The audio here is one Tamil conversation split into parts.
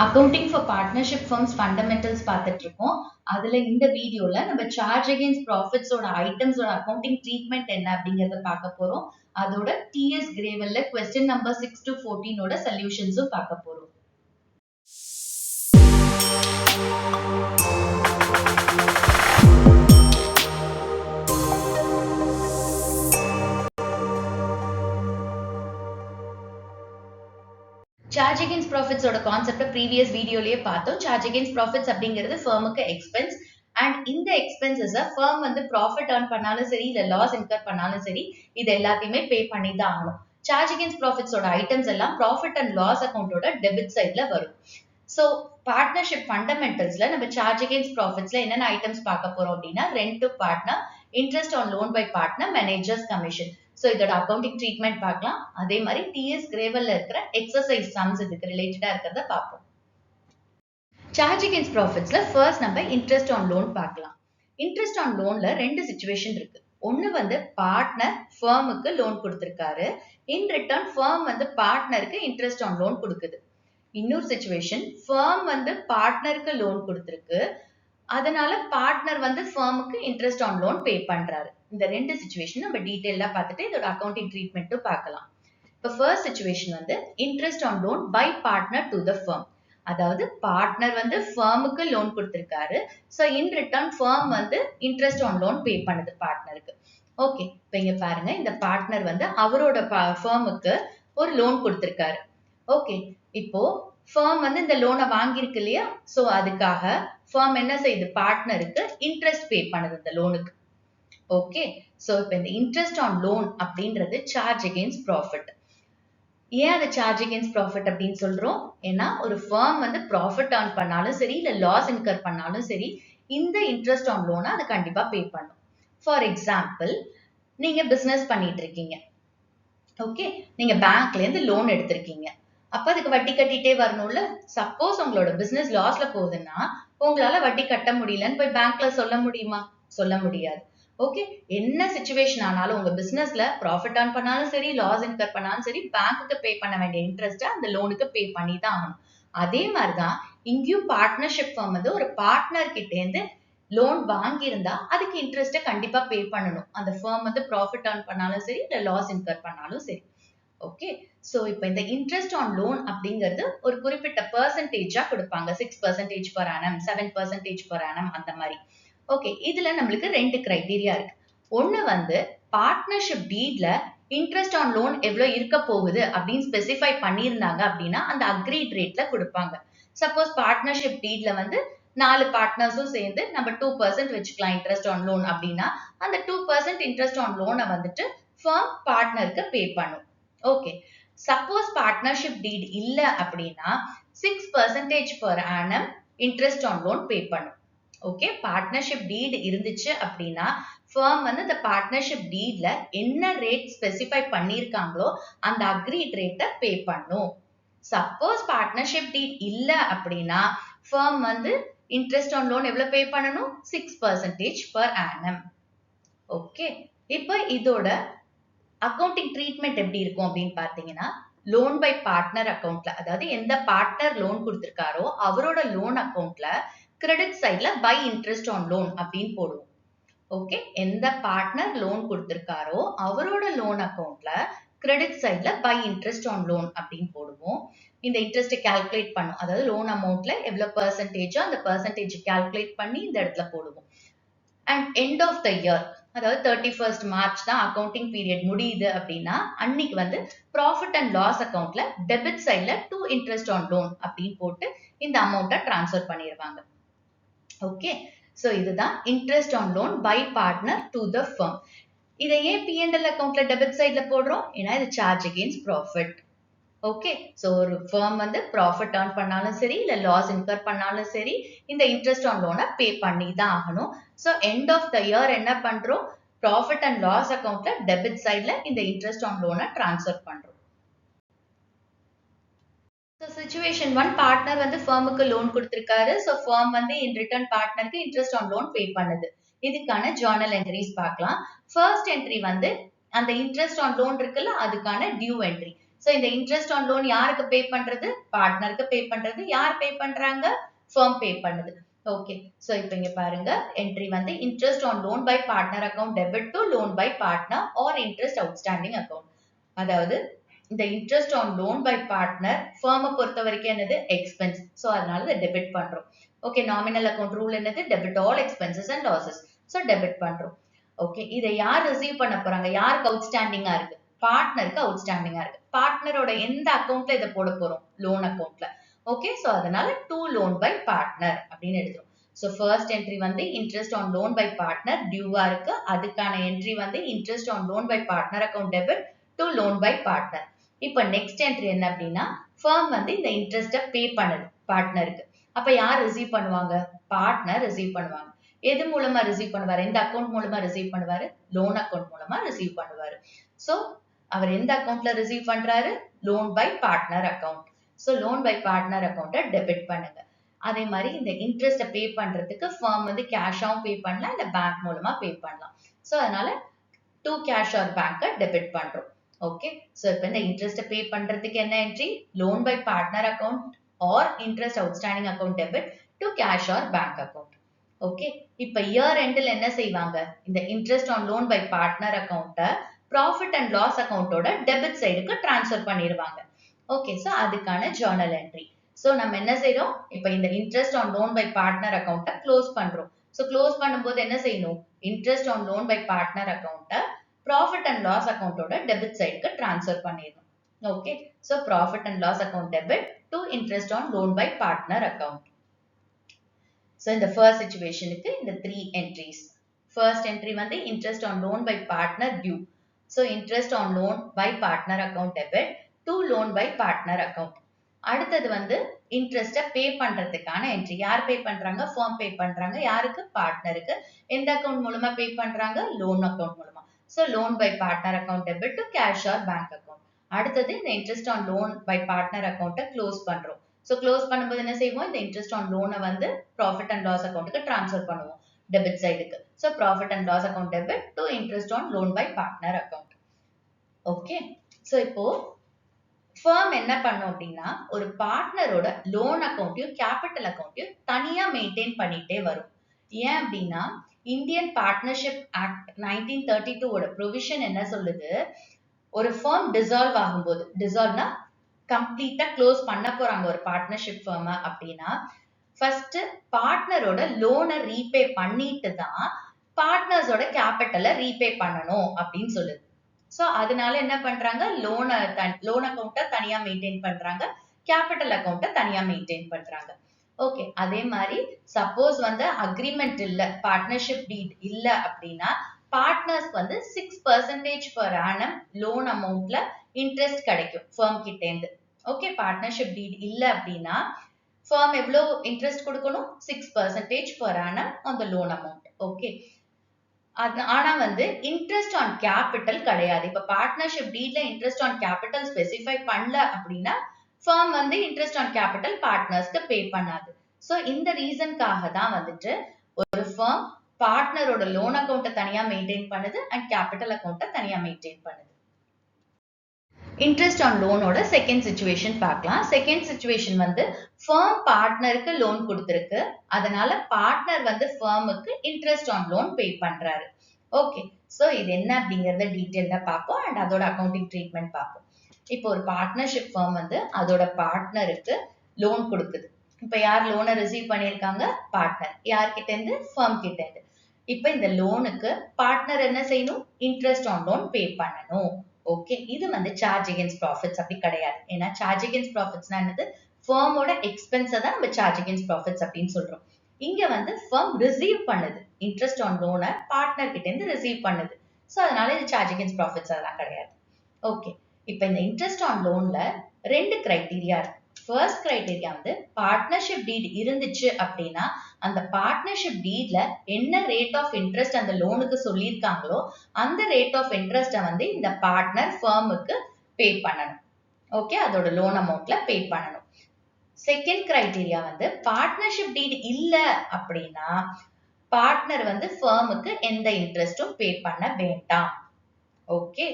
Accounting for partnership firms fundamentals பார்த்துட்டு இருக்கோம். அதுல இந்த வீடியோல நம்ம சார்ஜ் அகைன்ஸ்ட் ப்ராஃபிட்ஸோட ஐட்டம்ஸோட அக்கவுண்டிங் ட்ரீட்மெண்ட் என்ன அப்படிங்கறத பார்க்க போறோம். அதோட டிஎஸ் கிரேவல்ல கொஸ்டின் நம்பர் 6 to 14 ஓட சொல்யூஷன்ஸும் பார்க்க போறோம். சார்ஜ் அகைன்ஸ்ட் ப்ராஃபிட்ஸ் ஓட கான்செப்ட் ப்ரீவியஸ் வீடியோலயே பார்த்தோம். சார்ஜ் அகைன்ஸ்ட் ப்ராஃபிட்ஸ் அப்படிங்கிறது ஃபர்முக்கு எக்ஸ்பென்ஸ் அண்ட் இந்த எக்ஸ்பென்சஸ ஃபர்ம் வந்து ப்ராஃபிட் earn பண்ணாலும் சரி இல்ல லாஸ் இன்கர் பண்ணாலும் சரி இது எல்லாத்தையுமே பே பண்ணி தான் ஆகணும். சார்ஜ் அகைன்ஸ்ட் ப்ராஃபிட்ஸோட ஐட்டம்ஸ் எல்லாம் ப்ராஃபிட் அண்ட் லாஸ் அக்கௌண்டோட டெபிட் சைட்ல வரும். ஸோ பார்ட்னர்ஷிப் ஃபண்டமெண்டல்ஸ்ல நம்ம சார்ஜ் அகைன்ஸ்ட் ப்ராஃபிட்ஸ்ல என்னென்ன ஐட்டம்ஸ் பார்க்க போறோம் அப்படின்னா rent to partner, interest on loan by partner, managers commission. So இதோட அக்கௌண்டிங் ட்ரீட்மெண்ட் பார்க்கலாம். அதே மாதிரி டிஎஸ் கிரேவல்ல இருக்கிற எக்ஸசைஸ் சம்ஸ் இதுக்கு ரிலேட்டடா இருக்கிறத பார்ப்போம். சார்ஜ் அகைன்ஸ்ட் ப்ராஃபிட்ஸ்ல ஃபர்ஸ்ட் நம்ம இன்ட்ரெஸ்ட் ஆன் லோன் பார்க்கலாம். இன்ட்ரெஸ்ட் ஆன் லோன்ல ரெண்டு சிச்சுவேஷன் இருக்கு. ஒன்னு வந்து பார்ட்னர் ஃபர்முக்கு லோன் கொடுத்திருக்காரு, இன் ரிட்டர்ன் ஃபர்ம் வந்து பார்ட்னருக்கு இன்ட்ரெஸ்ட் ஆன் லோன் கொடுக்குது. இன்னொரு சிச்சுவேஷன் ஃபர்ம் வந்து பார்ட்னருக்கு லோன் கொடுத்திருக்கு, அதனால பார்ட்னர் வந்து ஃபர்முக்கு இன்ட்ரெஸ்ட் ஆன் லோன் பே பண்றாரு. இந்த ரெண்டு சிச்சுவேஷன் நம்ம டீடைலா பார்த்துட்டு இதோட அக்கவுண்டிங் ட்ரீட்மெண்ட்டும் பார்க்கலாம். இப்போ ஃபர்ஸ்ட் சிச்சுவேஷன் வந்து interest on loan by partner to the firm. அதாவது பார்ட்னர் வந்து ஃபர்முக்கு லோன் கொடுத்திருக்காரு, ஸோ இன் ரிட்டர்ன் ஃபர்ம் வந்து இன்ட்ரெஸ்ட் ஆன் லோன் பே பண்ணுது பார்ட்னருக்கு. ஓகே, இப்போ இங்க பாருங்க, இந்த பார்ட்னர் வந்து அவரோட ஃபர்முக்கு ஒரு லோன் கொடுத்திருக்காரு. ஓகே, இப்போ ஃபர்ம் வந்து இந்த லோனை வாங்கியிருக்கு இல்லையா, ஸோ அதுக்காக ஃபர்ம் என்ன செய்யுது, பார்ட்னருக்கு இன்ட்ரெஸ்ட் பே பண்ணுது இந்த லோனுக்கு. ஓகே, ஸோ இப்போ இந்த இன்ட்ரெஸ்ட் ஆன் லோன் அப்படின்றது சார்ஜ் அகைன்ஸ்ட் ப்ராஃபிட். ஏன் அது சார்ஜ் அகைன்ஸ்ட் ப்ராஃபிட் அப்படின்னு சொல்றோம்? ஏன்னா ஒரு ஃபர்ம் வந்து ப்ராஃபிட் earn பண்ணாலும் சரி இல்ல லாஸ் இன்கர் பண்ணாலும் சரி இந்த இன்ட்ரெஸ்ட் ஆன் லோனை அது கண்டிப்பா பே பண்ணும். ஃபார் எக்ஸாம்பிள், நீங்க பிசினஸ் பண்ணிட்டு இருக்கீங்க. ஓகே, நீங்க பேங்க்ல இருந்து லோன் எடுத்திருக்கீங்க. அப்ப அதுக்கு வட்டி கட்டிட்டே வரணும்ல. சப்போஸ் உங்களோட பிசினஸ் லாஸ்ல போகுதுன்னா உங்களால வட்டி கட்ட முடியலன்னு போய் பேங்க்ல சொல்ல முடியுமா? சொல்ல முடியாது. ஓகே, என்ன சிச்சுவேஷன் ஆனாலும் உங்க பிசினஸ்ல ப்ராஃபிட் earn பண்ணாலும் சரி லாஸ் இன்கர் பண்ணாலும் சரி பேங்க்குக்கு பே பண்ண வேண்டிய இன்ட்ரெஸ்ட் அந்த லோனுக்கு பே பண்ணி தான் ஆகணும். அதே மாதிரிதான் இங்கேயும் பார்ட்னர்ஷிப் ஃபார்ம் வந்து ஒரு பார்ட்னர் கிட்ட இருந்து லோன் வாங்கியிருந்தா அதுக்கு இன்ட்ரெஸ்ட கண்டிப்பா பே பண்ணணும். அந்த ஃபார்ம் வந்து ப்ராஃபிட் earn பண்ணாலும் சரி இல்ல லாஸ் இன்கர் பண்ணாலும் சரி. ஓகே, சோ இப்போ இந்த இன்ட்ரெஸ்ட் ஆன் லோன் அப்படிங்கிறது ஒரு குறிப்பிட்ட பெர்சன்டேஜா கொடுப்பாங்க. 6% per annum, 7% per annum அந்த மாதிரி. ஓகே, இதுல நம்மளுக்கு ரெண்டு கிரைட்டீரியா இருக்கு. ஒன்னு வந்து பார்ட்னர்ஷிப் டீட்ல இன்ட்ரெஸ்ட் ஆன் லோன் எவ்வளவு இருக்க போகுது அப்படின்னு ஸ்பெசிஃபை பண்ணியிருந்தாங்க அப்படின்னா அந்த அக்ரீட் ரேட்ல கொடுப்பாங்க. சப்போஸ் பார்ட்னர்ஷிப் டீட்ல வந்து 4 பார்ட்னர்ஸும் சேர்ந்து நம்ம 2% வச்சுக்கலாம் இன்ட்ரெஸ்ட் ஆன் லோன் அப்படின்னா அந்த 2% இன்ட்ரெஸ்ட் ஆன் லோனை வந்துட்டு ஃபர்ம் பார்ட்னருக்கு பே பண்ணும். ஓகே, சப்போஸ் பார்ட்னர்ஷிப் டீட் இல்ல அப்படின்னா 6% per annum interest on loan pay பண்ணும். ஓகே, பார்ட்னர்ஷிப் டீட் இருந்துச்சு அப்படின்னா ஃபர்ம் வந்து இந்த பார்ட்னர்ஷிப் டீட்ல என்ன ரேட் ஸ்பெசிஃபை பண்ணிருக்காங்களோ அந்த அக்ரீட் ரேட்டை பே பண்ணும். சப்போஸ் பார்ட்னர்ஷிப் டீட் இல்ல அப்படின்னா ஃபர்ம் வந்து இன்ட்ரெஸ்ட் ஆன் லோன் எவ்வளவு பே பண்ணணும், 6% per annum. ஓகே, இப்போ இதோட அக்கவுண்டிங் ட்ரீட்மெண்ட் எப்படி இருக்கும் அப்படின்னு பாத்தீங்கன்னா லோன் பை பார்ட்னர் அக்கவுண்ட்ல, அதாவது எந்த பார்ட்னர் லோன் கொடுத்திருக்காரோ அவரோட லோன் அக்கவுண்ட்ல கிரெடிட் சைட்ல பை இன்ட்ரெஸ்ட் ஆன் லோன் அப்படின்னு போடுவோம். ஓகே, எந்த பார்ட்னர் லோன் கொடுத்திருக்காரோ அவரோட லோன் அக்கவுண்ட்ல கிரெடிட் சைட்ல பை இன்ட்ரெஸ்ட் ஆன் லோன் அப்படின்னு போடுவோம். இந்த இன்ட்ரெஸ்ட் கால்குலேட் பண்ணும், அதாவது லோன் அமௌண்ட்ல எவ்வளவு பெர்சன்டேஜோ அந்த பெர்சன்டேஜ் கால்குலேட் பண்ணி இந்த இடத்துல போடுவோம். And end of the year, அதாவது 31st March தான் அக்கவுண்டிங் பீரியட் முடியுது அப்படின்னா அன்னைக்கு வந்து ப்ராஃபிட் அண்ட் லாஸ் அக்கவுண்ட்ல டெபிட் சைட்ல டு இன்ட்ரெஸ்ட் ஆன் லோன் அப்படின்னு போட்டு இந்த அமௌண்ட்டை டிரான்ஸ்ஃபர் பண்ணிடுவாங்க. ஓகே, சோ இதுதான் interest on loan by partner to the firm. இதை ஏன் P&L அக்கவுண்ட்ல டெபிட் சைட்ல போடுறோம்? ஏன்னா இது charge against profit. Okay, so ஒரு ஃபர்ம் வந்து ப்ராஃபிட் earn பண்ணாலும் சரி இல்ல லாஸ் இன்கர் பண்ணாலும் சரி இந்த இன்ட்ரெஸ்ட் ஆன் லோனை பே பண்ணி தான் ஆகணும். So end of the year என்ன பண்றோம், ப்ராஃபிட் அண்ட் லாஸ் அக்கவுண்ட்ல டெபிட் சைட்ல இந்த இன்ட்ரெஸ்ட் ஆன் லோனை டிரான்ஸ்ஃபர் பண்றோம். ஸோ சிச்சுவேஷன் 1, பார்ட்னர் வந்து ஃபர்முக்கு லோன் கொடுத்திருக்காரு. ஸோ ஃபர்ம் வந்து இன் ரிட்டர்ன் பார்ட்னருக்கு இன்ட்ரெஸ்ட் ஆன் லோன் பே பண்ணுது. இதுக்கான ஜர்னல் என்ட்ரிஸ் பார்க்கலாம். ஃபர்ஸ்ட் என்ட்ரி வந்து அந்த இன்ட்ரெஸ்ட் ஆன் லோன் இருக்குல்ல அதுக்கான டியூ என்ட்ரி சோ இந்த இன்ட்ரெஸ்ட் ஆன் லோன் யாருக்கு பே பண்றது? பார்ட்னருக்கு பே பண்றது. யார் பே பண்றாங்க? ஃபர்ம் பே பண்ணுது. ஓகே, சோ இப்போ இங்க பாருங்க, என்ட்ரி வந்து interest on loan by partner account debit to loan by partner or interest outstanding account. அதாவது இந்த interest on loan by partner ஃபர்மை பொறுத்த வரைக்கும் என்னது? எக்ஸ்பென்ஸ். சோ அதனால இதை டெபிட் பண்றோம். ஓகே, நாமினல் அக்கவுண்ட் ரூல் என்னது? Debit all expenses and losses. So debit பண்றோம். ஓகே, இதை யார் ரிசீவ் பண்ண போறாங்க? யாருக்கு அவுட்ஸ்டாண்டிங்கா இருக்கு? பார்ட்னருக்கு அவுட்ஸ்டாண்டிங்கா இருக்கு. பார்ட்னரோட எந்த அக்கவுண்ட்ல இதை போட போறோம்? லோன் அக்கவுண்ட்ல. ஓகே, சோ அதனால டு லோன் பை பார்ட்னர் அப்படின்னு எடுத்துரும். சோ ஃபர்ஸ்ட் என்ட்ரி வந்து interest on loan by partner டியூவா இருக்கு. அதுக்கான என்ட்ரி வந்து interest on loan by partner account debit to loan by partner. இப்ப நெக்ஸ்ட் என்ட்ரி என்ன அப்படின்னா, ஃபர்ம் வந்து இந்த இன்ட்ரெஸ்ட பே பண்ணுது பார்ட்னருக்கு. அப்ப யார் ரிசீவ் பண்ணுவாங்க? பார்ட்னர் ரிசீவ் பண்ணுவாங்க. எது மூலமா ரிசீவ் பண்ணுவாரு? எந்த அக்கவுண்ட் மூலமா ரிசீவ் பண்ணுவாரு? லோன் அக்கவுண்ட் மூலமா ரிசீவ் பண்ணுவாரு. சோ அவர் எந்த அக்கவுண்ட்ல ரிசீவ் பண்றாரு? Loan by partner account. So loan by partner அக்கவுண்ட டெபிட் பண்ணுங்க. அதே மாதிரி இந்த இன்ட்ரெஸ்ட பே பண்றதுக்கு ஃபர்ம் வந்து கேஷாவும் பே பண்ணலாம், இல்ல பேங்க் மூலமா பே பண்ணலாம். சோ அதனால டு கேஷ் ஆர் பேங்க டெபிட் பண்றோம். ஓகே, சோ இப்போ இந்த இன்ட்ரெஸ்ட் பே பண்றதுக்கு என்ன entry? Loan by partner account or interest outstanding account debit to cash or bank account. Okay, இப்போ இயர் எண்டில் என்ன செய்வாங்க? இந்த interest on loan by partner அக்கவுண்ட ப்ராஃபிட் அண்ட் லாஸ் அக்கவுண்டோட டெபிட் சைடுக்கு டிரான்ஸ்ஃபர் பண்ணிடுவாங்க. ஓகே, சோ அதுக்கான ஜர்னல் என்ட்ரி. சோ நம்ம என்ன செய்றோம்? இப்போ இந்த interest on loan by partner அக்கவுண்ட க்ளோஸ் பண்றோம். சோ க்ளோஸ் பண்ணும்போது என்ன செய்யணும்? Interest on loan by partner அக்கவுண்ட ப்ராஃபிட் அண்ட் லாஸ் அக்கவுண்டோட டெபிட் சைடுக்கு டிரான்ஸ்ஃபர் பண்ணிடணும். Okay, so profit and loss account debit to interest on loan by partner account. So இந்த ஃபர்ஸ்ட் சிச்சுவேஷனுக்கு இந்த 3 என்ட்ரிஸ். ஃபர்ஸ்ட் என்ட்ரி வந்து interest on loan by partner due. So interest on loan by partner account debit to loan by partner account. அடுத்தது வந்து இன்ட்ரெஸ்ட பே பண்றதுக்கான என்ட்ரி. யார் பே பண்றாங்க? ஃபர்ம் பே பண்றாங்க. யாருக்கு? பார்ட்னருக்கு. எந்த அக்கவுண்ட் மூலமா பே பண்றாங்க? லோன் அக்கவுண்ட் மூலமா. So loan by partner account debit to cash or bank account. அடுத்தது இந்த interest on loan by partner அக்கவுண்ட க்ளோஸ் பண்றோம். சோ க்ளோஸ் பண்ணும்போது என்ன செய்வோம்? இந்த இன்ட்ரெஸ்ட் ஆன் லோனை வந்து ப்ராஃபிட் அண்ட் லாஸ் அக்கவுண்ட்டுக்கு டிரான்ஸ்ஃபர் பண்ணுவோம், டெபிட் சைடுக்கு. So profit and loss account debit to interest on loan by partner account. Okay, so இப்போ ஃபர்ம் என்ன பண்ணும் அப்படின்னா, ஒரு பார்ட்னரோட லோன் அக்கவுண்ட்டையும் கேபிட்டல் அக்கவுண்ட்டையும் தனியா மெயின்டைன் பண்ணிட்டே வரும். ஏன் அப்படின்னா, இந்தியன் பார்ட்னர்ஷிப் ஆக்ட் 1932 ஓட ப்ரொவிஷன் என்ன சொல்லுது? ஒரு ஃபர்ம் டிசால்வ் ஆகும்போது, டிசால்வ்னா கம்ப்ளீட்டா க்ளோஸ் பண்ண போறாங்க ஒரு பார்ட்னர்ஷிப் ஃபர்ம் அப்படின்னா, ஃபர்ஸ்ட் பார்ட்னரோட லோனை ரீபே பண்ணிட்டு தான் பார்ட்னர்ஸோட கேபிட்டலை ரீபே பண்ணணும் அப்படின்னு சொல்லுது. சோ அதனால என்ன பண்றாங்க? லோன் அக்கவுண்ட தனியா மெயின்டைன் பண்றாங்க, கேபிட்டல் அக்கவுண்ட தனியா மெயின்டைன் பண்றாங்க. ஓகே, அதே மாதிரி சப்போஸ் வந்து அக்ரிமெண்ட் இல்ல, பார்ட்னர்ஷிப் டீட் இல்ல அப்படின்னா பார்ட்னர்ஸ்க்கு வந்து 6% per annum லோன் அமௌண்ட்ல இன்ட்ரெஸ்ட் கிடைக்கும் ஃபர்ம் கிட்ட இருந்து. ஓகே, பார்ட்னர்ஷிப் டீட் இல்ல அப்படின்னா ஃபர்ம் எவ்வளவு இன்ட்ரெஸ்ட் கொடுக்கணும்? 6% per annum on the loan amount. Okay, ஆனா வந்து இன்ட்ரெஸ்ட் ஆன் கேபிட்டல் கிடையாது. இப்ப பார்ட்னர்ஷிப் டீட்ல இன்ட்ரெஸ்ட் ஆன் கேபிட்டல் ஸ்பெசிஃபை பண்ணல அப்படின்னா ஃபர்ம் வந்து இன்ட்ரெஸ்ட் ஆன் கேபிட்டல் பார்ட்னர்ஸ்க்கு பே பண்ணாது. சோ இந்த ரீசன்காக தான் வந்துட்டு ஒரு ஃபர்ம் பார்ட்னரோட லோன் அக்கவுண்ட தனியா மெயின்டைன் பண்ணுது அண்ட் கேபிட்டல் அக்கவுண்ட தனியா மெயின்டைன் பண்ணுது. இன்ட்ரெஸ்ட் ஆன் லோனோட செகண்ட் சிச்சுவேஷன் பார்க்கலாம். செகண்ட் சிச்சுவேஷன் வந்து ஃபர்ம் பார்ட்னருக்கு லோன் கொடுத்திருக்கு, அதனால பார்ட்னர் வந்து ஃபர்முக்கு இன்ட்ரெஸ்ட் ஆன் லோன் பே பண்றாரு. ஓகே, சோ இது என்ன அப்படிங்கறத டீடைல்டா பார்ப்போம் அண்ட் அதோட அக்கவுண்டிங் ட்ரீட்மெண்ட் பார்ப்போம். இப்போ ஒரு பார்ட்னர்ஷிப் ஃபர்ம் வந்து அதோட பார்ட்னருக்கு லோன் கொடுக்குது. இப்ப யார் லோனை ரிசீவ் பண்ணிருக்காங்க? பார்ட்னர். யார்கிட்ட இருந்து? ஃபர்ம் கிட்ட இருந்து. இப்ப இந்த லோனுக்கு பார்ட்னர் என்ன செய்யணும்? இன்ட்ரெஸ்ட் ஆன் லோன் பே பண்ணணும். ஓகே, இது வந்து சார்ஜ் அகைன்ஸ்ட் ப்ராஃபிட்ஸ் அப்படி கிடையாது. ஏன்னா சார்ஜ் அகைன்ஸ்ட் ப்ராஃபிட்ஸ்னா என்னது? ஃபர்மோட எக்ஸ்பென்ஸை தான் நம்ம சார்ஜ் அகைன்ஸ்ட் ப்ராஃபிட்ஸ் அப்படின்னு சொல்றோம். இங்க வந்து ஃபர்ம் ரிசீவ் பண்ணுது, இன்ட்ரெஸ்ட் ஆன் லோனை பார்ட்னர் கிட்ட இருந்து ரிசீவ் பண்ணுது. சோ அதனால இது சார்ஜ் அகைன்ஸ்ட் ப்ராஃபிட்ஸ் அதெல்லாம் கிடையாது. ஓகே, இப்ப இந்த இன்ட்ரெஸ்ட் ஆன் லோன்ல 2 கிரைட்டீரியா இருக்கு. ஃபர்ஸ்ட் கிரைட்டீரியா வந்து பார்ட்னர்ஷிப் டீட் இருந்துச்சு அப்படின்னா அந்த பார்ட்னர்ஷிப் டீட்ல என்ன ரேட் ஆஃப் இன்ட்ரெஸ்ட் அந்த லோனுக்கு சொல்லியிருக்காங்களோ அந்த ரேட் ஆஃப் இன்ட்ரெஸ்ட வந்து இந்த பார்ட்னர் ஃபர்முக்கு பே பண்ணணும். ஓகே, அதோட லோன் அமௌண்ட்ல பே பண்ணணும். செகண்ட் கிரைட்டீரியா வந்து பார்ட்னர்ஷிப் டீட் இல்ல அப்படின்னா பார்ட்னர் வந்து ஃபர்முக்கு எந்த இன்ட்ரெஸ்டும் பே பண்ண வேண்டாம். ஓகே,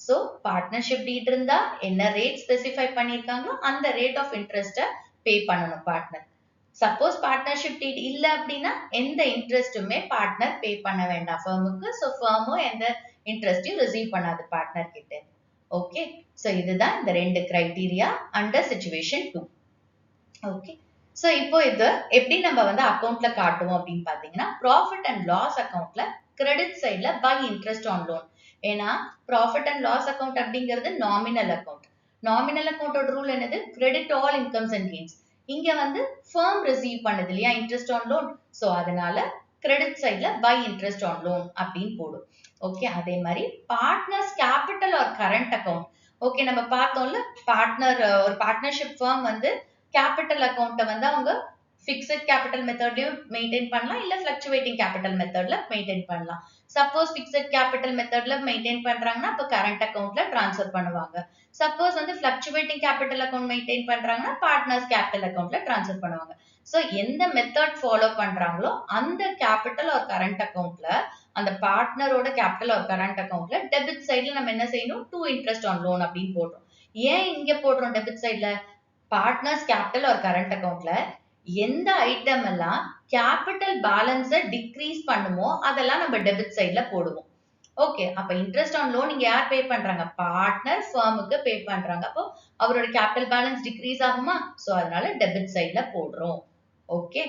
சோ பார்ட்னர்ஷிப் டீட் இருந்தா என்ன ரேட் ஸ்பெசிஃபை பண்ணிருக்காங்களோ அந்த ரேட் ஆஃப் இன்ட்ரெஸ்ட பே பண்ணணும் பார்ட்னர். சப்போஸ் பார்ட்னர்ஷிப் டீட் இல்ல அப்படின்னா எந்த இன்ட்ரெஸ்ட்டுமே பார்ட்னர் பே பண்ண வேண்டாம் ஃபர்முக்கு. சோ ஃபர்மும் எந்த இன்ட்ரெஸ்டையும் ரிசீவ் பண்ணாது பார்ட்னர் கிட்ட. ஓகே, சோ இதுதான் இந்த ரெண்டு criteria under situation 2. Okay, so இப்போ இது எப்படி நம்ம வந்து அக்கவுண்ட்ல காட்டுவோம் அப்படின்னு பாத்தீங்கன்னா, ப்ராஃபிட் அண்ட் லாஸ் அக்கவுண்ட்ல கிரெடிட் சைட்ல பை இன்ட்ரெஸ்ட் ஆன் லோன். ஏன்னா ப்ராஃபிட் அண்ட் லாஸ் அக்கவுண்ட் அப்படிங்கிறது நாமினல் அக்கவுண்ட். நாமினல் அக்கவுண்டோட ரூல் என்னது? Credit all incomes and gains. இங்க வந்து ஃபர்ம் ரிசீவ் பண்ணுது இல்லையா இன்ட்ரெஸ்ட் ஆன் லோன். சோ அதனால கிரெடிட் சைட்ல பை இன்ட்ரெஸ்ட் ஆன் லோன் அப்படின்னு போடும். ஓகே, அதே மாதிரி partners capital or current account. Okay, நம்ம பார்த்தோம்ல பார்ட்னர் ஒரு பார்ட்னர்ஷிப் ஃபர்ம் வந்து கேபிட்டல் அக்கவுண்ட்டை வந்து அவங்க ஃபிக்ஸட் கேபிட்டல் மெத்தட்லயும் மெயின்டைன் பண்ணலாம், இல்ல ஃபிளக்சுவேட்டிங் கேபிட்டல் மெத்தட்ல மெயின்டைன் பண்ணலாம். சப்போஸ் ஃபிக்ஸட் கேபிட்டல் மெத்தட்ல மெயின்டைன் பண்றாங்கன்னா அப்ப கரண்ட் அக்கவுண்ட்ல டிரான்ஸ்ஃபர் பண்ணுவாங்க. சப்போஸ் வந்து ஃபிளக்சுவேட்டிங் கேபிட்டல் அக்கவுண்ட் மெயின்டைன் பண்றாங்கன்னா பார்ட்னர்ஸ் கேபிட்டல் அக்கவுண்ட்ல டிரான்ஸ்ஃபர் பண்ணுவாங்க. சோ எந்த மெத்தட் ஃபாலோ பண்றாங்களோ அந்த கேபிட்டல் ஆர் கரண்ட் அக்கவுண்ட்ல, அந்த பார்ட்னரோட கேபிட்டல் ஆர் கரண்ட் அக்கவுண்ட்ல டெபிட் சைடுல நம்ம என்ன செய்யணும்? டு இன்ட்ரெஸ்ட் ஆன் லோன் அப்படின்னு போடுறோம். ஏன் இங்க போடுறோம் டெபிட் சைடுல? பார்ட்னர்ஸ் கேபிட்டல் ஆர் கரண்ட் அக்கவுண்ட்ல எந்த ஐட்டம் எல்லாம் கேபிட்டல் பேலன்ஸ டிக்ரீஸ் பண்ணுமோ அதெல்லாம் நம்ம டெபிட் சைடுல போடுவோம். ஓகே, அப்ப இன்ட்ரெஸ்ட் ஆன் லோன் இங்க யார் பே பண்றாங்க? பார்ட்னர் ஃபர்முக்கு பே பண்றாங்க. அப்போ அவரோட கேபிட்டல் பேலன்ஸ் டிக்ரீஸ் ஆகுமா? சோ அதனால டெபிட் சைடுல போடுறோம். ஓகே,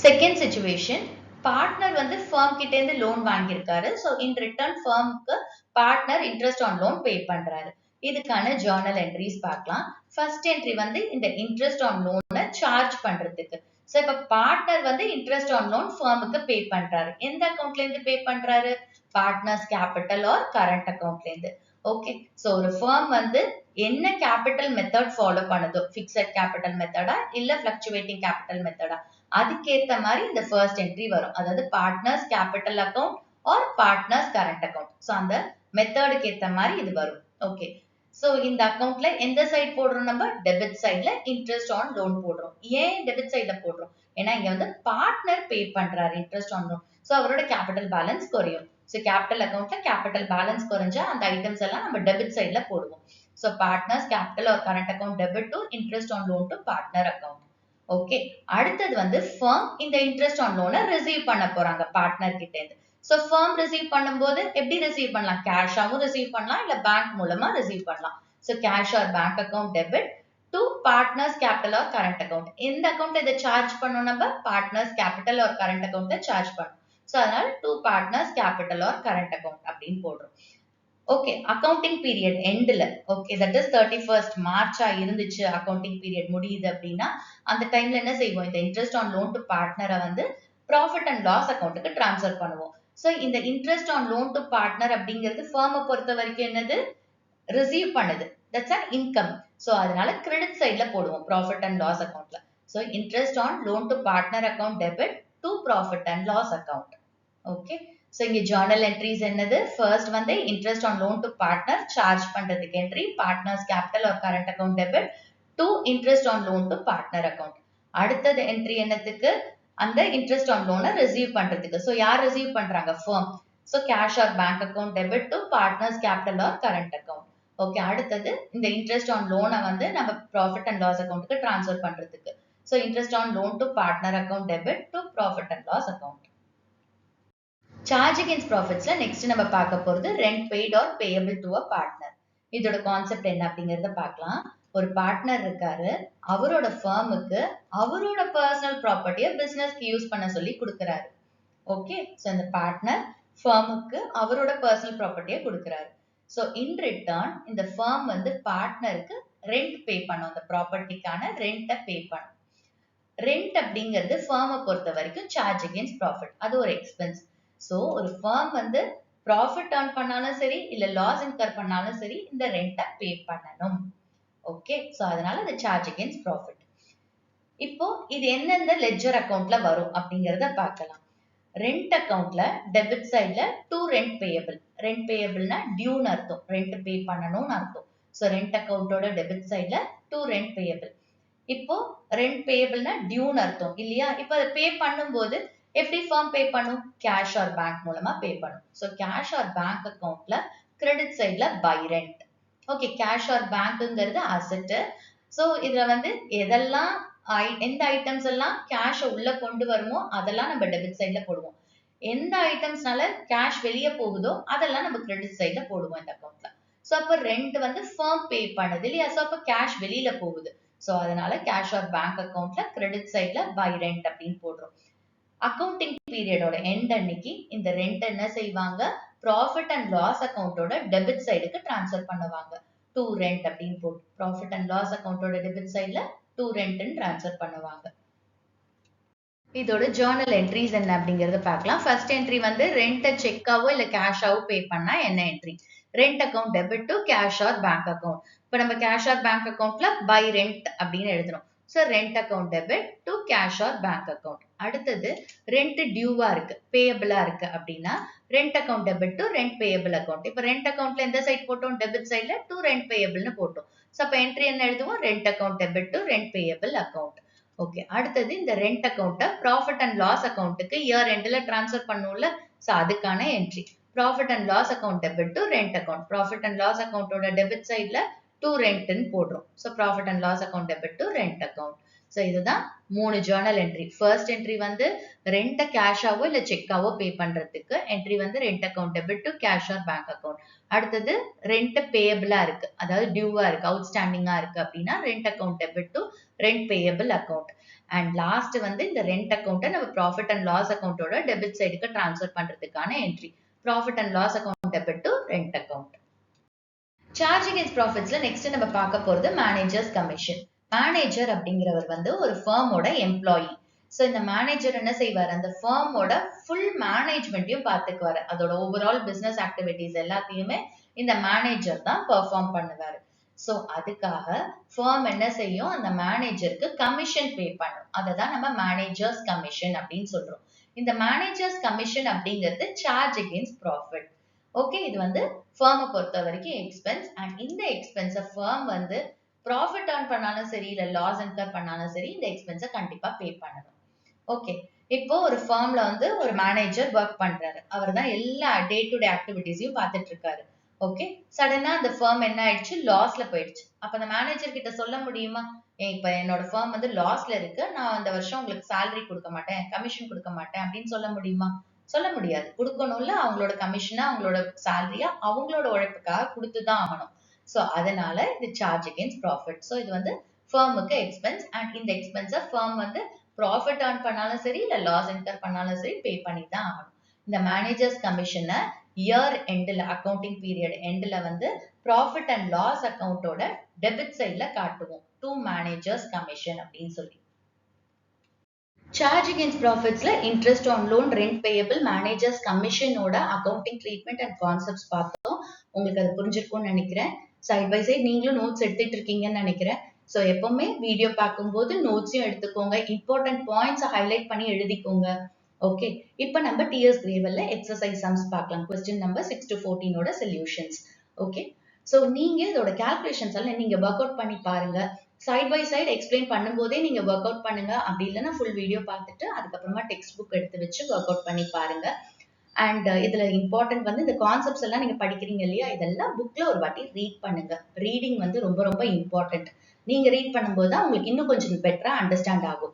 செகண்ட் சிச்சுவேஷன், பார்ட்னர் வந்து ஃபர்ம் கிட்ட இருந்து லோன் வாங்கியிருக்காரு. சோ இன் ரிட்டர்ன் ஃபர்முக்கு partner interest on loan pay பண்றாரு. இதுக்கான ஜர்னல் என்ட்ரிஸ் பார்க்கலாம். ஃபர்ஸ்ட் என்ட்ரி வந்து இந்த இன்ட்ரெஸ்ட் ஆன் லோனை சார்ஜ் பண்றதுக்கு. சோ இப்ப பார்ட்னர் வந்து இன்ட்ரெஸ்ட் ஆன் லோன் ஃபர்முக்கு பே பண்றாரு. எந்த அக்கவுண்ட்ல இருந்து பே பண்றாரு? பார்ட்னர்ஸ் கேபிட்டல் ஆர் கரண்ட் அக்கவுண்ட்ல இருந்து. ஓகே, சோ ஒரு ஃபர்ம் வந்து என்ன கேபிட்டல் மெத்தட் ஃபாலோ பண்ணுதோ, பிக்ஸட் கேபிட்டல் மெத்தடா இல்ல ஃபிளக்சுவேட்டிங் கேபிட்டல் மெத்தடா, அதுக்கேத்த மாதிரி இந்த ஃபர்ஸ்ட் என்ட்ரி வரும். அதாவது partners capital account R partners current account. So அந்த மெத்தடுக்கு ஏத்த மாதிரி இது வரும். ஓகே, சோ இந்த அக்கவுண்ட்ல எந்த சைடு போடுறோம்? நம்ம டெபிட் சைடுல இன்ட்ரெஸ்ட் ஆன் லோன் போடுறோம். ஏன் டெபிட் சைடுல போடுறோம்? ஏன்னா இங்க வந்து பார்ட்னர் பே பண்றாரு இன்ட்ரெஸ்ட் ஆன் லோன். சோ அவரோட கேபிட்டல் பேலன்ஸ் குறையும். சோ கேபிட்டல் அக்கவுண்ட்ல கேபிட்டல் பேலன்ஸ் குறைஞ்சா அந்த ஐட்டம்ஸ் எல்லாம் நம்ம டெபிட் சைடுல போடுவோம். So partners capital or current account debit to interest on loan to partner account. Okay, அடுத்தது வந்து ஃபர்ம் இந்த இன்ட்ரெஸ்ட் ஆன் லோனை ரிசீவ் பண்ண போறாங்க பார்ட்னர் கிட்ட இருந்து. சோ ஃபர்ம் ரிசீவ் பண்ணும்போது எப்படி ரிசீவ் பண்ணலாம்? கேஷாவும் ரிசீவ் பண்ணலாம், இல்ல பேங்க் மூலமா ரிசீவ் பண்ணலாம். So cash or bank account debit to partners capital or current account. எந்த அக்கவுண்ட் இதை சார்ஜ் பண்ணோம்? நம்ம பார்ட்னர்ஸ் கேபிட்டல் ஆர் கரண்ட் அக்கவுண்ட சார்ஜ் பண்ணோம். சோ அதனால to partners capital or current account அப்படின்னு போடுறோம். ஓகே, அக்கவுண்டிங் பீரியட் எண்ட்ல, ஓகே தட் இஸ் 31st மார்ச்சா இருந்துச்சு, அக்கவுண்டிங் பீரியட் முடியுது அப்படின்னா அந்த டைம்ல என்ன செய்வோம்? இந்த இன்ட்ரெஸ்ட் ஆன் லோன் டு பார்ட்னரை வந்து ப்ராஃபிட் அண்ட் லாஸ் அக்கவுண்ட்டுக்கு டிரான்ஸ்ஃபர் பண்ணுவோம். சோ இந்த interest on loan to partner அப்படிங்கிறது ஃபர்மை பொறுத்த வரைக்கும் என்னது? ரிசீவ் பண்ணுது. That's an income. சோ அதனால கிரெடிட் சைடுல போடுவோம் ப்ராஃபிட் அண்ட் லாஸ் அக்கவுண்ட்ல. So interest on loan to partner account debit to profit and loss account. Okay, so இங்க ஜர்னல் என்ட்ரிஸ் என்னது? ஃபர்ஸ்ட் வந்து interest on loan to partner charge பண்றதுக்கு entry, partners capital or current account debit to interest on loan to partner account. அடுத்தது என்ட்ரி என்னத்துக்கு? அந்த இன்ட்ரெஸ்ட் ஆன் லோனை ரிசீவ் பண்றதுக்கு. சோ யார் ரிசீவ் பண்றாங்க? Firm. So cash or bank account debit to partners capital or current account. Okay, அடுத்தது இந்த இன்ட்ரெஸ்ட் ஆன் லோனை வந்து நம்ம ப்ராஃபிட் அண்ட் லாஸ் அக்கவுண்ட்க்கு டிரான்ஸ்ஃபர் பண்றதுக்கு. So interest on loan to partner account debit to profit and loss account. Charge against ப்ராஃபிட்ஸ்ல நெக்ஸ்ட் நம்ம பார்க்க போறது rent paid or payable to a partner. இதோட கான்செப்ட் என்ன அப்படிங்கறத பார்க்கலாம். ஒரு பார்ட்னர் இருக்காரு, அவரோட ஃபர்முக்கு அவரோட பர்சனல் ப்ராப்பர்ட்டியை பிசினஸ்க்கு யூஸ் பண்ண சொல்லி கொடுக்கறாரு. ஓகே, சோ இந்த பார்ட்னர் ஃபர்முக்கு அவரோட பர்சனல் ப்ராப்பர்ட்டியை கொடுக்கறாரு. சோ இன் ரிட்டர்ன் இந்த ஃபர்ம் வந்து பார்ட்னருக்கு ரெண்ட் பே பண்ணும், அந்த ப்ராப்பர்ட்டிக்கான ரெண்ட்டை பே பண்ணும். ரெண்ட் அப்படிங்கிறது ஃபர்மை பொறுத்த வரைக்கும் சார்ஜ் அகைன்ஸ்ட் ப்ராஃபிட், அது ஒரு எக்ஸ்பென்ஸ். சோ ஒரு ஃபர்ம் வந்து ப்ராஃபிட் earn பண்ணாலும் சரி இல்ல லாஸ் இன்கர் பண்ணாலும் சரி இந்த ரெண்ட்டை பே பண்ணணும். ஓகே, சோ அதனால அது சார்ஜ் அகைன்ஸ்ட் ப்ராஃபிட். இப்போ இது எந்தெந்த லெட்ஜர் அக்கவுண்ட்ல வரும் அப்படிங்கறத பார்க்கலாம். ரெண்ட் அக்கவுண்ட்ல டெபிட் சைடுல டு ரெண்ட் பேயபிள். ரெண்ட் பேயபிள்னா டியூன்னு அர்த்தம், ரெண்ட் பே பண்ணணும்னு அர்த்தம். சோ ரெண்ட் அக்கவுண்டோட டெபிட் சைடுல டு ரெண்ட் பேயபிள். இப்போ ரெண்ட் பேயபிள்னா டியூன்னு அர்த்தம் இல்லையா? இப்போ அதை பே பண்ணும்போது எப்படி ஃபார்ம் பே பண்ணும்? கேஷ் ஆர் பேங்க் மூலமா பே பண்ணும். சோ கேஷ் ஆர் பேங்க் அக்கவுண்ட்ல கிரெடிட் சைட்ல by rent. Okay, cash or பேங்க்ங்கிறது அசெட். ஸோ இதுல வந்து எதெல்லாம் எந்த ஐட்டம்ஸ் எல்லாம் கேஷ உள்ள கொண்டு வருமோ அதெல்லாம் நம்ம டெபிட் சைட்ல போடுவோம். எந்த ஐட்டம்ஸ்னால கேஷ் வெளியே போகுதோ அதெல்லாம் நம்ம கிரெடிட் சைட்ல போடுவோம் இந்த அக்கௌண்ட்ல. ஸோ அப்ப ரெண்ட் வந்து ஃபர்ம் பே பண்ணுது இல்லையா? ஸோ அப்ப கேஷ் வெளியில போகுது. ஸோ அதனால கேஷ் ஆர் பேங்க் அக்கௌண்ட்ல கிரெடிட் சைட்ல பை ரெண்ட் அப்படின்னு போடுறோம். அக்கௌண்டிங் பீரியடோட எண்ட் அன்னைக்கு இந்த ரெண்ட் என்ன செய்வாங்க? ப்ராஃபிட் அண்ட் லாஸ் அக்கௌண்டோட டெபிட் சைடுக்கு டிரான்ஸ்ஃபர் பண்ணுவாங்க. டு ரெண்ட் அப்படின்னு போட்டு ப்ராஃபிட் அண்ட் லாஸ் அக்கௌண்டோட டெபிட் சைட்ல டு ரெண்ட்னு டிரான்ஸ்ஃபர் பண்ணுவாங்க. இதோட ஜேர்னல் என்ட்ரிஸ் என்ன அப்படிங்கறத பார்க்கலாம். ஃபர்ஸ்ட் என்ட்ரி வந்து ரெண்ட் செக்காவோ இல்ல கேஷாவோ பே பண்ணா என்ன entry? Rent account debit to cash or bank account. இப்ப நம்ம கேஷ் ஆர் பேங்க் அக்கௌண்ட்ல பை ரெண்ட் அப்படின்னு எழுதுறோம். So rent account debit to cash or bank account. அடுத்தது ரெண்ட் டியூவா இருக்கு, பேயபிளா இருக்கு அப்படின்னா rent account debit to rent payable account. இப்ப ரெண்ட் அக்கௌண்ட்ல எந்த சைட் போட்டோம்? டெபிட் சைட்ல டு ரெண்ட் பேயபிள்னு போட்டோம். ஸோ அப்ப என்ட்ரி என்ன எழுதுவோம்? Rent account debit to rent payable account. Okay, அடுத்தது இந்த ரெண்ட் அக்கௌண்ட்டை ப்ராஃபிட் அண்ட் லாஸ் அக்கௌண்ட்டுக்கு இயர் எண்ட்ல டிரான்ஸ்ஃபர் பண்ணுவோம்ல, ஸோ அதுக்கான entry profit and loss account debit to rent account. Profit and loss அக்கௌண்டோட டெபிட் சைட்ல டு ரெண்ட்னு போடுறோம். So profit and loss account debit to rent account. So இதுதான் 3 ஜேர்னல் என்ட்ரி. ஃபர்ஸ்ட் என்ட்ரி வந்து ரெண்ட கேஷாவோ இல்ல செக்காவோ பே பண்றதுக்கு என்ட்ரி வந்து rent account debit to cash or bank account. அடுத்தது ரெண்ட் பேயபிளா இருக்கு, அதாவது டியூவா இருக்கு, அவுட்ஸ்டாண்டிங்கா இருக்கு அப்படின்னா rent account debit to rent payable account. And last வந்து இந்த ரெண்ட் அக்கௌண்ட்டை நம்ம ப்ராஃபிட் அண்ட் லாஸ் அக்கௌண்டோட டெபிட் சைடுக்கு டிரான்ஸ்ஃபர் பண்றதுக்கான entry profit and loss account debit to rent account. Charge against ப்ராஃபிட்ஸ்ல நெக்ஸ்ட் நம்ம பார்க்க போறது மேனேஜர்ஸ் கமிஷன். மேனேஜர் அப்படிங்கிறவர் வந்து ஒரு ஃபர்மோட எம்ப்ளாயி. ஸோ இந்த மேனேஜர் என்ன செய்வார்? அந்த ஃபர்மோட ஃபுல் மேனேஜ்மெண்ட்டையும் பார்த்துக்குவாரு. அதோட ஓவரால் பிசினஸ் ஆக்டிவிட்டிஸ் எல்லாத்தையுமே இந்த மேனேஜர் தான் பெர்ஃபார்ம் பண்ணுவாரு. ஸோ அதுக்காக ஃபர்ம் என்ன செய்யும்? அந்த மேனேஜருக்கு கமிஷன் பே பண்ணும். அதை தான் நம்ம மேனேஜர்ஸ் கமிஷன் அப்படின்னு சொல்றோம். இந்த மேனேஜர்ஸ் கமிஷன் அப்படிங்கிறது சார்ஜ் அகைன்ஸ்ட் ப்ராஃபிட். ஓகே, இது வந்து ஃபர்மை பொறுத்த வரைக்கும் எக்ஸ்பென்ஸ். அண்ட் இந்த எக்ஸ்பென்ஸை ஃபர்ம் வந்து ப்ராஃபிட் ஏர்ன் பண்ணாலும் சரி இல்ல லாஸ் இன்கர் பண்ணாலும் சரி இந்த எக்ஸ்பென்ஸை கண்டிப்பா பே பண்ணணும். ஓகே, இப்போ ஒரு ஃபர்ம்ல வந்து ஒரு மேனேஜர் ஒர்க் பண்றாரு. அவர் தான் எல்லா டே டு டே ஆக்டிவிட்டிஸையும் பார்த்துட்டு இருக்காரு. ஓகே, சடனா அந்த ஃபர்ம் என்ன ஆயிடுச்சு? லாஸ்ல போயிடுச்சு. அப்ப அந்த மேனேஜர் கிட்ட சொல்ல முடியுமா? இப்ப என்னோட ஃபர்ம் வந்து லாஸ்ல இருக்கு, நான் இந்த வருஷம் உங்களுக்கு சேலரி கொடுக்க மாட்டேன், கமிஷன் கொடுக்க மாட்டேன் அப்படின்னு சொல்ல முடியுமா? சொல்ல முடியாது. கொடுக்கணும்ல, அவங்களோட கமிஷனை அவங்களோட சேலரியா அவங்களோட உழைப்புக்காக கொடுத்துதான் ஆகணும். ஸோ அதனால இது சார்ஜ் அகைன்ஸ்ட் ப்ராஃபிட். ஸோ இது வந்து ஃபர்முக்கு எக்ஸ்பென்ஸ். அண்ட் இந்த எக்ஸ்பென்ஸை ஃபர்ம் வந்து ப்ராஃபிட் ஏர்ன் பண்ணாலும் சரி இல்ல லாஸ் இன்கர் பண்ணாலும் சரி பே பண்ணி தான் ஆகணும். இந்த மேனேஜர்ஸ் கமிஷனை இயர் எண்ட்ல, அக்கௌண்டிங் பீரியட் எண்ட்ல வந்து ப்ராஃபிட் அண்ட் லாஸ் அக்கௌண்டோட டெபிட் சைட்ல காட்டுவோம், டு மேனேஜர்ஸ் கமிஷன் அப்படின்னு சொல்லி. சார்ஜ் அகைன்ஸ்ட் ப்ராஃபிட்ஸ்ல interest on loan, rent payable, managers கமிஷனோட அக்கௌண்டிங் ட்ரீட்மெண்ட் அண்ட் கான்செப்ட்ஸ் பார்த்தோம். உங்களுக்கு அது புரிஞ்சிருக்கும்னு நினைக்கிறேன். சைட் பை சைட் நீங்களும் நோட்ஸ் எடுத்துட்டு இருக்கீங்கன்னு நினைக்கிறேன். ஸோ எப்பவுமே வீடியோ பார்க்கும்போது நோட்ஸையும் எடுத்துக்கோங்க, இம்பார்ட்டன்ட் பாயிண்ட்ஸை ஹைலைட் பண்ணி எழுதிக்கோங்க. ஓகே, இப்போ நம்ம டிஎஸ் கிரேவல்ல எக்ஸசைஸ் சம்ஸ் பார்க்கலாம். கொஸ்டின் நம்பர் 6 to 14ஓட சொல்யூஷன்ஸ். ஓகே, ஸோ நீங்க இதோட கால்குலேஷன்ஸ் எல்லாம் நீங்க ஒர்க் அவுட் பண்ணி பாருங்க. சைட் பை சைட் எக்ஸ்பிளைன் பண்ணும்போதே நீங்க ஒர்க் அவுட் பண்ணுங்க. அப்படி இல்லைன்னா ஃபுல் வீடியோ பார்த்துட்டு அதுக்கப்புறமா டெக்ஸ்ட் புக் எடுத்து வச்சு ஒர்க் அவுட் பண்ணி பாருங்க. அண்ட் இதுல இம்பார்ட்டன்ட் வந்து இந்த கான்செப்ட்ஸ் எல்லாம் நீங்க படிக்கிறீங்க இல்லையா, இதெல்லாம் புக்ல ஒரு வாட்டி ரீட் பண்ணுங்க. ரீடிங் வந்து ரொம்ப ரொம்ப இம்பார்ட்டன்ட். நீங்க ரீட் பண்ணும்போது தான் உங்களுக்கு இன்னும் கொஞ்சம் பெட்டரா அண்டர்ஸ்டாண்ட் ஆகும்.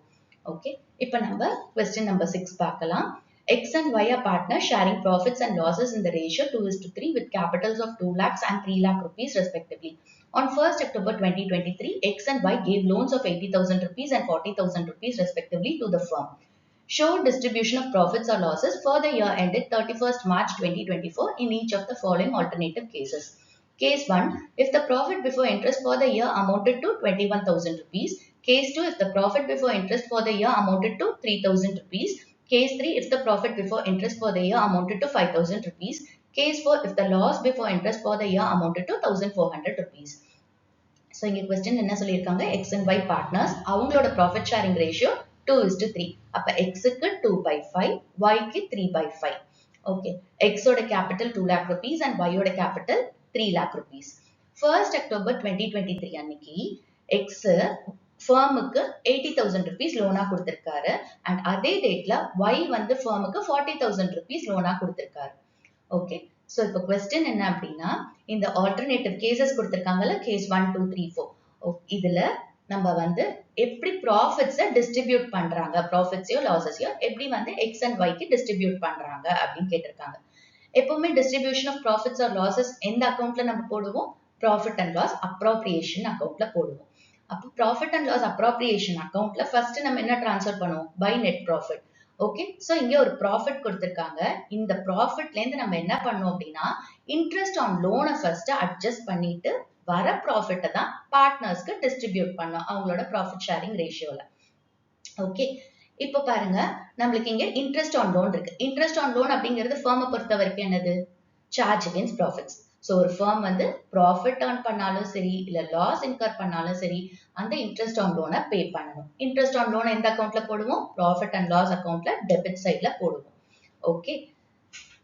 ஓகே, இப்போ நம்ம கொஸ்டின் நம்பர் 6 பார்க்கலாம். X and Y are partners sharing profits and losses in the ratio 2:3 with capitals of 2 lakhs and 3 lakh rupees respectively. On 1st October 2023, X and Y gave loans of 80,000 rupees and 40,000 rupees respectively to the firm. Show distribution of profits or losses for the year ended 31st March 2024 in each of the following alternative cases. Case 1, if the profit before interest for the year amounted to 21,000 rupees. Case 2, if the profit before interest for the year amounted to 3,000 rupees. Case 3, if the profit before interest for the year amounted to 5,000 rupees. Case 4, if the loss before interest for the year amounted to 1,400 rupees. So, இங்க question என்ன சொல்லியிருக்காங்க? X and Y partners, அவங்களோட profit sharing ratio 2:3. அப்ப X க்கு 2/5, Y க்கு 3/5. Okay, X ஓட capital 2 lakh rupees and Y ஓட capital 3 lakh rupees. 1st October 2023 அன்னைக்கு X ஃபர்முக்கு 80,000 rupees லோனா கொடுத்திருக்காரு. அண்ட் அதே டேட்ல Y வந்து ஃபர்முக்கு 40,000 rupees லோனா கொடுத்திருக்காரு. ஓகே, ஸோ இப்போ கொஸ்டின் என்ன அப்படின்னா, இந்த ஆல்டர்னேட்டிவ் கேசஸ் கொடுத்துருக்காங்கல்ல, கேஸ் 1, 2, 3, 4. இதுல நம்ம வந்து எப்படி ப்ராஃபிட்ஸை டிஸ்ட்ரிபியூட் பண்றாங்க, ப்ராஃபிட்ஸையோ லாசஸையோ எப்படி வந்து எக்ஸ் அண்ட் ஒய்க்கு டிஸ்ட்ரிபியூட் பண்றாங்க அப்படின்னு கேட்டிருக்காங்க. எப்பவுமே distribution of profits or losses எந்த அக்கௌண்ட்ல நம்ம போடுவோம்? ப்ராஃபிட் அண்ட் லாஸ் அப்ராப்ரியேஷன் அக்கௌண்ட்ல போடுவோம். அப்போ ப்ராஃபிட் அண்ட் லாஸ் அப்ராப்ரியேஷன் அக்கௌண்ட்ல ஃபர்ஸ்ட் நம்ம என்ன ட்ரான்ஸ்ஃபர் பண்ணுவோம்? By net profit. Okay, so இங்க ஒரு ப்ராஃபிட் கொடுத்துருக்காங்க. இந்த ப்ராஃபிட்ல இருந்து நம்ம என்ன பண்ணுவோம் அப்படின்னா, இன்ட்ரெஸ்ட் ஆன் லோனை ஃபர்ஸ்ட் அட்ஜஸ்ட் பண்ணிட்டு வர ப்ராஃபிட்டை தான் பார்ட்னர்ஸ்க்கு டிஸ்ட்ரிபியூட் பண்ணோம் அவங்களோட ப்ராஃபிட் ஷேரிங் ரேஷியோல. ஓகே, இப்போ பாருங்க, நம்மளுக்கு இங்க இன்ட்ரெஸ்ட் ஆன் லோன் இருக்கு. இன்ட்ரெஸ்ட் ஆன் லோன் அப்படிங்கிறது ஃபர்மை பொறுத்த வரைக்கும் என்னது? Charge against profits. ஸோ ஒரு ஃபர்ம் வந்து ப்ராஃபிட் ஏர்ன் பண்ணாலும் சரி, இல்ல லாஸ் இன்கர் பண்ணாலும் சரி, அந்த இன்ட்ரெஸ்ட் ஆன் லோனை பே பண்ணணும். இன்ட்ரெஸ்ட் ஆன் லோனை எந்த அக்கௌண்ட்ல போடுவோம்? ப்ராஃபிட் அண்ட் லாஸ் அக்கௌண்ட்ல டெபிட் சைட்ல போடுவோம். ஓகே,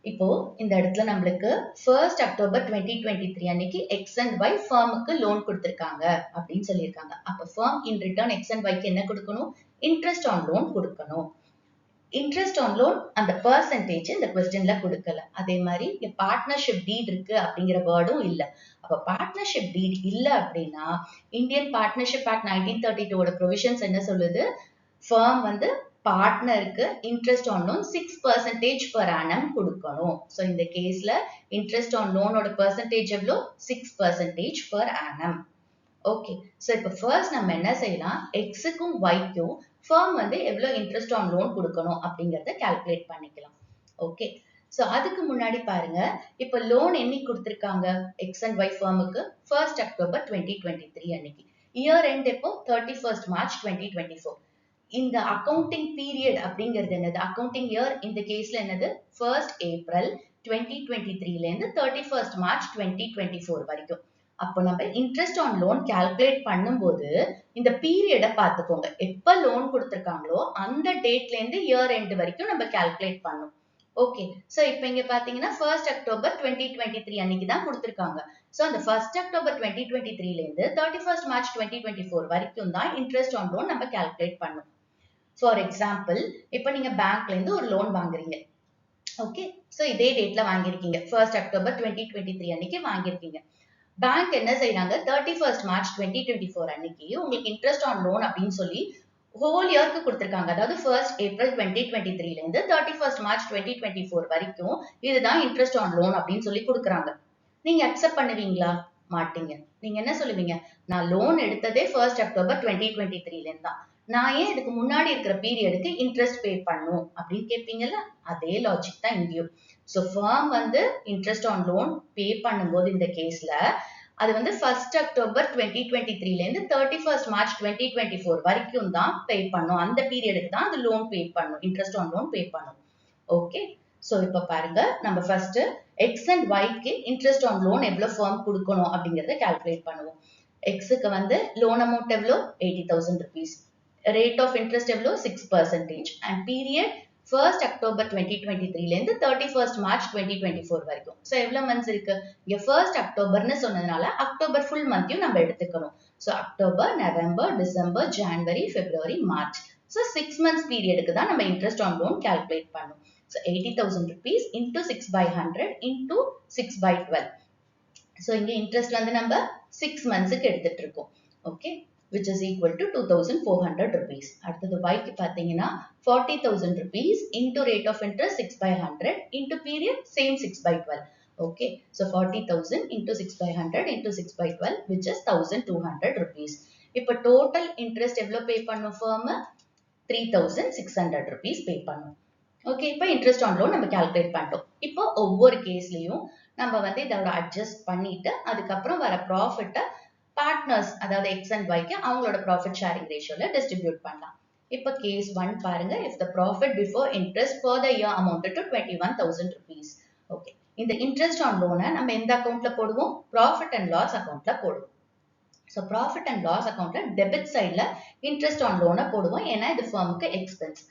இப்போ இந்த இடத்துல நம்மளுக்கு 1st October 2023 அன்னைக்கு எக்ஸ் அண்ட் ஒய் ஃபர்முக்கு லோன் கொடுத்திருக்காங்க அப்படின்னு சொல்லியிருக்காங்க. அப்ப firm in return X and ஒய்க்கு என்ன கொடுக்கணும்? இன்ட்ரெஸ்ட் ஆன் லோன் கொடுக்கணும். இன்ட்ரெஸ்ட் ஆன் லோன் அந்த பெர்சன்டேஜ் இந்த கொஸ்டின்ல கொடுக்கல. அதே மாதிரி பார்ட்னர்ஷிப் டீட் இருக்கு அப்படிங்கிற வேர்டும் இல்ல. அப்ப பார்ட்னர்ஷிப் டீட் இல்ல அப்படின்னா, இந்தியன் பார்ட்னர்ஷிப் ஆக்ட் 1932 ப்ரொவிஷன்ஸ் என்ன சொல்லுது? ஃபர்ம் வந்து பார்ட்னருக்கு interest on loan 6% per annum கொடுக்கணும். ஸோ இந்த கேஸ்ல இன்ட்ரெஸ்ட் ஆன் லோனோட பெர்சன்டேஜ் எவ்வளோ? 6% per annum. ஓகே, ஸோ இப்போ ஃபர்ஸ்ட் நம்ம என்ன செய்யலாம்? எக்ஸுக்கும் ஒய்க்கும் ஃபர்ம் வந்து எவ்வளோ இன்ட்ரெஸ்ட் ஆன் லோன் கொடுக்கணும் அப்படிங்கிறத கால்குலேட் பண்ணிக்கலாம். ஓகே, ஸோ அதுக்கு முன்னாடி பாருங்க, இப்போ லோன் என்னைக்கு கொடுத்துருக்காங்க எக்ஸ் அண்ட் ஒய் ஃபர்முக்கு? 1st October 2023 அன்னைக்கு. இயர் எண்ட் எப்போ? 31st March 2024. இந்த அக்கௌண்டிங் பீரியட் அப்படிங்கிறது என்னது? அக்கௌண்டிங் இயர் இந்த கேஸ்ல என்னது? 1st April 2023 இருந்து 31st March 2024 வரைக்கும். அப்போ நம்ம இன்ட்ரெஸ்ட் ஆன் லோன் கால்குலேட் பண்ணும்போது இந்த பீரியடை பார்த்துக்கோங்க. எப்ப லோன் கொடுத்துருக்காங்களோ அந்த டேட்ல இருந்து இயர் எண்ட் வரைக்கும் நம்ம கால்குலேட் பண்ணணும். ஓகே, ஸோ இப்போ இங்க பாத்தீங்கன்னா 1st October 2023 அன்னைக்கு தான் கொடுத்துருக்காங்க. ஸோ அந்த 1st October 2023 இருந்து 31st March 2024 வரைக்கும் தான் இன்ட்ரெஸ்ட் ஆன் லோன் நம்ம கால்குலேட் பண்ணணும். ஃபார் எக்ஸாம்பிள், இப்போ நீங்க பேங்க்ல இருந்து ஒரு லோன் வாங்குறீங்க. ஓகே, ஸோ இதே டேட்ல வாங்கியிருக்கீங்க. 1st October 2023 அன்னைக்கு வாங்கியிருக்கீங்க. பேங்க் என்ன செய்யறாங்க? 31st March 2024 அன்னைக்கு உங்களுக்கு இன்ட்ரெஸ்ட் ஆன் லோன் அப்படின்னு சொல்லி ஹோல் இயர்க்கு கொடுத்துருக்காங்க. அதாவது 1st April 2023 இருந்து 31st March 2024 வரைக்கும் இதுதான் இன்ட்ரெஸ்ட் ஆன் லோன் அப்படின்னு சொல்லி கொடுக்குறாங்க. நீங்க அக்செப்ட் பண்ணுவீங்களா? மாட்டீங்க. நீங்க என்ன சொல்லுவீங்க? நான் லோன் எடுத்ததே 1st October 2023 இருந்து தான். நான் ஏன் இதுக்கு முன்னாடி இருக்கிற பீரியடுக்கு இன்ட்ரெஸ்ட் பே பண்ணும் அப்படின்னு கேட்பீங்கல்ல? அதே லாஜிக் தான் இங்கேயும். ஸோ ஃபர்ம் வந்து இன்ட்ரெஸ்ட் ஆன் லோன் பே பண்ணும்போது இந்த கேஸ்ல அது வந்து 1st October 2023 இருந்து 31st March 2024 வரைக்கும் தான் பே பண்ணும். அந்த பீரியடுக்கு தான் அது லோன் பே பண்ணும், இன்ட்ரெஸ்ட் ஆன் லோன் பே பண்ணும். ஓகே, ஸோ இப்போ பாருங்க, நம்ம ஃபர்ஸ்ட் எக்ஸ் அண்ட் ஒய்க்கு இன்ட்ரெஸ்ட் ஆன் லோன் எவ்வளவு ஃபர்ம் கொடுக்கணும் அப்படிங்கறத கால்குலேட் பண்ணுவோம். எக்ஸுக்கு வந்து லோன் அமௌண்ட் எவ்வளோ? 80,000 rupees. ரேட் ஆஃப் இன்ட்ரெஸ்ட் எவ்வளோ? 6% அண்ட் பீரியட் 1st October 2023 இருந்து 31st March 2024 வரைக்கும். ஸோ எவ்வளவு மந்த்ஸ் இருக்கு? இங்க 1st Octoberன்னு சொன்னதுனால அக்டோபர் ஃபுல் மந்த்தையும் நம்ம எடுத்துக்கணும். ஸோ அக்டோபர், நவம்பர், டிசம்பர், ஜனவரி, பிப்ரவரி, மார்ச். ஸோ 6 months பீரியடுக்கு தான் நம்ம இன்ட்ரெஸ்ட் ஆன் லோன் கால்குலேட் பண்ணணும். So 80,000 rupees into 6/100 into 6/12. So இங்க இன்ட்ரெஸ்ட் வந்து நம்ம 6 monthsக்கு எடுத்துட்டு இருக்கோம். Okay, which is equal to 2,400 rupees. அடுத்தது yக்கு பாத்தீங்கன்னா 40,000 rupees into rate of interest 6/100 into period same 6/12. Okay, so 40,000 into 6/100 into 6/12 which is 1,200 rupees. இப்போ total interest எவ்வளோ pay பண்ணும் firm? 3,600 rupees pay பண்ணும். ஓகே, இப்போ இன்ட்ரெஸ்ட் ஆன் லோன் நம்ம கால்குலேட் பண்ணிட்டோம். இப்போ ஒவ்வொரு கேஸ்லயும் நம்ம வந்து இதோட அட்ஜஸ்ட் பண்ணிட்டு அதுக்கப்புறம் வர ப்ராஃபிட்டை பார்ட்னர்ஸ், அதாவது எக்ஸ் அண்ட் ஒய்க்கு அவங்களோட ப்ராஃபிட் ஷேரிங் ரேஷியோல டிஸ்ட்ரிபியூட் பண்ணலாம். இப்போ கேஸ் 1 பாருங்க. If the profit before interest for the year amounted to 21,000 rupees. Okay, இந்த இன்ட்ரெஸ்ட் ஆன் லோனை நம்ம எந்த அக்கௌண்ட்ல போடுவோம்? ப்ராஃபிட் அண்ட் லாஸ் அக்கௌண்ட்ல போடுவோம். ஸோ ப்ராஃபிட் அண்ட் லாஸ் அக்கௌண்ட்ல டெபிட் சைட்ல இன்ட்ரெஸ்ட் ஆன் லோனை போடுவோம். ஏன்னா இது ஃபர்முக்கு எக்ஸ்பென்ஸ்.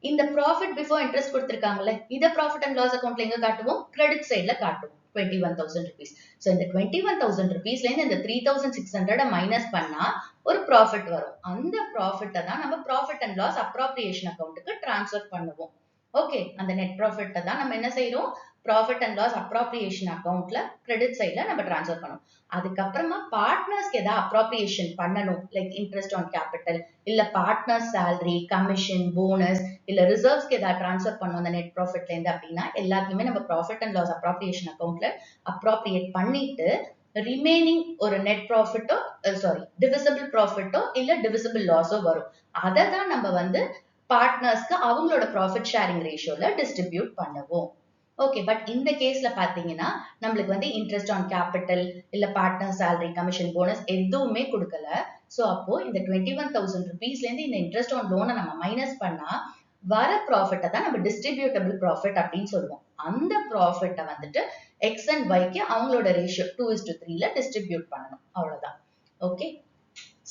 இந்த ப்ராஃபிட் பிஃபோர் இன்ட்ரெஸ்ட் கொடுத்துருக்காங்கல்ல, இதை ப்ராஃபிட் அண்ட் லாஸ் அக்கௌண்ட்ல எங்க காட்டுவோம்? கிரெடிட் சைட்ல காட்டுவோம். 21,000 rupees. So இந்த 21,000 rupeesல இருந்து இந்த 3,600 மைனஸ் பண்ணா ஒரு ப்ராஃபிட் வரும். அந்த ப்ராஃபிட்டை தான் நம்ம ப்ராஃபிட் அண்ட் லாஸ் அப்ராப்ரியேஷன் அக்கௌண்ட்டுக்கு டிரான்ஸ்ஃபர் பண்ணுவோம். ஓகே, அந்த நெட் ப்ராஃபிட்டை தான் நம்ம என்ன செய்யறோம்? ப்ராஃபிட் அண்ட் லாஸ் அப்ராப்ரியேஷன் அக்கௌண்ட்ல கிரெடிட் சைட்ல நம்ம ட்ரான்ஸ்ஃபர் பண்ணணும். அதுக்கப்புறமா பார்ட்னர்ஸ்க்கு ஏதாவது அப்ராப்ரியேஷன் பண்ணணும், லைக் இன்ட்ரெஸ்ட் ஆன் கேபிட்டல், இல்ல பார்ட்னர்ஸ் சேலரி, கமிஷன், போனஸ், இல்ல ரிசர்வ்ஸ்க்கு ஏதாவது ட்ரான்ஸ்ஃபர் பண்ணணும் அந்த நெட் ப்ராஃபிட்ல இருந்து அப்படின்னா எல்லாத்தையுமே நம்ம ப்ராஃபிட் அண்ட் லாஸ் அப்ராப்ரியேஷன் அக்கௌண்ட்ல அப்ராப்ரியேட் பண்ணிட்டு ரிமைனிங் ஒரு நெட் ப்ராஃபிட்டோ டிவிசிபிள் ப்ராஃபிட்டோ இல்ல டிவிசிபிள் லாஸோ வரும். அதை தான் நம்ம வந்து பார்ட்னர்ஸ்க்கு அவங்களோட ப்ராஃபிட் ஷேரிங் ரேஷியோல டிஸ்ட்ரிபியூட் பண்ணுவோம். ஓகே, பட் இந்த கேஸ்ல பாத்தீங்கன்னா நம்மளுக்கு வந்து இன்ட்ரெஸ்ட் ஆன் கேபிட்டல் இல்ல பார்ட்னர் சேலரி, கமிஷன், போனஸ் எதுவுமே கொடுக்கல. சோ அப்போ இந்த 21,000 rupeesல இருந்து இந்த இன்ட்ரெஸ்ட் ஆன் லோனை நம்ம மைனஸ் பண்ணா வர ப்ராஃபிட்டை தான் நம்ம டிஸ்ட்ரிபியூட்டபிள் ப்ராஃபிட் அப்படின்னு சொல்லுவோம். அந்த ப்ராஃபிட்டை வந்துட்டு எக்ஸ் அண்ட் ஒய்க்கு அவங்களோட ரேஷியோ 2:3ல டிஸ்ட்ரிபியூட் பண்ணணும், அவ்வளவுதான். ஓகே,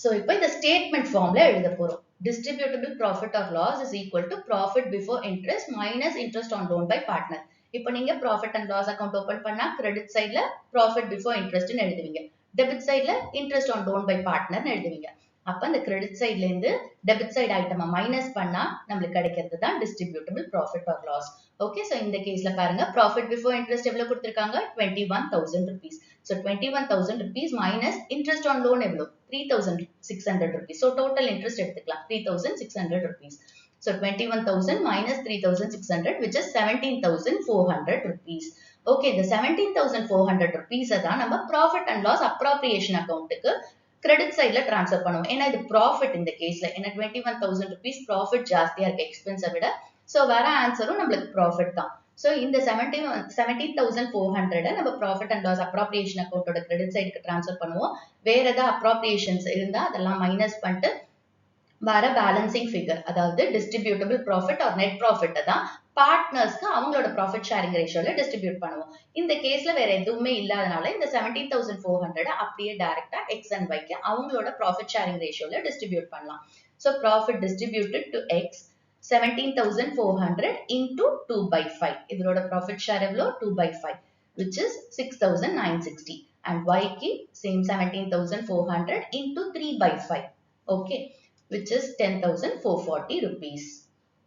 சோ இப்போ இந்த ஸ்டேட்மெண்ட் ஃபார்ம்ல எழுத போறோம். Distributable profit or loss is equal to profit before interest minus interest on loan by partner. இப்போ நீங்க profit and loss account open பண்ணா கிரெடிட் சைட்ல ப்ராஃபிட் பிஃபோர் இன்ட்ரெஸ்ட்னு எழுதுவீங்க, டெபிட் சைட்ல இன்ட்ரெஸ்ட் ஆன் லோன் பை பார்ட்னர்னு எழுதுவீங்க. அப்ப அந்த கிரெடிட் சைட்ல இருந்து டெபிட் சைடு ஐட்டமை மைனஸ் பண்ணா நம்மளுக்கு கிடைக்கிறது தான் distributable profit or loss. Okay, so இந்த கேஸ்ல பாருங்க ப்ராஃபிட் பிஃபோர் இன்ட்ரெஸ்ட் எவ்வளவு கொடுத்திருக்காங்க, 21,000 rupees. So 21,000 rupees minus interest on loan எவ்வளவு, 3,600 rupees. So total interest எடுத்துக்கலாம் 3,600 rupees. So 21,000 minus 3,600 which is 17,400 rupees. Okay, the 17,400 rupees தான் நம்ம profit and loss appropriation accountக்கு கிரெடிட் சைட்ல டிரான்ஸ்ஃபர் பண்ணுவோம். ஏன்னா இது ப்ராஃபிட் இந்த கேஸ்ல, ஏன்னா 21,000 rupees ப்ராஃபிட் ஜாஸ்தியா இருக்கு எக்ஸ்பென்ஸை விட. சோ வர ஆன்சரும் நம்மளுக்கு ப்ராஃபிட் தான். சோ இந்த 17,400 நம்ம ப்ராஃபிட் அண்ட் லாஸ் அப்ராப்ரியேஷன் அக்கௌண்டோட கிரெடிட் சைடுக்கு டிரான்ஸ்ஃபர் பண்ணுவோம். வேற ஏதாவது அப்ராப்ரியேஷன்ஸ் இருந்தா அதெல்லாம் மைனஸ் பண்ணிட்டு வர பேலன்சிங் ஃபிகர், அதாவது டிஸ்ட்ரிபியூட்டபிள் ப்ராஃபிட் ஆர் நெட் ப்ராஃபிட் தான் பார்ட்னர்ஸ்க்கு அவங்களோட ப்ராஃபிட் ஷேரிங் ரேஷியோல டிஸ்ட்ரிபியூட் பண்ணுவோம். இந்த கேஸ்ல வேற எதுவுமே இல்லாதனால இந்த 17,400 அப்படியே டைரக்டா எக்ஸ் அண்ட் ஒய்க்கு அவங்களோட ப்ராஃபிட் ஷேரிங் ரேஷியோல டிஸ்ட்ரிபியூட் பண்ணலாம். So profit distributed to X 17,400 into 2/5. இதோட ப்ராஃபிட் ஷேர் எவ்வளோ, 2/5 which is 6,960. and y க்கு same 17,400 into 3/5. okay, which is 10,440 rupees.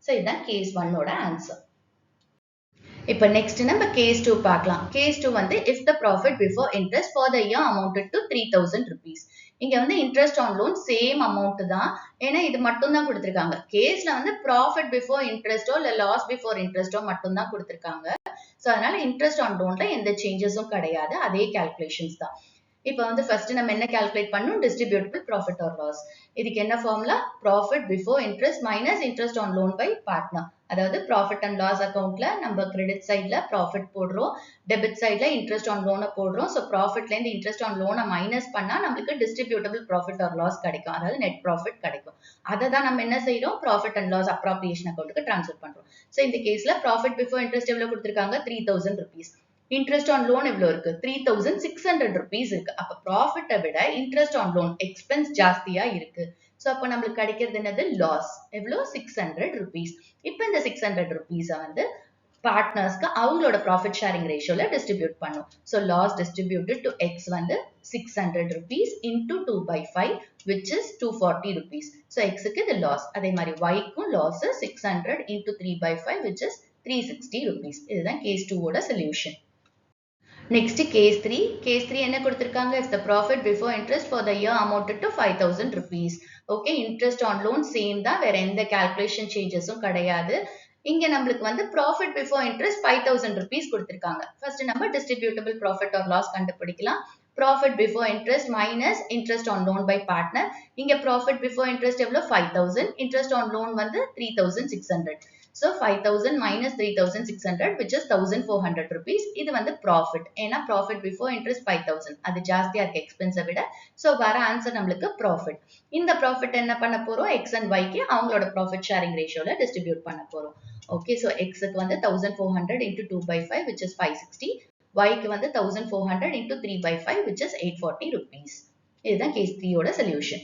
So இதான் case 1 ஓட ஆன்சர். இப்போ next நம்ம case 2 பார்க்கலாம். case 2 வந்து if the profit before interest for the year amounted to 3,000 rupees. இங்க வந்து interest on loan same amount தான், ஏன்னா இது மட்டும் தான் கொடுத்திருக்காங்க. கேஸ்ல வந்து profit before interest இல்ல loss before interest மட்டும் தான் கொடுத்திருக்காங்க. சோ அதனால interest on loanல எந்த சேஞ்சஸும் கிடையாது, அதே calculations தான். இப்போ வந்து ஃபர்ஸ்ட் நம்ம என்ன கால்குலேட் பண்ணனும், டிஸ்ட்ரிபியூட்டபிள் ப்ராஃபிட் ஆர் லாஸ். இதுக்கு என்ன formula, profit before interest minus interest on loan by partner. அதாவது ப்ராஃபிட் அண்ட் லாஸ் அக்கவுண்ட்ல நம்ம கிரெடிட் சைட்ல ப்ராஃபிட் போடுறோம், டெபிட் சைட்ல இன்ட்ரெஸ்ட் ஆன் லோனை போடுறோம். ஸோ ப்ராஃபிட்ல இருந்து இன்ட்ரெஸ்ட் ஆன் லோனை மைனஸ் பண்ணா நம்மளுக்கு டிஸ்ட்ரிபியூட்டபிள் ப்ராஃபிட் ஆர் லாஸ் கிடைக்கும், அதாவது நெட் ப்ராஃபிட் கிடைக்கும். அதை தான் நம்ம என்ன செய்யறோம், ப்ராஃபிட் அண்ட் லாஸ் அப்ராப்ரியேஷன் அக்கவுண்ட்டுக்கு ட்ரான்ஸ்ஃபர் பண்றோம். ஸோ இந்த கேஸ்ல ப்ராஃபிட் பிஃபோர் இன்ட்ரெஸ்ட் எவ்வளவு கொடுத்திருக்காங்க, 3,000 rupees. இன்ட்ரெஸ்ட் ஆன் லோன் எவ்வளவு இருக்கு, 3,600 rupees இருக்கு. அப்ப ப்ராஃபிட்டை விட இன்ட்ரெஸ்ட் ஆன் லோன் எக்ஸ்பென்ஸ் ஜாஸ்தியா இருக்கு. சோ அப்ப நம்மளுக்கு கிடைக்கிறது என்னது, லாஸ். எவ்வளவு, 600 rupees. இப்போ இந்த 600 rupees வந்து பார்ட்னர்ஸ்க்கு அவங்களோட ப்ராஃபிட் ஷேரிங் ரேஷியோல டிஸ்ட்ரிபியூட் பண்ணும். So loss distributed to X வந்து 600 rupees into 2/5 which is 240 rupees. So எக்ஸ்க்கு இது லாஸ். அதே மாதிரி ஒய்க்கும் loss 600 into 3/5 which is 360 rupees. இதுதான் கேஸ் 2 ஓட சொல்யூஷன். Next case 3. Case 3 என்ன கொடுத்திருக்காங்க, if the profit before interest for the year amounted to 5,000 rupees. Okay, interest on loan same தான், வேற எந்த calculation changesம் கிடையாது. இங்க நம்மளுக்கு வந்து profit before interest 5,000 rupees கொடுத்திருக்காங்க. First நம்ம distributable profit or loss கண்டுபிடிக்கலாம். Profit before interest minus interest on loan by partner. இங்க profit before interest எவ்வளவு, 5,000. interest on loan வந்து 3,600. So 5,000 minus 3,600 which is 1,400 rupees. இது வந்து profit. ஏன்னா profit before interest 5,000. அது ஜாஸ்தியா இருக்கு எக்ஸ்பென்ஸை விட. So வர ஆன்சர் நம்மளுக்கு profit. இந்த profit என்ன பண்ண போறோம், x and y க்கு அவங்களோட profit sharing ratioல distribute பண்ண போறோம். Okay, so x க்கு வந்து 1,400 into 2/5 which is 560. y க்கு வந்து 1,400 into 3/5 which is 840 rupees. இதுதான் case 3 ஓட solution.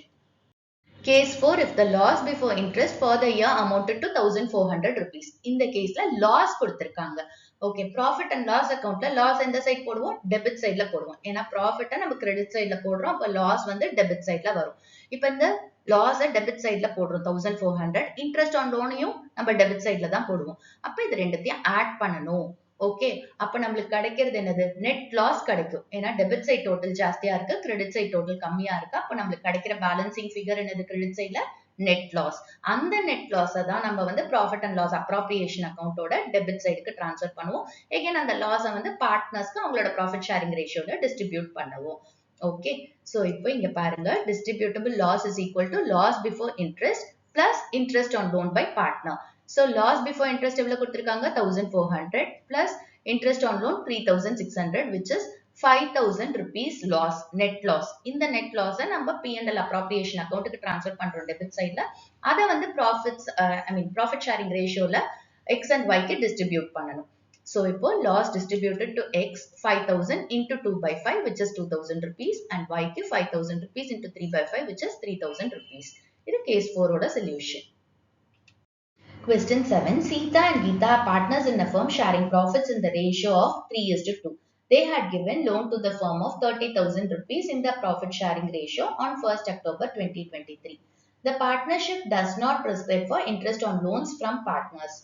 Case 4, if the loss before interest for the year amounted to 1,400 rupees. இந்த கேஸ்ல loss கொடுத்திருக்காங்க. ஓகே, ப்ராஃபிட் அண்ட் லாஸ் அக்கவுண்ட்ல லாஸ் எந்த சைட் போடுவோம், டெபிட் சைட்ல போடுவோம். ஏன்னா ப்ராஃபிட்டை நம்ம கிரெடிட் சைட்ல போடுறோம், அப்ப லாஸ் வந்து டெபிட் சைட்ல வரும். இப்ப இந்த லாஸை டெபிட் சைட்ல போடுறோம் 1,400, இன்ட்ரெஸ்ட் ஆன் லோனையும் நம்ம டெபிட் சைட்ல தான் போடுவோம். அப்ப இது ரெண்டுத்தையும் ஆட் பண்ணணும். ஓகே, அப்ப நம்மளுக்கு கிடைக்கிறது என்னது? நெட் லாஸ் கிடைக்கும். ஏன்னா டெபிட் சைட் டோட்டல் ஜாஸ்தியா இருக்கு, கிரெடிட் சைட் டோட்டல் கம்மியா இருக்கு. அப்ப நம்மளுக்கு கிடைக்கிற பேலன்சிங் ஃபிகர் என்னது? கிரெடிட் சைட்ல நெட் லாஸ். அந்த நெட் லாஸை தான் நம்ம வந்து ப்ராஃபிட் அண்ட் லாஸ் அப்ராப்ரியேஷன் அக்கௌண்டோட டெபிட் சைடுக்கு டிரான்ஸ்ஃபர் பண்ணுவோம். எகைன் அந்த லாஸை வந்து பார்ட்னர்ஸ்க்கு அவங்களோட ப்ராஃபிட் ஷேரிங் ரேஷியோல டிஸ்ட்ரிபியூட் பண்ணுவோம். ஓகே, சோ இப்போ இங்க பாருங்க, distributable loss is equal to loss before interest plus interest on loan by partner. So loss before interest எவ்வளவு கொடுத்திருக்காங்க? 1400 plus interest on loan 3600, which is 5000 rupees loss, net loss. இந்த net loss நம்ம P&L appropriation account க்கு transfer பண்றோம் debit sideல. அதை வந்து profit sharing ratioல X and Y க்கு distribute பண்ணணும். So இப்போ loss distributed to X 5000 into 2 by 5, which is 2000 rupees, and Y க்கு 5000 rupees into 3 by 5, which is 3000 rupees. இது case 4 ஓட solution. Question 7. Sita and Geeta are partners in a firm sharing profits in the ratio of 3:2. They had given loan to the firm of 30,000 rupees in the profit sharing ratio on 1st October 2023. The partnership does not prescribe for interest on loans from partners.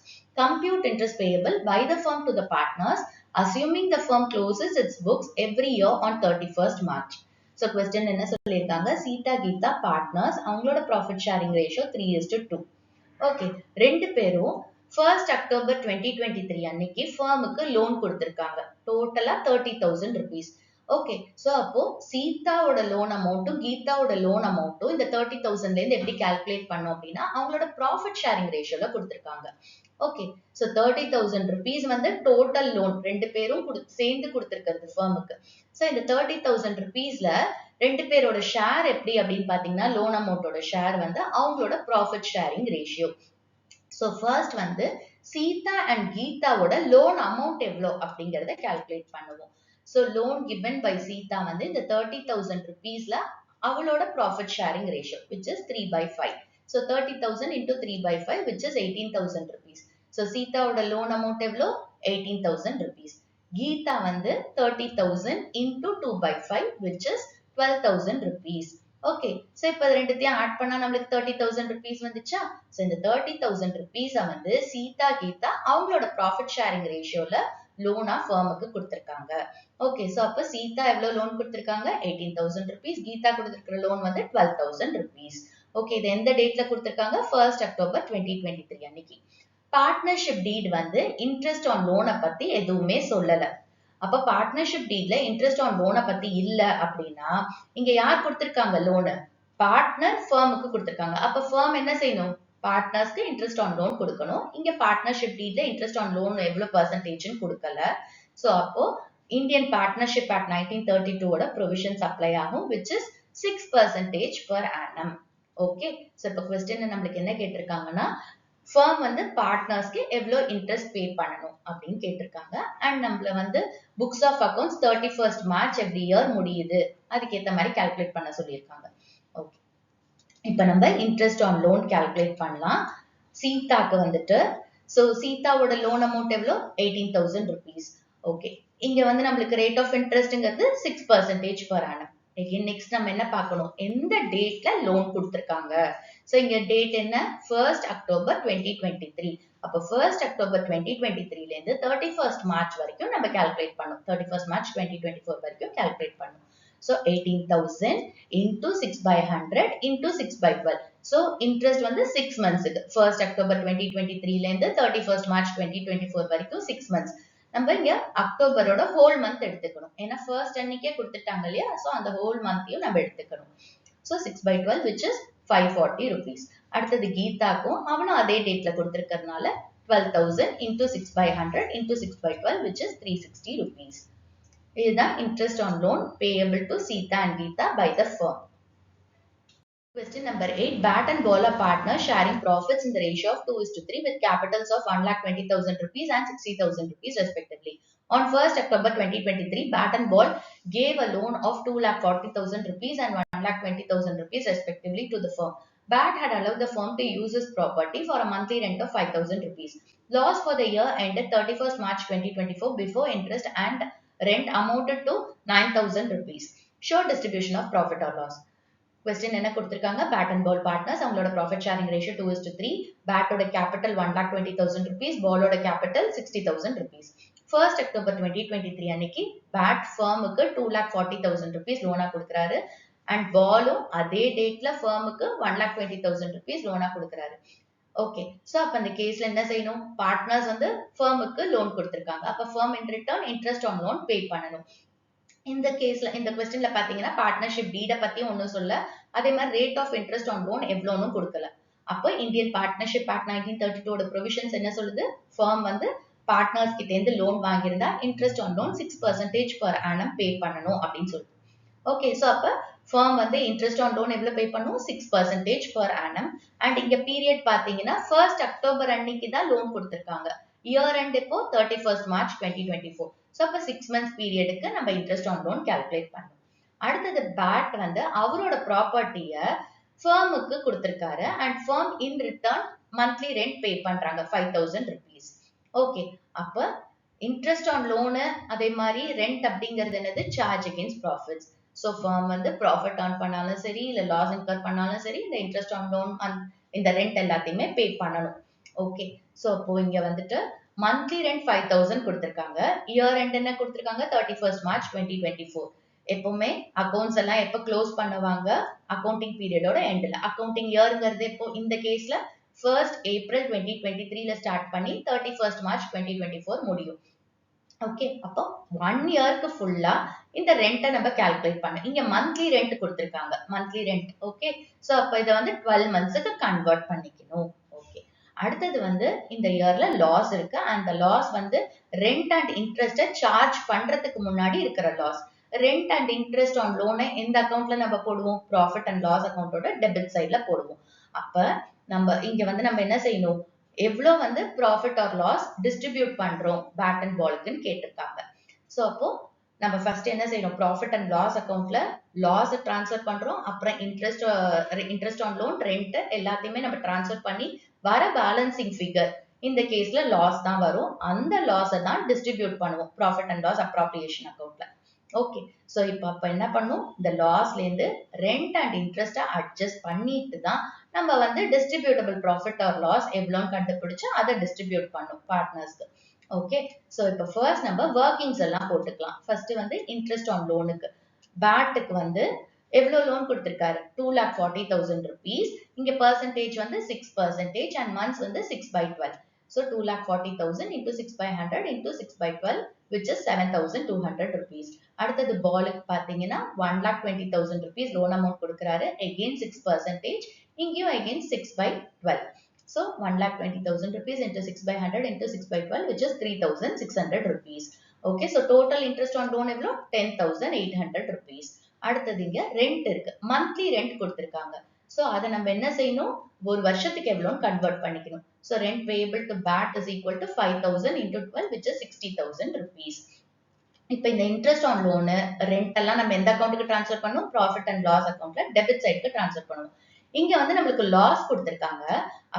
Compute interest payable by the firm to the partners, assuming the firm closes its books every year on 31st March. So question என்ன சொல்லிருக்காங்க? Sita, Geeta partners, அவங்களோட profit sharing ratio 3:2. ஓகே, ரெண்டு பேரும் 1st October 2023 அன்னைக்கு ஃபர்முக்கு லோன் கொடுத்திருக்காங்க. டோட்டலா 30,000 rupees. ஓகே, சோ அப்போ சீதாவோட லோன் அமௌண்ட்டும் கீதாவோட லோன் அமௌண்ட்டும் இந்த 30,000ல இருந்து எப்படி கால்குலேட் பண்ணோம் அப்படின்னா அவங்களோட ப்ராஃபிட் ஷேரிங் ரேஷியோல கொடுத்திருக்காங்க. ஓகே, சோ 30,000 rupees வந்து டோட்டல் லோன் ரெண்டு பேரும் சேர்ந்து கொடுத்திருக்கிறது ஃபர்முக்கு. சோ இந்த 30,000 rupeesல ரெண்டு பேரோட ஷேர் எப்படி அப்படின்னு பாத்தீங்கன்னா லோன் அமௌண்டோட ஷேர் வந்து அவங்களோட profit sharing ratio. So first வந்து சீதா அண்ட் கீதாவோட லோன் அமௌண்ட் எவ்வளோ அப்படிங்கறத கால்குலேட் பண்ணுவோம். So loan given by Sita வந்து இந்த 30,000 rupeesல அவளோட ப்ராஃபிட் ஷேரிங் ரேஷியோ which is 3/5. So 30,000 into 3/5 which is 18,000 rupees. So சீதாவோட லோன் அமௌண்ட் எவ்வளோ? 18,000 rupees. கீதா வந்து 30,000 into 2/5 which is 12,000 rupees. Okay, so இப்ப ரெண்டுத்தையும் ஆட் பண்ணா நம்மளுக்கு 30,000 rupees வந்துச்சா? சோ இந்த 30,000 rupees வந்து சீதா கீதா அவங்களோட ப்ராஃபிட் ஷேரிங் ரேஷியோல லோனா ஃபர்முக்கு கொடுத்திருக்காங்க. ஓகே, சோ அப்ப சீதா எவ்வளவு லோன் கொடுத்திருக்காங்க? 18,000 rupees. கீதா கொடுத்திருக்கிற லோன் வந்து 12,000 rupees. ஓகே, இது எந்த டேட்ல கொடுத்திருக்காங்க? 1st October 2023 அன்னைக்கு. பார்ட்னர்ஷிப் டீட் வந்து இன்ட்ரெஸ்ட் ஆன் லோனை பத்தி எதுவுமே சொல்லல. அப்ப பார்ட்னர்ஷிப் டீட்ல இன்ட்ரெஸ்ட் ஆன் லோனை பத்தி இல்ல அப்படின்னா இங்க யார் கொடுத்திருக்காங்க லோனு? பார்ட்னர் ஃபர்முக்கு கொடுத்திருக்காங்க. அப்ப ஃபர்ம் என்ன செய்யணும்? பார்ட்னர்ஸ்க்கு இன்ட்ரெஸ்ட் ஆன் லோன் கொடுக்கணும். இங்க பார்ட்னர்ஷிப் டீட்ல இன்ட்ரெஸ்ட் ஆன் லோன் எவ்வளவு பெர்சன்டேஜ்னு கொடுக்கல. சோ அப்போ இந்தியன் பார்ட்னர்ஷிப் ஆக்ட் 1932 ஓட ப்ரொவிஷன்ஸ் அப்ளை ஆகும் which is 6% per annum. Okay, so இப்ப क्वेश्चन நம்மளுக்கு என்ன கேட்டிருக்காங்கன்னா ஃபர்ம் வந்து பார்ட்னர்ஸ்க்கு எவ்வளவு இன்ட்ரெஸ்ட் பே பண்ணணும் அப்படின்னு கேட்டிருக்காங்க. அண்ட் நம்மள வந்து books of accounts 31st March every year முடியுது, அதுக்கேற்ற மாதிரி கால்குலேட் பண்ண சொல்லியிருக்காங்க. ஓகே, இப்ப நம்ம இன்ட்ரெஸ்ட் ஆன் லோன் கால்குலேட் பண்ணலாம். சீதாக்கு வந்துட்டு சோ சீதாவோட லோன் அமௌண்ட் எவ்வளோ? 18,000 rupees. ஓகே, இங்க வந்து நம்மளுக்கு ரேட் ஆஃப் இன்ட்ரெஸ்ட்ங்கிறது 6% per annum. நெக்ஸ்ட் நம்ம என்ன பார்க்கணும்? எந்த டேட்ல லோன் கொடுத்திருக்காங்க. சோ இங்க டேட் என்ன? 1st October 2023. அப்ப 1st October 2023ல இருந்து 31st March வரைக்கும் நம்ம கால்குலேட் பண்ணோம். 31st March 2024 வரைக்கும் கால்குலேட் பண்ணோம். So 18,000 into 6/100 into 6/12. So interest வந்து 6 monthsக்கு 1st October 2023ல இருந்து 31st March 2024 வரைக்கும் 6 months. நம்ம இங்க அக்டோபரோட ஹோல் மந்த் எடுத்துக்கணும். ஏன்னா ஃபர்ஸ்ட் அன்னைக்கே கொடுத்துட்டாங்க இல்லையா? சோ அந்த ஹோல் மந்த்தையும் நம்ம எடுத்துக்கணும். So 6/12 which is 540 rupees. அடுத்தது கீதாக்கும் அவனும் அதே டேட்ல கொடுத்திருக்கிறதுனால 12,000 into 6/100 into 6/12 which is 360 rupees. இதுதான் interest on loan payable to Sita and Geeta by the firm. Question number 8. Bat and Ball are partners sharing profits in the ratio of 2:3 with capitals of 1,20,000 rupees and 60,000 rupees respectively. On 1st October 2023, Bat and Ball gave a loan of 2,40,000 rupees and 1,20,000 rupees respectively to the firm. Bat had allowed the firm to use his property for a monthly rent of 5,000 rupees. Loss for the year ended 31st March 2024 before interest and rent amounted to 9,000 rupees. Show distribution of profit or loss. Question என்ன கொடுத்திருக்காங்க? Bat and Ball partners, அவங்களோட profit sharing ratio 2:3. Bat ஓட capital 1,20,000 rupees, Ball ஓட capital 60,000 rupees. 1st October 2023 அன்னைக்கு BAT firmக்கு 2,40,000 rupees லோனா கொடுக்குறாரு. அண்ட் பாலும் அதே டேட்ல firmக்கு 1,20,000 rupees லோனா கொடுக்குறாரு. ஓகே, சோ அப்ப அந்த கேஸ்ல என்ன செய்யணும்? பார்ட்னர்ஸ் வந்து firmக்கு லோன் கொடுத்திருக்காங்க. அப்ப firm in return interest on loan பே பண்ணணும். இந்த கேஸ்ல இந்த क्वेश्चनல பாத்தீங்கன்னா பார்ட்னர்ஷிப் டீட பத்தி ஒண்ணும் சொல்ல, அதே மாதிரி rate of interest on loan எவ்வளவுன்னு கொடுக்கல. அப்போ இந்தியன் பார்ட்னர்ஷிப் ஆக்ட் 1932 ஓட ப்ரொவிஷன்ஸ் என்ன சொல்லுது? firm வந்து பார்ட்னர்ஸ் கிட்ட இருந்து லோன் வாங்கியிருந்தா interest on loan 6% per annum pay பண்ணணும் அப்படின்னு சொல்லுது. ஓகே, சோ அப்ப firm வந்து இன்ட்ரெஸ்ட் ஆன் லோன் எவ்வளவு பே பண்ணும்? 6% per annum. அண்ட் இங்க பீரியட் பாத்தீங்கன்னா 1st October அன்னைக்கு தான் லோன் கொடுத்திருக்காங்க. இயர் எண்ட் இப்போ 31st March 2024. சோ அப்ப 6 months பீரியடுக்கு நம்ம இன்ட்ரெஸ்ட் ஆன் லோன் கால்குலேட் பண்ணணும். அடுத்தது BAT வந்து அவரோட ப்ராப்பர்ட்டிய firmக்கு கொடுத்திருக்காரு and firm in return monthly rent pay பண்றாங்க 5,000 rupees. ஓகே, அப்ப இன்ட்ரெஸ்ட் ஆன் லோனு அதே மாதிரி ரெண்ட் அப்படிங்கிறது என்னது? Charge against profits. So firm வந்து ப்ராஃபிட் earn பண்ணாலும் சரி இல்ல லாஸ் இன்கர் பண்ணாலும் சரி இந்த இன்ட்ரெஸ்ட் ஆன் லோன் இந்த ரெண்ட் எல்லாத்தையுமே பே பண்ணணும். ஓகே, ஸோ அப்போ இங்க வந்துட்டு மந்த்லி ரெண்ட் 5,000 கொடுத்திருக்காங்க. இயர் எண்ட் என்ன கொடுத்திருக்காங்க? 31st March 2024. எப்பவுமே அக்கௌண்ட்ஸ் எல்லாம் எப்ப க்ளோஸ் பண்ணுவாங்க? அக்கௌண்டிங் பீரியடோட எண்ட்ல. அக்கௌண்டிங் இயர்ங்கிறது இப்போ இந்த கேஸ்ல 1st April 2023ல ஸ்டார்ட் பண்ணி 31st March 2024 முடியும். ஓகே, அப்போ 1 இயர்க்கு ஃபுல்லா இந்த ரெண்ட்டை நம்ம கால்குலேட் பண்ணணும். இங்க மந்த்லி ரெண்ட் கொடுத்திருக்காங்க. Monthly rent. ஓகே, சோ அப்ப இத வந்து 12 மந்த்ஸ்க்கு கன்வெர்ட் பண்ணிக்கணும். ஓகே, அடுத்தது வந்து இந்த இயர்ல லாஸ் இருக்கு. அந்த லாஸ் வந்து ரெண்ட் அண்ட் இன்ட்ரெஸ்ட சார்ஜ் பண்றதுக்கு முன்னாடி இருக்கிற loss. Rent and interest on லோனை எந்த அக்கவுண்ட்ல நம்ம போடுவோம்? ப்ராஃபிட் அண்ட் லாஸ் அக்கவுண்டோட டெபிட் சைட்ல போடுவோம். அப்ப நம்ம இங்க வந்து நம்ம என்ன செய்யணும்? எவ்வளோ வந்து ப்ராஃபிட் ஆர் லாஸ் டிஸ்ட்ரிபியூட் பண்றோம் BAT அண்ட் பாலுக்குன்னு கேட்டிருக்காங்க. ஸோ அப்போ நம்ம ஃபர்ஸ்ட் என்ன செய்யணும்? ப்ராஃபிட் அண்ட் லாஸ் அக்கவுண்ட்ல லாஸ் டிரான்ஸ்ஃபர் பண்றோம். அப்புறம் இன்ட்ரெஸ்ட் ஆன் லோன் ரெண்ட் எல்லாத்தையுமே நம்ம டிரான்ஸ்ஃபர் பண்ணி வர பேலன்சிங் ஃபிகர் இந்த கேஸ்ல லாஸ் தான் வரும். அந்த லாஸை தான் டிஸ்ட்ரிபியூட் பண்ணுவோம் ப்ராஃபிட் அண்ட் லாஸ் அப்ராப்ரியேஷன் அக்கவுண்ட்ல. ஓகே, சோ அப்ப என்ன பண்ணும்? இந்த லாஸ்ல இருந்து ரெண்ட் அண்ட் இன்ட்ரெஸ்ட அட்ஜஸ்ட் பண்ணிட்டு தான் நம்ம வந்து டிஸ்ட்ரிபியூட்டபிள் ப்ராஃபிட் ஆர் லாஸ் எவ்வளோன்னு கண்டுபிடிச்சு அதை டிஸ்ட்ரிபியூட் பண்ணும் பார்ட்னர்ஸ்க்கு. ஓகே, சோ இப்ப ஃபர்ஸ்ட் நம்ம ஒர்க்கிங்ஸ் எல்லாம் போட்டுக்கலாம். ஃபர்ஸ்ட் வந்து இன்ட்ரெஸ்ட் ஆன் லோனுக்கு BATக்கு வந்து எவ்வளவு லோன் கொடுத்திருக்காரு? 2,40,000 rupees. இங்க பெர்சன்டேஜ் வந்து 6% அண்ட் மந்த்ஸ் வந்து 6/12. So 2,40,000 into 6/100 into 6/12 which is 7,200 rupees. அடுத்தது பாலுக்கு பாத்தீங்கன்னா 1,20,000 rupees லோன் அமௌண்ட் கொடுக்கிறாரு. again 6%. இங்கேயும் again 6/12. So 1,20,000 rupees into 6/100 into 6/12 which is 3,600 rupees. Okay, so total interest on loan எவ்வளோ? 10,800 rupees. அடுத்தது இங்க ரெண்ட் இருக்கு. மந்த்லி ரெண்ட் கொடுத்திருக்காங்க. சோ அதை நம்ம என்ன செய்யணும்? ஒரு வருஷத்துக்கு எவ்வளோன்னு கன்வெர்ட் பண்ணிக்கணும். So rent payable to BAT is equal to 5,000 into 12 which is 60,000 rupees. இப்ப இந்த இன்ட்ரெஸ்ட் ஆன் லோனு ரெண்ட் எல்லாம் நம்ம எந்த அக்கௌண்ட்டுக்கு ட்ரான்ஸ்ஃபர் பண்ணணும்? ப்ராஃபிட் அண்ட் லாஸ் அக்கௌண்ட்ல டெபிட் சைடுக்கு ட்ரான்ஸ்ஃபர் பண்ணணும். இங்க வந்து நம்மளுக்கு லாஸ் கொடுத்திருக்காங்க.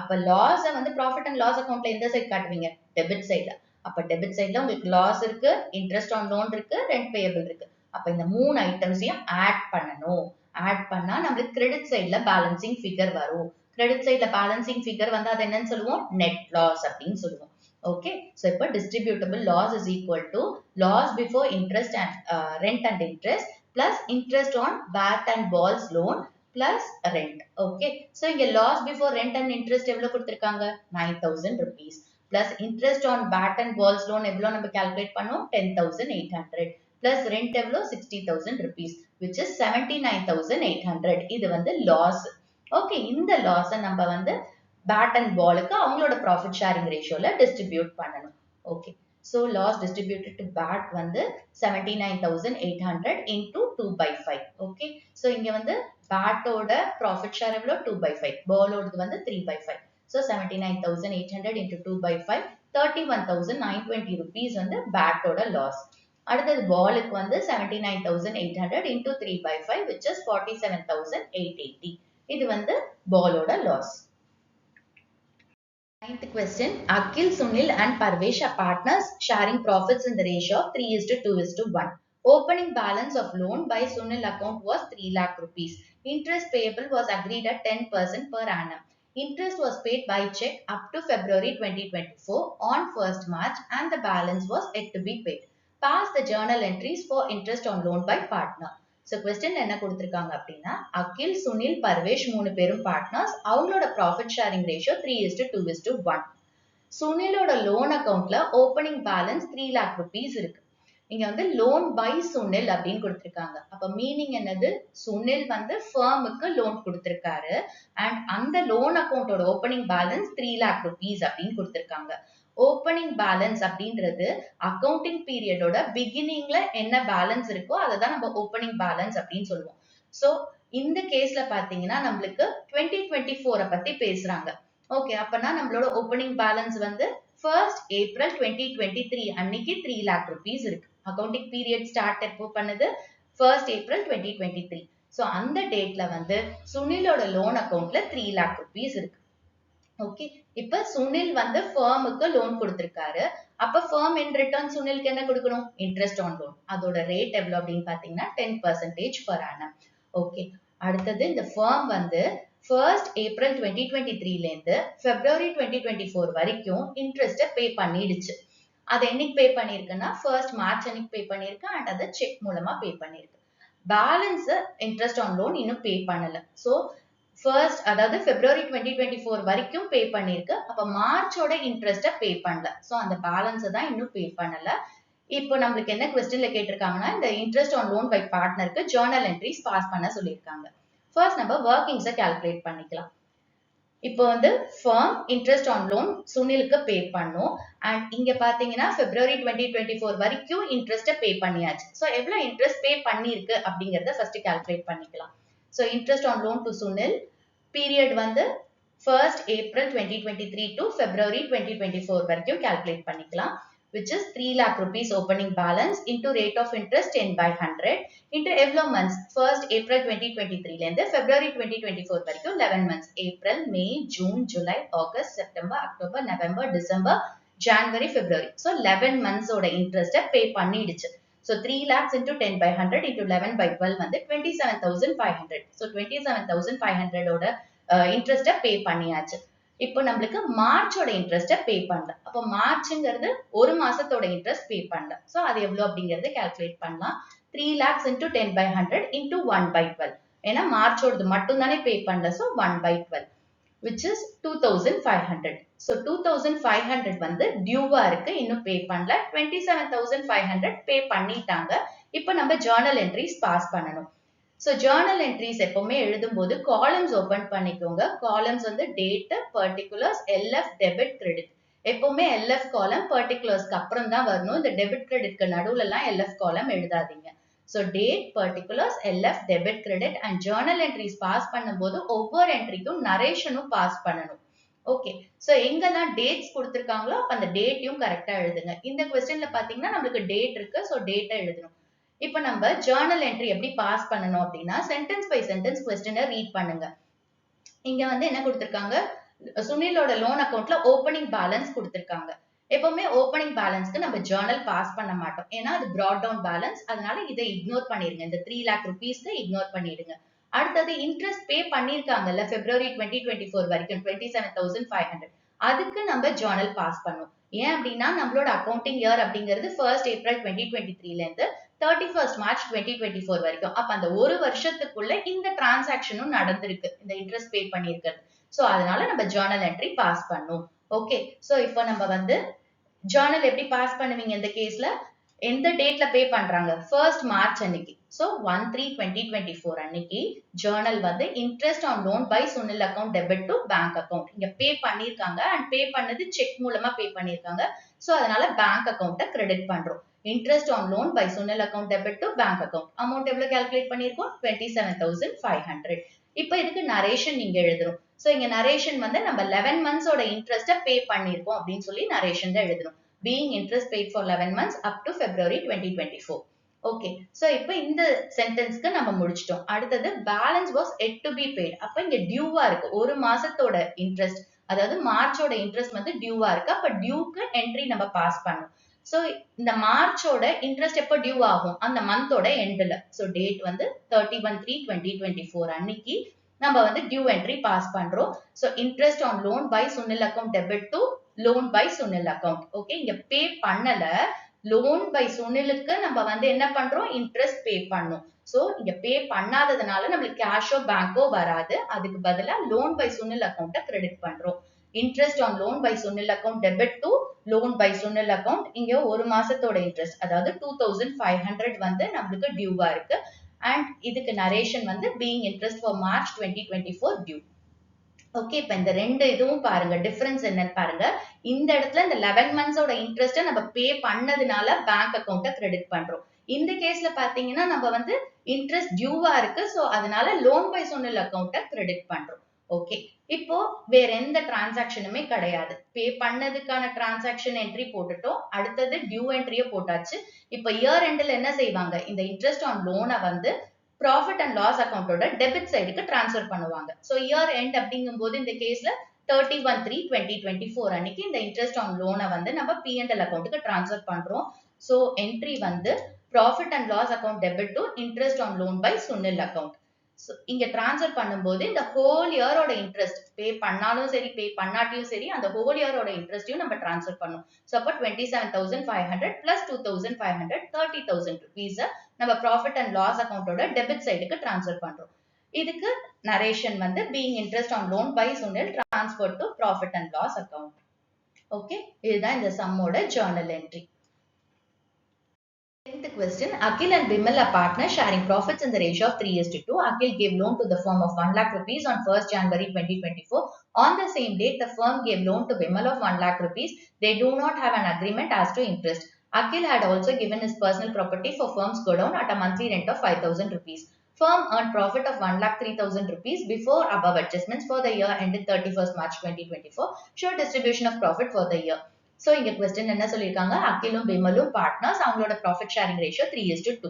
அப்ப லாஸ வந்து ப்ராஃபிட் அண்ட் லாஸ் அக்கௌண்ட்ல எந்த சைடு காட்டுவீங்க? டெபிட் சைடுல. அப்ப டெபிட் சைடுல உங்களுக்கு லாஸ் இருக்கு, இன்ட்ரெஸ்ட் ஆன் லோன் இருக்கு, ரெண்ட் பேயபிள் இருக்கு. அப்ப இந்த 3 ஐட்டம்ஸையும் ஆட் பண்ணணும். ஆட் பண்ணா நம்மளுக்கு கிரெடிட் சைடுல பேலன்சிங் ஃபிகர் வரும். கிரெடிட் சைடுல பேலன்சிங் ஃபிகர் வந்து அது என்னன்னு சொல்லுவோம்? நெட் லாஸ் அப்படின்னு சொல்லுவோம். ஓகே, சோ இப்போ distributable loss is equal to loss before interest and rent and interest plus interest on BAT and ball's loan plus rent. Okay, so இங்க loss before rent and interest எவ்வளவு கொடுத்திருக்காங்க? 9,000 rupees. Plus interest on BAT and ball's loan எவ்வளவு நம்ம கால்குலேட் பண்ணோம்? 10,800. பிளஸ் ரெண்ட் எவ்வளவு? 60,000 rupees which is 79,800. இது வந்து லாஸ். ஓகே, இந்த லாஸை நம்ம வந்து BAT அண்ட் பாலுக்கு அவங்களோட ப்ராஃபிட் ஷேரிங் ரேஷியோல டிஸ்ட்ரிபியூட் பண்ணணும். Okay, so loss distributed to BAT வந்து 79,800 into 2/5. ஓகே, சோ இங்க வந்து BAT ஓட ப்ராஃபிட் ஷேர் எவ்வளவு? 2/5. பாலோடது வந்து 3/5. சோ 79,800 into 2/5 31,920 rupees வந்து BAT ஓட லாஸ். அடுத்தது பாலுக்கு வந்து 79,800 into 3/5 which is 47,880. இது வந்து பாலோட loss. 9th question. Akhil, Sunil and Parvesh are partners sharing profits in the ratio of 3:2:1. Opening balance of loan by Sunil account was 3 lakh rupees. Interest payable was agreed at 10% per annum. Interest was paid by check up to February 2024 on 1st March and the balance was yet to be paid. Pass the journal entries for interest on loan by partner. So question என்ன கொடுத்திருக்காங்க அப்படின்னா அகில், சுனில், பர்வேஷ் 3 பேரும் பார்ட்னர்ஸ். அவங்களோட ப்ராஃபிட் ஷேரிங் ரேஷியோ 3:2:1. சுனிலோட லோன் அக்கவுண்ட்ல ஓப்பனிங் பேலன்ஸ் 3 lakh rupees இருக்கு. இங்க வந்து லோன் பை சுனில் அப்படின்னு கொடுத்திருக்காங்க. அப்ப மீனிங் என்னது? சுனில் வந்து ஃபர்முக்கு லோன் கொடுத்திருக்காரு அண்ட் அந்த லோன் அக்கவுண்டோட ஓப்பனிங் பேலன்ஸ் 3 lakh rupees அப்படின்னு கொடுத்திருக்காங்க. ஓப்பனிங் பேலன்ஸ் அப்படின்றது அக்கவுண்டிங் பீரியடோட பிகினிங்ல என்ன பேலன்ஸ் இருக்கோ அதை தான் நம்ம ஓப்பனிங் பேலன்ஸ் அப்படின்னு சொல்லுவோம். சோ இந்த கேஸ்ல பாத்தீங்கன்னா நம்மளுக்கு 2024 பத்தி பேசுறாங்க. ஓகே, அப்பனா நம்மளோட ஓப்பனிங் பேலன்ஸ் வந்து 1st April 2023 அன்னைக்கு 3 lakh rupees இருக்கு. அக்கவுண்டிங் பீரியட் ஸ்டார்ட் எப்போ பண்ணது? 1st April 2023. சோ அந்த டேட்ல வந்து சுனிலோட லோன் அக்கவுண்ட்ல 3 lakh rupees இருக்கு. ஓகே, இப்ப சுனில் வந்து ஃபர்முக்கு லோன் கொடுத்திருக்காரு. அப்ப ஃபர்ம் இன் ரிட்டர்ன் சுனிலுக்கு என்ன கொடுக்கணும்? Interest on loan. அதோட ரேட் எவ்வளவு அப்படின்னு பாத்தீங்கன்னா 10% per annum. ஓகே, அடுத்தது இந்த ஃபர்ம் வந்து 1st April 2023ல இருந்து February 2024 வரைக்கும் இன்ட்ரெஸ்ட பே பண்ணிடுச்சு. அது என்னைக்கு பே பண்ணிருக்குன்னா 1st March அன்னைக்கு பே பண்ணிருக்கு அண்ட் அதை செக் மூலமா பே பண்ணிருக்கு. பேலன்ஸ் இன்ட்ரெஸ்ட் ஆன் லோன் இன்னும் பே பண்ணல. சோ ஃபர்ஸ்ட் அதாவது February 2024 வரைக்கும் பே பண்ணிருக்கு. அப்ப மார்ச்சோட இன்ட்ரெஸ்ட பே பண்ணல. சோ அந்த பேலன்ஸ் தான் இன்னும் பே பண்ணல. இப்போ நம்மளுக்கு என்ன क्वेश्चनல கேட்டிருக்காங்கன்னா இந்த இன்ட்ரெஸ்ட் ஆன் லோன் பை பார்ட்னருக்கு ஜர்னல் என்ட்ரிஸ் பாஸ் பண்ண சொல்லிருக்காங்க. ஃபர்ஸ்ட் நம்ம வர்க்கிங்ஸை கால்குலேட் பண்ணிக்கலாம். இப்போ வந்து ஃபர்ம் இன்ட்ரெஸ்ட் ஆன் லோன் சுனிலுக்கு பே பண்ணும் அண்ட் இங்க பாத்தீங்கன்னா February 2024 வரைக்கும் இன்ட்ரெஸ்ட பே பண்ணியாச்சு. சோ எவ்வளவு இன்ட்ரெஸ்ட் பே பண்ணிருக்கு அப்படிங்கறத ஃபர்ஸ்ட் கால்குலேட் பண்ணிக்கலாம். So interest on loan to Sunil period வந்து 1st April 2023 to February 2024 வரைக்கும் கால்குலேட் பண்ணிக்கலாம். which is 3 lakh rupees opening balance into rate of interest 10/100 into எவ்வளோ months? 1st April 2023 ல இருந்து February 2024 வரைக்கும் 11 months. April, May, June, July, August, September, October, November, December, January, February. So 11 months ஓட interest pay பண்ணிடுச்சு. So 3 lakhs into 10/100 into 11/12 வந்து 27,500. So 27,500 ஓட interest pay பண்ணியாச்சு. இப்போ நம்மளுக்கு மார்ச்சோட இன்ட்ரெஸ்ட பே பண்ணல. அப்போ மார்ச்ங்கிறது ஒரு மாசத்தோட இன்ட்ரெஸ்ட் பே பண்ணல. சோ அது எவ்வளவு அப்படிங்கறத கால்குலேட் பண்ணலாம். 3 lakhs into 10/100 into 1/12. ஏன்னா மார்ச்சோடது மட்டும் தானே பே பண்ணல. So 1/12 which is 2,500. So 2,500 வந்து டியூவா இருக்கு, இன்னும் பே பண்ணல. 27,500 பே பண்ணிட்டாங்க. இப்போ நம்ம ஜர்னல் என்ட்ரிஸ் பாஸ் பண்ணணும். So journal entries எப்பவுமே எழுதும்போது columns open பண்ணிக்கோங்க. columns வந்து date, particulars, LF, debit, credit. எப்பவுமே LF column particularஸ்க்கு அப்புறம் தான் வரணும். இந்த debit creditக்கு நடுவுல எல்லாம் LF column எழுதாதீங்க. So date, particulars, LF, debit, credit and journal entries pass பண்ணும்போது ஒவ்வொரு என்ட்ரிக்கும் நரேஷனும் பாஸ் பண்ணணும். ஓகே, சோ எங்கெல்லாம் டேட்ஸ் கொடுத்திருக்காங்களோ அந்த டேட்டையும் கரெக்டா எழுதுங்க. இந்த क्वेश्चनல பாத்தீங்கன்னா நமக்கு டேட் இருக்கு, சோ டேட்டை எழுதணும். இப்போ நம்ம ஜர்னல் என்ட்ரி எப்படி பாஸ் பண்ணணும் அப்படின்னா சென்டென்ஸ் பை சென்டென்ஸ் क्वेश्चனை ரீட் பண்ணுங்க. இங்க வந்து என்ன கொடுத்திருக்காங்க? சுனிலோட லோன் அக்கவுண்ட்ல ஓப்பனிங் பேலன்ஸ் கொடுத்திருக்காங்க. எப்பவுமே ஓப்பனிங் பேலன்ஸ்க்கு நம்ம ஜர்னல் பாஸ் பண்ண மாட்டோம். ஏன்னா அது பிராட் டவுன் பேலன்ஸ், அதனால இதை இக்னோர் பண்ணிடுங்க. இந்த 3 lakh rupeesக்கு இக்னோர் பண்ணிடுங்க. அடுத்தது இன்ட்ரெஸ்ட் பே பண்ணிருக்காங்கல்ல February 2024 வரைக்கும் 27,500. அதுக்கு நம்ம ஜர்னல் பாஸ் பண்ணும். ஏன் அப்படின்னா நம்மளோட அக்கவுண்டிங் இயர் அப்படிங்கிறது 1st April 2023ல இருந்து 31st March 2024 வரைக்கும். அப்ப அந்த ஒரு வருஷத்துக்குள்ள இந்த டிரான்சாக்ஷனும் நடந்திருக்கு, இந்த இன்ட்ரெஸ்ட் பே பண்ணிருக்கிறது. சோ அதனால நம்ம ஜர்னல் என்ட்ரி பாஸ் பண்ணும். ஓகே, சோ இப்போ நம்ம வந்து ஜர்னல் எப்படி பாஸ் பண்ணுவீங்க இந்த கேஸ்ல? எந்த டேட்ல பே பண்றாங்க? 1st March அன்னைக்கு. சோ 1/3/2024 அன்னைக்கு ஜர்னல் வந்து interest on loan by Sunil account debit to bank account இங்க பே பண்ணிருக்காங்க அண்ட் பே பண்ணது செக் மூலமா பே பண்ணிருக்காங்க. சோ அதனால பேங்க் அக்கவுண்ட கிரெடிட் பண்றோம். Interest on loan by Sunil account debit to bank account amount எவ்வளவு கால்குலேட் பண்ணிருக்கோம்? 27,500. இப்போ இதுக்கு நரேஷன் நீங்க எழுதணும். சோ இங்க நரேஷன் வந்து நம்ம 11 months ஓட இன்ட்ரெஸ்ட பே பண்ணிருக்கோம் அப்படின்னு சொல்லி நரேஷன் தான் எழுதணும். being interest paid for 11 months up to February 2024. Okay, so இப்போ இந்த சென்டென்ஸ்க்கு நம்ம முடிச்சிட்டோம். அடுத்தது balance was yet to be paid. அப்ப இங்க டியூவா இருக்கு, ஒரு மாசத்தோட இன்ட்ரெஸ்ட், அதாவது மார்ச்சோட இன்ட்ரெஸ்ட் வந்து டியூவா இருக்கு. அப்ப டியூக்கு என்ட்ரி நம்ம பாஸ் பண்ணணும். சோ இந்த மார்ச்சோட இன்ட்ரெஸ்ட் எப்போ டியூ ஆகும்? அந்த மந்தோட எண்ட்ல. சோ டேட் வந்து 31/3/2024 அன்னைக்கு நம்ம வந்து டியூ என்ட்ரி பாஸ் பண்றோம். So interest on loan by Sunil account debit to loan by Sunil account. Okay, இங்க பே பண்ணல, லோன் பை சுனிலுக்கு நம்ம வந்து என்ன பண்றோம், இன்ட்ரெஸ்ட் பே பண்ணோம். சோ இங்க பே பண்ணாததுனால நம்மளுக்கு கேஷோ பேங்கோ வராது. அதுக்கு பதிலா லோன் பை சுனில் அக்கௌண்ட்டை கிரெடிட் பண்றோம். Interest on loan by Sunil account debit to loan by Sunil account. இங்க ஒரு மாசத்தோட இன்ட்ரெஸ்ட் அதாவது 2500 வந்து நம்மளுக்கு டியூவா இருக்கு. அண்ட் இதுக்கு நரேஷன் வந்து being interest for March 2024 due. Okay, இப்ப இந்த ரெண்டு இதுவும் பாருங்க, டிஃபரன்ஸ் என்னன்னு பாருங்க. இந்த இடத்துல இந்த 11 மந்த்ஸோட இன்ட்ரெஸ்ட்டை நம்ம பே பண்ணதுனால பேங்க் அக்கௌண்ட்டை கிரெடிட் பண்றோம். இந்த கேஸ்ல பாத்தீங்கன்னா நம்ம வந்து இன்ட்ரெஸ்ட் டியூவா இருக்கு, சோ அதனால லோன் பை சுனில் அக்கௌண்ட்டை கிரெடிட் பண்றோம். ஓகே, இப்போ வேற எந்த டிரான்சாக்ஷனுமே கிடையாது. பே பண்ணதுக்கான டிரான்சாக்ஷன் என்ட்ரி போட்டுட்டோம், அடுத்தது டியூ என்ட்ரியை போட்டாச்சு. இப்ப இயர் எண்ட்ல என்ன செய்வாங்க, இந்த இன்ட்ரெஸ்ட் ஆன் லோனை வந்து ப்ராஃபிட் அண்ட் லாஸ் அக்கௌண்டோட டெபிட் சைடுக்கு டிரான்ஸ்ஃபர் பண்ணுவாங்க. ஸோ இயர் எண்ட் அப்படிங்கும் போது இந்த கேஸ்ல 31/3/2024 அன்னைக்கு இந்த இன்ட்ரெஸ்ட் ஆன் லோனை வந்து நம்ம P&L அக்கௌண்ட்டுக்கு டிரான்ஸ்ஃபர் பண்றோம். ஸோ என்ட்ரி வந்து profit and loss account debit to interest on loan by Sunil account. இங்க டிரான்ஸ்ஃபர் பண்ணும்போது இந்த ஹோல் இயரோட இன்ட்ரெஸ்ட் பே பண்ணாலும் சரி பே பண்ணாட்டியும் சரி அந்த ஹோல் இயரோட இன்ட்ரெஸ்டையும் நம்ம டிரான்ஸ்ஃபர் பண்ணணும். ஸோ அப்போ 27,500 பிளஸ் 2,500 30,000 rupees நம்ம ப்ராஃபிட் அண்ட் லாஸ் அக்கௌண்டோட டெபிட் சைடுக்கு டிரான்ஸ்ஃபர் பண்றோம். இதுக்கு நரேஷன் வந்து being interest on loan by Sunil transferred to profit and loss account. Okay, இதுதான் இந்த சம்மோட journal entry. 10th question. Akhil and Bimal are partners sharing profits in the ratio of 3:2. Akhil gave loan to the firm of 1 lakh rupees on 1st January 2024. On the same date, the firm gave loan to Bimal of 1 lakh rupees. They do not have an agreement as to interest. Akhil had also given his personal property for firm's godown at a monthly rent of 5,000 rupees. Firm earned profit of 1,03,000 rupees before above adjustments for the year ended 31st March 2024. Show distribution of profit for the year. So இங்க question என்ன சொல்லிருக்காங்க, அகிலும் பிமலும் பார்ட்னர்ஸ், அவங்களோட ப்ராஃபிட் ஷேரிங் ரேஷியோ 3:2.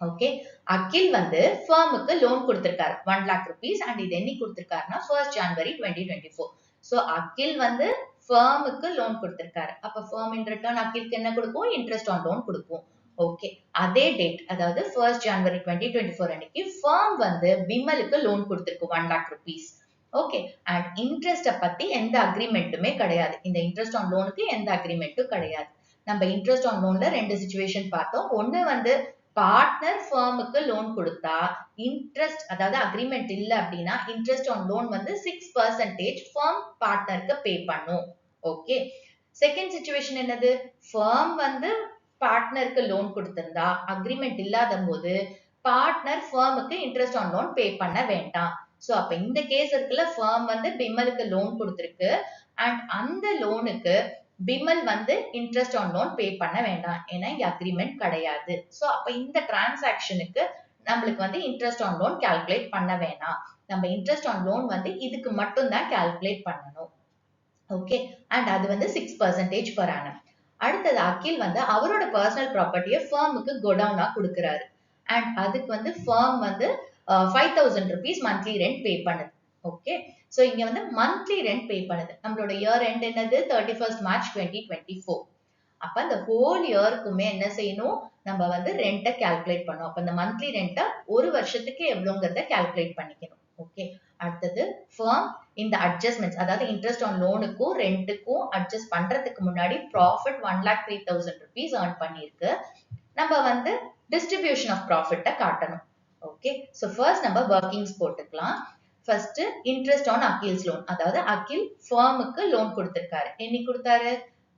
ஓகே, அகில் வந்து ஃபர்முக்கு லோன் கொடுத்திருக்காரு 1 lakh rupees அண்ட் இது என்னைக்கு கொடுத்திருக்காருன்னா 1st January 2024. சோ அகில் வந்து ஃபர்முக்கு லோன் கொடுத்திருக்காரு. அப்ப ஃபர்ம் இன் ரிட்டர்ன் அகிலுக்கு என்ன கொடுக்கும், இன்ட்ரெஸ்ட் ஆன் லோன் கொடுக்கும். ஓகே, அதே டேட் அதாவது 1st January 2024 அன்னைக்கு ஃபர்ம் வந்து பிமலுக்கு லோன் கொடுத்திருக்கு 1 lakh rupees. ஓகே, அண்ட் இன்ட்ரெஸ்ட பத்தி எந்த அக்ரிமெண்ட்டுமே கிடையாது. இந்த இன்ட்ரெஸ்ட் ஆன் லோனுக்கு எந்த அக்ரிமெண்ட்டும் கிடையாது. நம்ம இன்ட்ரெஸ்ட் ஆன் லோன்ல ரெண்டு சிச்சுவேஷன் பார்த்தோம். ஒண்ணு வந்து பார்ட்னர் ஃபர்முக்கு லோன் கொடுத்தா இன்ட்ரெஸ்ட் அதாவது அக்ரிமெண்ட் இல்ல அப்படின்னா இன்ட்ரெஸ்ட் ஆன் லோன் வந்து 6% ஃபர்ம் பார்ட்னருக்கு பே பண்ணும். ஓகே, செகண்ட் சிச்சுவேஷன் என்னது, ஃபர்ம் வந்து பார்ட்னருக்கு லோன் கொடுத்திருந்தா அக்ரிமெண்ட் இல்லாத போது பார்ட்னர் ஃபர்முக்கு இன்ட்ரெஸ்ட் ஆன் லோன் பே பண்ண வேண்டாம். சோ அப்ப இந்த கேஸ் இருக்குல்ல, ஃபர்ம் வந்து பிமலுக்கு லோன் கொடுத்திருக்கு அண்ட் அந்த லோனுக்கு பிமல் வந்து இன்ட்ரெஸ்ட் ஆன் லோன் பே பண்ண வேண்டாம், ஏன்னா இங்க அக்ரிமெண்ட் கிடையாது. சோ அப்ப இந்த டிரான்சாக்ஷனுக்கு நம்மளுக்கு வந்து இன்ட்ரெஸ்ட் ஆன் லோன் கால்குலேட் பண்ண வேணாம். நம்ம இன்ட்ரெஸ்ட் ஆன் லோன் வந்து இதுக்கு மட்டும் தான் கால்குலேட் பண்ணணும். ஓகே, அண்ட் அது வந்து 6% per annum. அடுத்தது அகில் வந்து அவரோட பர்சனல் ப்ராப்பர்ட்டியை ஃபர்முக்கு கோடவுனா கொடுக்கிறாரு அண்ட் அதுக்கு வந்து ஃபர்ம் வந்து 5,000 rupees மந்த்லி ரெண்ட் பே பண்ணுது. ஓகே, சோ இங்க வந்து மந்த்லி ரெண்ட் பே பண்ணுது. நம்மளோட இயர் எண்ட் என்னது 31st March 2024. அப்ப இந்த ஹோல் இயருக்குமே என்ன செய்யணும், நம்ம வந்து ரெண்ட்டை கால்குலேட் பண்ணணும். அப்ப இந்த மந்த்லி ரெண்ட்டை ஒரு வருஷத்துக்கு எவ்வளவுங்கிறத கால்குலேட் பண்ணிக்கணும். ஓகே, அடுத்தது ஃபர்ம் இந்த அட்ஜஸ்ட்மெண்ட்ஸ் அதாவது இன்ட்ரெஸ்ட் ஆன் லோனுக்கும் ரெண்ட்டுக்கும் அட்ஜஸ்ட் பண்றதுக்கு முன்னாடி ப்ராஃபிட் 1,03,000 rupees earn பண்ணிருக்கு. நம்ம வந்து டிஸ்ட்ரிபியூஷன் ஆஃப் ப்ராஃபிட்டை காட்டணும். ஓகே, சோ ஃபர்ஸ்ட் நம்ம வர்க்கிங்ஸ் போட்டுக்கலாம். ஃபர்ஸ்ட் இன்ட்ரெஸ்ட் ஆன் அகில்ஸ் லோன், அதாவது அகில் ஃபர்முக்கு லோன் கொடுத்திருக்காரு. என்னைக்கு கொடுத்தாரு,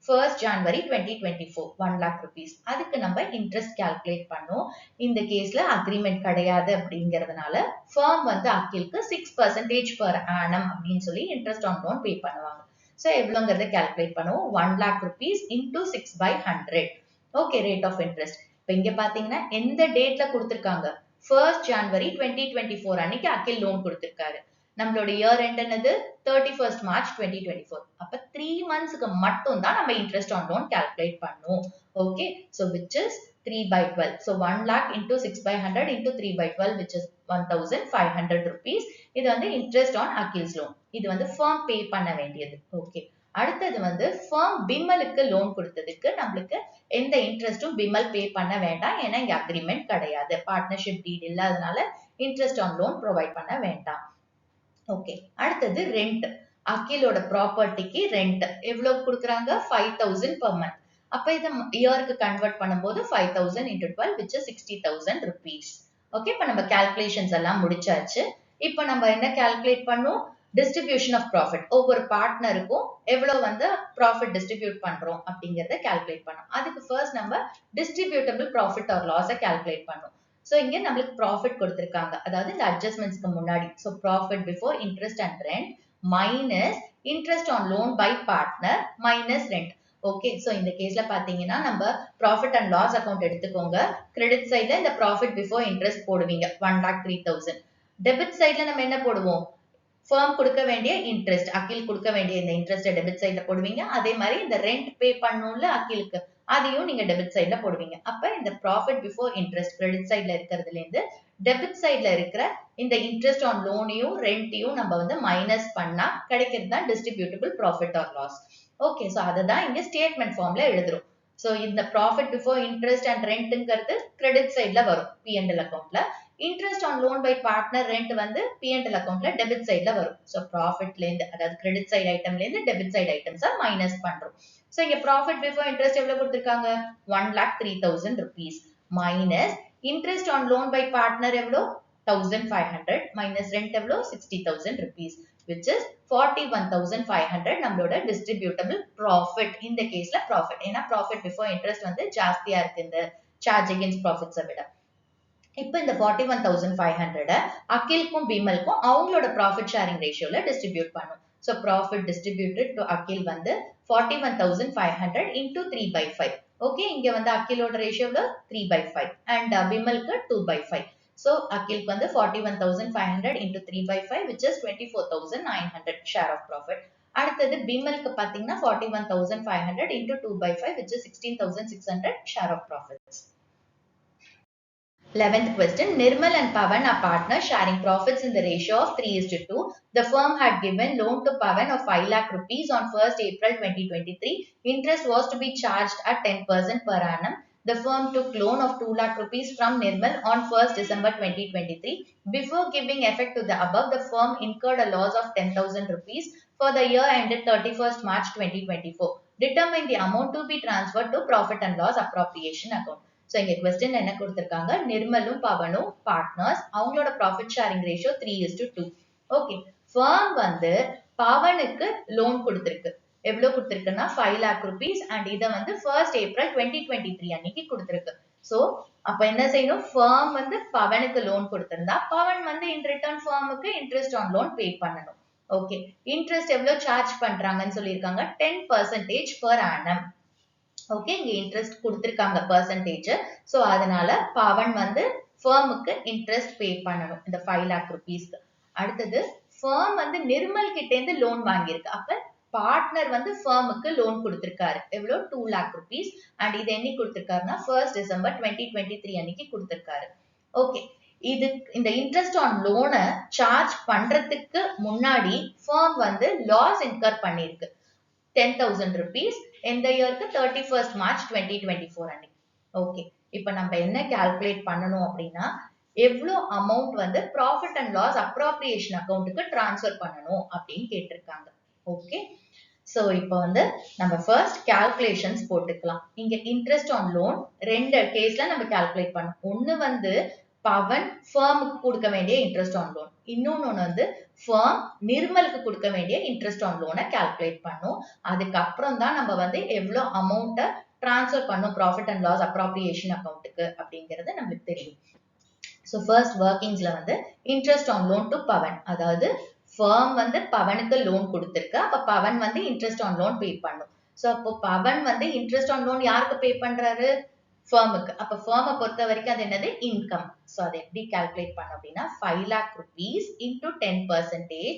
1st January 2024 1 lakh rupees. அதுக்கு நம்ம இன்ட்ரெஸ்ட் கால்குலேட் பண்ணோம். இந்த கேஸ்ல அக்ரிமெண்ட் கிடையாது அப்படிங்கிறதுனால ஃபர்ம் வந்து அகிலுக்கு 6% per annum அப்படின்னு சொல்லி இன்ட்ரெஸ்ட் ஆன் லோன் பே பண்ணுவாங்க. சோ எவ்வளவுங்கிறத கால்குலேட் பண்ணுவோம், 1 lakh rupees into 6/100. Okay, rate of interest. இப்ப இங்க பாத்தீங்கன்னா எந்த டேட்ல கொடுத்திருக்காங்க, 1st January 2024 அன்னைக்கு அகில் லோன் கொடுத்திருக்காரு. நம்மளோட இயர் எண்ட் என்னது 31st March 2024. அப்ப 3 monthsக்கு மட்டும் தான் நம்ம இன்ட்ரெஸ்ட் ஆன் லோன் கால்குலேட் பண்ணும். Okay, so which is 3/12. so 1 lakh into 6/100 into 3/12 which is 1,500 rupees. இது வந்து இன்ட்ரெஸ்ட் ஆன் அகில்ஸ் லோன். இது வந்து ஃபர்ம் பே பண்ண வேண்டியது. ஓகே, அடுத்தது வந்து ஃபர்ம் பிமலுக்கு லோன் கொடுத்ததுக்கு நம்மளுக்கு எந்த இன்ட்ரெஸ்டும் பிமல் பே பண்ண வேண்டாம், ஏன்னா இங்க அக்ரிமெண்ட் கிடையாது, பார்ட்னர்ஷிப் டீட் இல்லாதனால இன்ட்ரெஸ்ட் ஆன் லோன் ப்ரொவைட் பண்ண வேண்டாம். ஓகே, அடுத்தது ரெண்ட். அகிலோட ப்ராப்பர்ட்டிக்கு ரெண்ட் எவ்வளவு கொடுக்குறாங்க? 5000 per month. அப்ப இதை இயருக்கு கன்வெர்ட் பண்ணும்போது 5000 into 12 which is 60,000 rupees. Okay, இப்ப நம்ம கால்குலேஷன்ஸ் எல்லாம் முடிச்சாச்சு. இப்ப நம்ம என்ன கால்குலேட் பண்ணோம்? Distribution of profit. ஒவ்வொரு பார்ட்னருக்கும் எவ்வளவு வந்து ப்ராஃபிட் டிஸ்ட்ரிபியூட் பண்றோம் அப்படிங்கறத கால்குலேட் பண்ணோம். அதுக்கு ஃபர்ஸ்ட் நம்ம டிஸ்ட்ரிபியூட்டபிள் ப்ராஃபிட் ஆர் லாஸை கால்குலேட் பண்ணோம். சோ இங்க நம்மளுக்கு ப்ராஃபிட் கொடுத்திருக்காங்க, அதாவது இந்த அட்ஜஸ்ட்மெண்ட்ஸ்க்கு முன்னாடி. So profit before interest and rent minus interest on loan by partner minus rent. Okay, so இந்த கேஸ்ல பாத்தீங்கன்னா நம்ம ப்ராஃபிட் அண்ட் லாஸ் அக்கௌண்ட் எடுத்துக்கோங்க. கிரெடிட் சைட்ல இந்த ப்ராஃபிட் பிஃபோர் இன்ட்ரெஸ்ட் போடுவீங்க 1,03,000. டெபிட் சைட்ல நம்ம என்ன போடுவோம்? ஃபர்ம் கொடுக்க வேண்டிய இன்ட்ரெஸ்ட், அகில் கொடுக்க வேண்டிய இந்த இன்ட்ரெஸ்ட் டெபிட் சைட்ல போடுவீங்க. அதே மாதிரி இந்த ரெண்ட் பே பண்ணணும்ல அகிலுக்கு, அதையும் நீங்க டெபிட் சைட்ல போடுவீங்க. அப்ப இந்த ப்ராஃபிட் பிஃபோர் இன்ட்ரெஸ்ட் கிரெடிட் சைட்ல இருக்கிறதுல இருந்து டெபிட் சைட்ல இருக்கிற இந்த இன்ட்ரெஸ்ட் ஆன் லோனையும் ரெண்ட்டையும் நம்ம வந்து மைனஸ் பண்ணா கிடைக்கிறது தான் distributable profit or loss. Okay, so அதை தான் இங்க ஸ்டேட்மெண்ட் ஃபார்ம்ல எழுதுறோம். சோ இந்த ப்ராஃபிட் பிஃபோர் இன்ட்ரெஸ்ட் அண்ட் ரெண்ட்ங்கிறது கிரெடிட் சைட்ல வரும் P&L அக்கௌண்ட்ல. Interest on loan by partner rent வந்து P&L அக்கௌண்ட்ல டெபிட் சைட்ல வரும். சோ ப்ராஃபிட்ல இருந்து, அதாவது கிரெடிட் சைடு ஐட்டம்ல இருந்து டெபிட் சைடு ஐட்டம்ஸை மைனஸ் பண்றோம். சோ இங்க ப்ராஃபிட் பிஃபோர் இன்ட்ரெஸ்ட் எவ்வளவு கொடுத்திருக்காங்க? 1,03,000 rupees minus interest on loan by partner எவ்வளவு? 1,500 மைனஸ் ரெண்ட் எவ்வளவு? 60,000 rupees which is 41,500 நம்மளோட டிஸ்ட்ரிபியூட்டபிள் ப்ராஃபிட். இந்த கேஸ்ல ப்ராஃபிட், ஏன்னா ப்ராஃபிட் பிஃபோர் இன்ட்ரெஸ்ட் வந்து ஜாஸ்தியா இருக்கு இந்த சார்ஜ் அகைன்ஸ்ட் ப்ராஃபிட்ஸை விட. இப்ப இந்த 41,500 அகில்க்கும் பிமலுக்கும் அவங்களோட ப்ராஃபிட் ஷேரிங் ரேஷியோல டிஸ்ட்ரிபியூட் பண்ணும். So profit distributed to அகில் வந்து 41,500 into 3/5. ஓகே, இங்க வந்து அகிலோட ரேஷியோல 3/5 and பிமலுக்கு 2/5. So அகிலுக்கு வந்து 41,500 into 3/5 which is 24,900 share of profit. அடுத்தது பிமலுக்கு பாத்தீங்கன்னா 41,500 into 2/5 which is 16,600 share of profits. 11th question. Nirmal and Pavan are partners sharing profits in the ratio of 3:2. The firm had given loan to Pavan of 5 lakh rupees on 1st April 2023. Interest was to be charged at 10% per annum. The firm took loan of 2 lakh rupees from Nirmal on 1st December 2023. Before giving effect to the above, the firm incurred a loss of 10,000 rupees for the year ended 31st March 2024. Determine the amount to be transferred to profit and loss appropriation account. So இங்க क्वेश्चन என்ன கொடுத்திருக்காங்க? நிர்மலும் பவனும் பார்ட்னர்ஸ், அவங்களோட profit sharing ratio 3:2. Okay, firm வந்து பவனுக்கு லோன் கொடுத்திருக்கு. எவ்வளவு கொடுத்திருக்குன்னா 5 lakh rupees and இத வந்து 1st April 2023 அன்னைக்கு கொடுத்திருக்கு. சோ அப்ப என்ன செய்யணும்? ஃபர்ம் வந்து பவனுக்கு லோன் கொடுத்திருந்தா பவன் வந்து இன் ரிட்டர்ன் ஃபர்முக்கு இன்ட்ரெஸ்ட் ஆன் லோன் பே பண்ணணும். ஓகே, இன்ட்ரெஸ்ட் எவ்வளவு சார்ஜ் பண்றாங்கன்னு சொல்லியிருக்காங்க? 10% per annum. ஓகே, இங்க இன்ட்ரெஸ்ட் கொடுத்திருக்காங்க பெர்சன்டேஜ். சோ அதனால பவன் வந்து ஃபர்முக்கு இன்ட்ரெஸ்ட் பே பண்ணணும் இந்த 5 lakh rupeesக்கு. அடுத்தது ஃபர்ம் வந்து நிர்மல் கிட்ட இருந்து லோன் வாங்கியிருக்கு. அப்ப பார்ட்னர் வந்து ஃபர்முக்கு லோன் கொடுத்திருக்காரு. எவ்வளவு? 2 lakh rupees and இது என்னைக்கு கொடுத்திருக்காருன்னா 1st December 2023 அன்னைக்கு கொடுத்திருக்காரு. ஓகே, இது இந்த இன்ட்ரெஸ்ட் ஆன் லோனை சார்ஜ் பண்றதுக்கு முன்னாடி ஃபர்ம் வந்து லாஸ் இன்கர் பண்ணிருக்கு 10,000 rupees இந்த இயருக்கு 31st March 2024 அன்னைக்கு. ஓகே, இப்ப நம்ம என்ன கால்குலேட் பண்ணணும் அப்படின்னா எவ்வளவு அமௌண்ட் வந்து ப்ராஃபிட் அண்ட் லாஸ் அப்ராப்ரியேஷன் அக்கௌண்ட்டுக்கு டிரான்ஸ்ஃபர் பண்ணணும் அப்படின்னு கேட்டிருக்காங்க. ஓகே, சோ இப்போ வந்து நம்ம ஃபர்ஸ்ட் கால்குலேஷன்ஸ் போட்டுக்கலாம். இங்க இன்ட்ரெஸ்ட் ஆன் லோன் ரெண்டு கேஸ்ல நம்ம கால்குலேட் பண்ணோம். ஒன்னு வந்து பவன் ஃபர்முக்கு கொடுக்க வேண்டிய இன்ட்ரெஸ்ட் ஆன் லோன், இன்னொன்னு வந்து ஃபர்ம் நிர்மலுக்கு கொடுக்க வேண்டிய இன்ட்ரெஸ்ட் ஆன் லோனை கால்குலேட் பண்ணும். அதுக்கப்புறம் தான் நம்ம வந்து எவ்வளவு அமௌண்ட்டை டிரான்ஸ்ஃபர் பண்ணும் ப்ராஃபிட் அண்ட் லாஸ் அப்ராப்ரியேஷன் அக்கௌண்ட்டுக்கு அப்படிங்கிறது நம்மளுக்கு தெரியும். ஸோ ஃபர்ஸ்ட் ஒர்க்கிங்ஸ்ல வந்து interest on loan to Pavan, அதாவது ஃபர்ம் வந்து பவனுக்கு லோன் கொடுத்திருக்கு. அப்ப பவன் வந்து இன்ட்ரெஸ்ட் ஆன் லோன் பே பண்ணும். ஸோ அப்போ பவன் வந்து இன்ட்ரெஸ்ட் ஆன் லோன் யாருக்கு பே பண்றாரு? ஃபர்முக்கு. அப்ப ஃபர்மை பொறுத்த வரைக்கும் அது என்னது? இன்கம். சோ அதை எப்படி கால்குலேட் பண்ண அப்படின்னா 5 lakh rupees into 10%.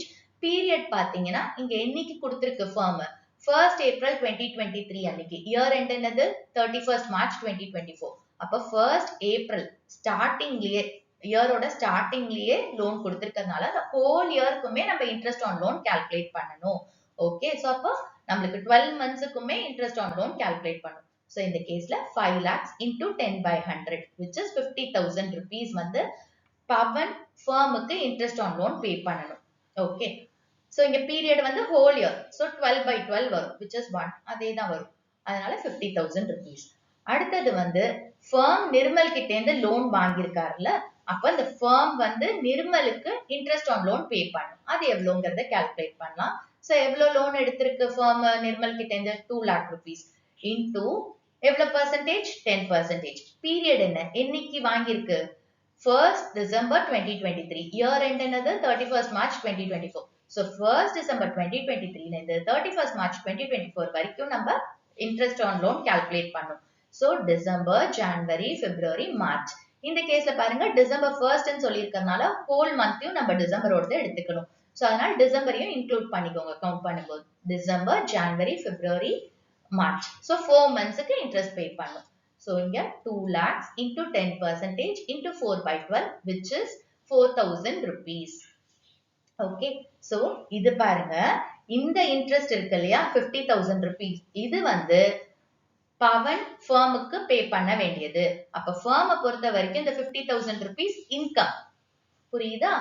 பீரியட் பாத்தீங்கன்னா இங்க என்னைக்கு கொடுத்திருக்கு ஃபர்ம்? 1st April 2023 அன்னைக்கு. இயர் எண்ட் என்னது? 31st March 2024. அப்ப 1st April ஸ்டார்டிங்லயே, இயரோட ஸ்டார்டிங்லயே லோன் கொடுத்திருக்கிறதுனால அந்த ஹோல் இயருக்குமே நம்ம இன்ட்ரெஸ்ட் ஆன் லோன் கால்குலேட் பண்ணணும். ஓகே, சோ அப்போ நம்மளுக்கு 12 monthsக்குமே இன்ட்ரெஸ்ட் ஆன் லோன் கால்குலேட் பண்ணணும். So in the case 5 lakhs into 10/100 which is 50,000 rupees வந்து பவன் firmக்கு இன்ட்ரெஸ்ட் ஆன் லோன் பே பண்ணணும். ஓகே, சோ இங்க பீரியட் வந்து ஹோல் இயர், சோ 12/12 வரும், which is 1. அதே தான் வரும். அதனால 50,000 rupees. அடுத்தது வந்து firm நிர்மல் கிட்ட இருந்து லோன் வாங்கியிருக்காருல்ல, அப்ப இந்த firm வந்து நிர்மலுக்கு இன்ட்ரெஸ்ட் ஆன் லோன் பே பண்ணும். அது எவ்வளவுங்கிறத கால்குலேட் பண்ணலாம். சோ எவ்வளவு லோன் எடுத்திருக்கு firm நிர்மல் கிட்ட இருந்து 2 lakh rupees into எவ்வளவு percentage 10%. பீரியட் என்ன, என்னைக்கு வாங்கியிருக்கு, 1st December 2023. Year end என்னது 31st March 2024. So 1st December 2023 இருந்து 31st March 2024 வரைக்கும் நம்ம interest on loan calculate பண்ணும். So December, January, February, March. இந்த கேஸ்ல பாருங்க December 1st ன்னு சொல்லியிருக்கறனால whole monthையும் நம்ம December ஓட எடுத்துக்கணும். So அதனால Decemberயும் include பண்ணிக்கோங்க கவுண்ட் பண்ணும்போது. December, January, February, March. So 4 monthsக்கு interest pay பண்ணும். So இங்க 2 lakhs into 10% into 4/12, which is 4,000 rupees. Okay, so இது பாருங்க, இந்த இன்ட்ரெஸ்ட் இருக்கு இல்லையா 50,000 rupees, இது வந்து பவன் firmக்கு பே பண்ண வேண்டியது. அப்ப firm பொறுத்த வரைக்கும் இந்த 50,000 rupees இன்கம். புரியுதா?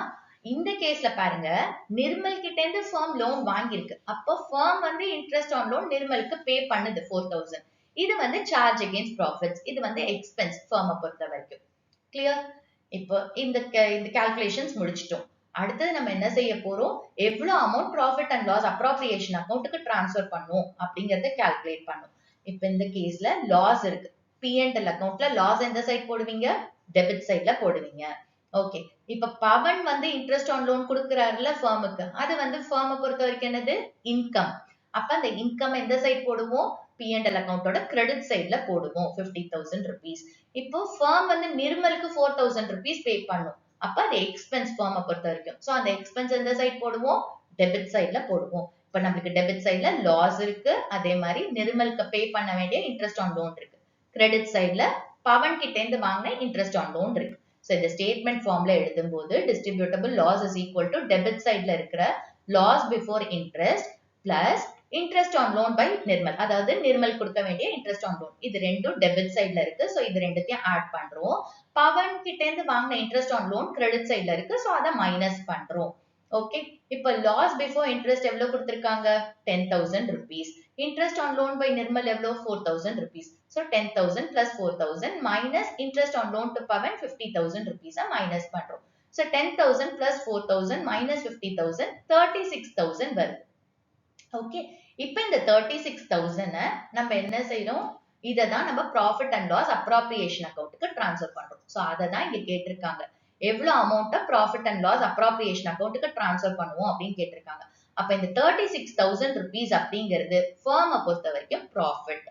இந்த கேஸ்ல பாருங்க, நிர்மல் கிட்ட இருந்து firm லோன் வாங்கியிருக்கு. அப்ப firm வந்து இன்ட்ரெஸ்ட் ஆன் லோன் நிர்மலுக்கு பே பண்ணுது 4,000. இது வந்து சார்ஜ் அகேன்ஸ்ட் ப்ராஃபிட்ஸ், இது வந்து எக்ஸ்பென்ஸ் firm பொறுத்த வரைக்கும். கிளியர்? இப்போ இந்த கால்குலேஷன்ஸ் முடிச்சிட்டோம். அடுத்தது நம்ம என்ன செய்ய போறோம், எவ்வளவு amount profit and loss appropriation அக்கௌண்ட்டுக்கு டிரான்ஸ்ஃபர் பண்ணும் அப்படிங்கறத கால்குலேட் பண்ணும். இப்ப இந்த கேஸ்ல லாஸ் இருக்கு, P&L அக்கௌண்ட்ல லாஸ் எந்த சைட் போடுவீங்க, டெபிட் சைட்ல போடுவீங்க. ஓகே, இப்ப பவன் வந்து இன்ட்ரெஸ்ட் ஆன் லோன் கொடுக்கிறாருல firmக்கு, அது வந்து firm பொறுத்த வரைக்கும் என்னது, இன்கம். அப்ப அந்த இன்கம் எந்த சைட் போடுவோம், P&L அக்கௌண்டோட கிரெடிட் சைட்ல போடுவோம் 50,000 rupees. இப்போ firm வந்து நிர்மலுக்கு 4,000 rupees பே பண்ணும். அப்ப அது எக்ஸ்பென்ஸ் firm பொறுத்த வரைக்கும். சோ அந்த எக்ஸ்பென்ஸ் எந்த சைட் போடுவோம், டெபிட் சைட்ல போடுவோம். இப்ப நமக்கு டெபிட் சைட்ல லாஸ் இருக்கு, அதே மாதிரி நிர்மலுக்கு பே பண்ண வேண்டிய இன்ட்ரெஸ்ட் ஆன் லோன் இருக்கு. கிரெடிட் சைட்ல பவன் கிட்ட இருந்து வாங்கின இன்ட்ரெஸ்ட் ஆன் லோன் இருக்கு. சோ இந்த ஸ்டேட்மெண்ட் ஃபார்ம்ல எழுதும்போது distributable loss is equal to debit சைட்ல இருக்கிற loss before interest plus interest on loan by Nirmal, அதாவது நிர்மல் கொடுக்க வேண்டிய இன்ட்ரெஸ்ட் ஆன் லோன். இது ரெண்டும் டெபிட் சைட்ல இருக்கு. சோ இது ரெண்டுத்தையும் ஆட் பண்றோம். பவன் கிட்ட இருந்து வாங்கின இன்ட்ரெஸ்ட் ஆன் லோன் கிரெடிட் சைட்ல இருக்கு. சோ அதை மைனஸ் பண்றோம். ஓகே, இப்ப லாஸ் பிஃபோர் இன்ட்ரெஸ்ட் எவ்வளவு கொடுத்திருக்காங்க, 10,000 rupees. Interest on loan by Nirmal எவ்வளவு, 4,000 rupees. So 10,000 plus 4,000 minus interest on loan to Pavan 50,000 rupees minus பண்றோம். So 10,000 plus 4,000 minus 50,000 36,000 வருது. ஓகே, இப்ப இந்த 36,000 நம்ம என்ன செய்யறோம், இததான் நம்ம ப்ராஃபிட் அண்ட் லாஸ் அப்ராப்ரியேஷன் அக்கௌண்ட்டுக்கு டிரான்ஸ்ஃபர் பண்றோம். சோ அததான் இங்க கேட்டிருக்காங்க, எவ்வளவு அமௌண்ட ப்ராஃபிட் அண்ட் லாஸ் அப்ராப்ரியேஷன் அக்கௌண்ட்டுக்கு டிரான்ஸ்ஃபர் பண்ணுவோம் அப்படின்னு கேட்டிருக்காங்க. அப்ப இந்த 36,000 rupees அப்படிங்கிறது firm பொறுத்த வரைக்கும் ப்ராஃபிட்.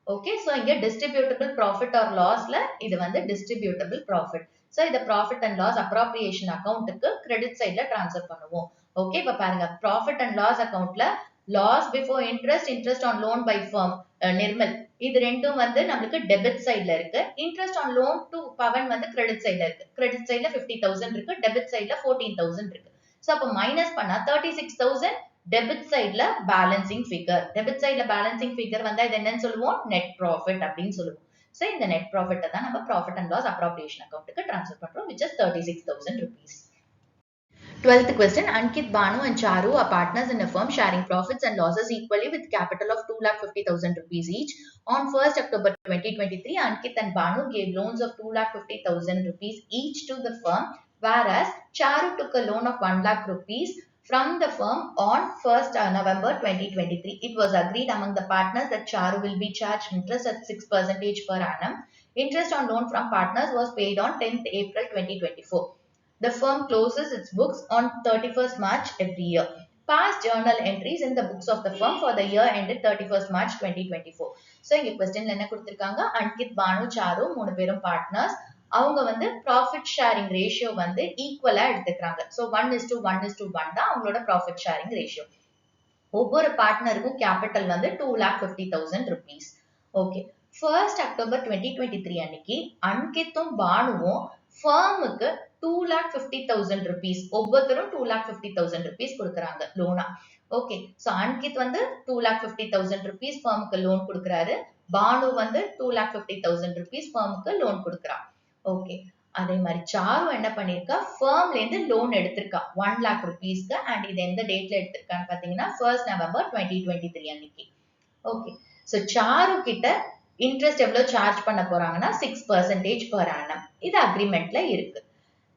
ஓகே, சோ இங்க டிஸ்ட்ரிபியூட்டபிள் ப்ராஃபிட் ஆர் லாஸ்ல இது வந்து டிஸ்ட்ரிபியூட்டபிள் ப்ராஃபிட். சோ இத ப்ராஃபிட் அண்ட் லாஸ் அப்ராப்ரியேஷன் அக்கௌண்ட்டுக்கு கிரெடிட் சைட்ல டிரான்ஸ்ஃபர் பண்ணுவோம். ஓகே, இப்ப பாருங்க ப்ராஃபிட் அண்ட் லாஸ் அக்கௌண்ட்ல loss before interest, interest on loan by firm Nirmal, இது ரெண்டும் வந்து நமக்கு டெபிட் சைட்ல இருக்கு. Interest on loan to Pavan வந்து கிரெடிட் சைட்ல இருக்கு. கிரெடிட் சைட்ல 50,000 இருக்கு, டெபிட் சைட்ல 14,000 இருக்கு. சோ அப்ப மைனஸ் பண்ணா 36,000 டெபிட் சைட்ல பேலன்சிங் ஃபிகர். டெபிட் சைட்ல பேலன்சிங் ஃபிகர் வந்தா இது என்னன்னு சொல்லுவோம், நெட் ப்ராஃபிட் அப்படின்னு சொல்லுவோம். சோ இந்த நெட் ப்ராஃபிட் தான் நம்ம ப்ராஃபிட் அண்ட் லாஸ் அப்ராப்ரியேஷன் அக்கௌண்ட்டுக்கு டிரான்ஸ்ஃபர் பண்றோம், which is 36,000 rupees. 12th question, Ankit, Banu and Charu are partners in a firm sharing profits and losses equally with capital of 2,50,000 rupees each. On 1st October 2023, Ankit and Banu gave loans of 2,50,000 rupees each to the firm, whereas Charu took a loan of 1 lakh rupees from the firm on 1st November 2023. It was agreed among the partners that Charu will be charged interest at 6% per annum. Interest on loan from partners was paid on 10th April 2024. The firm closes its books on 31st March every year. Past journal entries in the books of the firm for the year ended 31st March 2024. So இங்க questionல என்ன கொடுத்திருக்காங்க, அன்கித், பானு, சாரு மூணு பேரும் பார்ட்னர்ஸ். அவங்க வந்து ப்ராஃபிட் ஷேரிங் ரேஷியோ வந்து ஈக்குவலா எடுத்துக்கிறாங்க. ஸோ 1:1:1 தான் அவங்களோட ப்ராஃபிட் ஷேரிங் ரேஷியோ. ஒவ்வொரு பார்ட்னருக்கும் கேபிட்டல் வந்து 2,50,000 rupees. ஓகே, 1st October 2023 அன்னைக்கு அன்கித்தும் பானுவும் ஃபர்முக்கு 2,50,000 rupees, ஒவ்வொருத்தரும் 2,50,000 rupees கொடுக்குறாங்க லோனா. ஓகே, சோ அன்கித் வந்து 2,50,000 rupees ஃபர்முக்கு லோன் கொடுக்குறாரு. பானு வந்து 2,50,000 rupees ஃபர்முக்கு லோன் கொடுக்குறான். ஓகே, அதே மாதிரி சாரு என்ன பண்ணிருக்கா, firmல இருந்து லோன் எடுத்திருக்கா 1 lakh rupeesக்கு. அண்ட் இது எந்த டேட்ல எடுத்திருக்கான்னு பாத்தீங்கன்னா 1st November 2023 அன்னைக்கு. ஓகே, சோ சாரு கிட்ட இன்ட்ரெஸ்ட் எவ்வளவு சார்ஜ் பண்ண போறாங்கன்னா 6% per annum. இது அக்ரிமெண்ட்ல இருக்கு.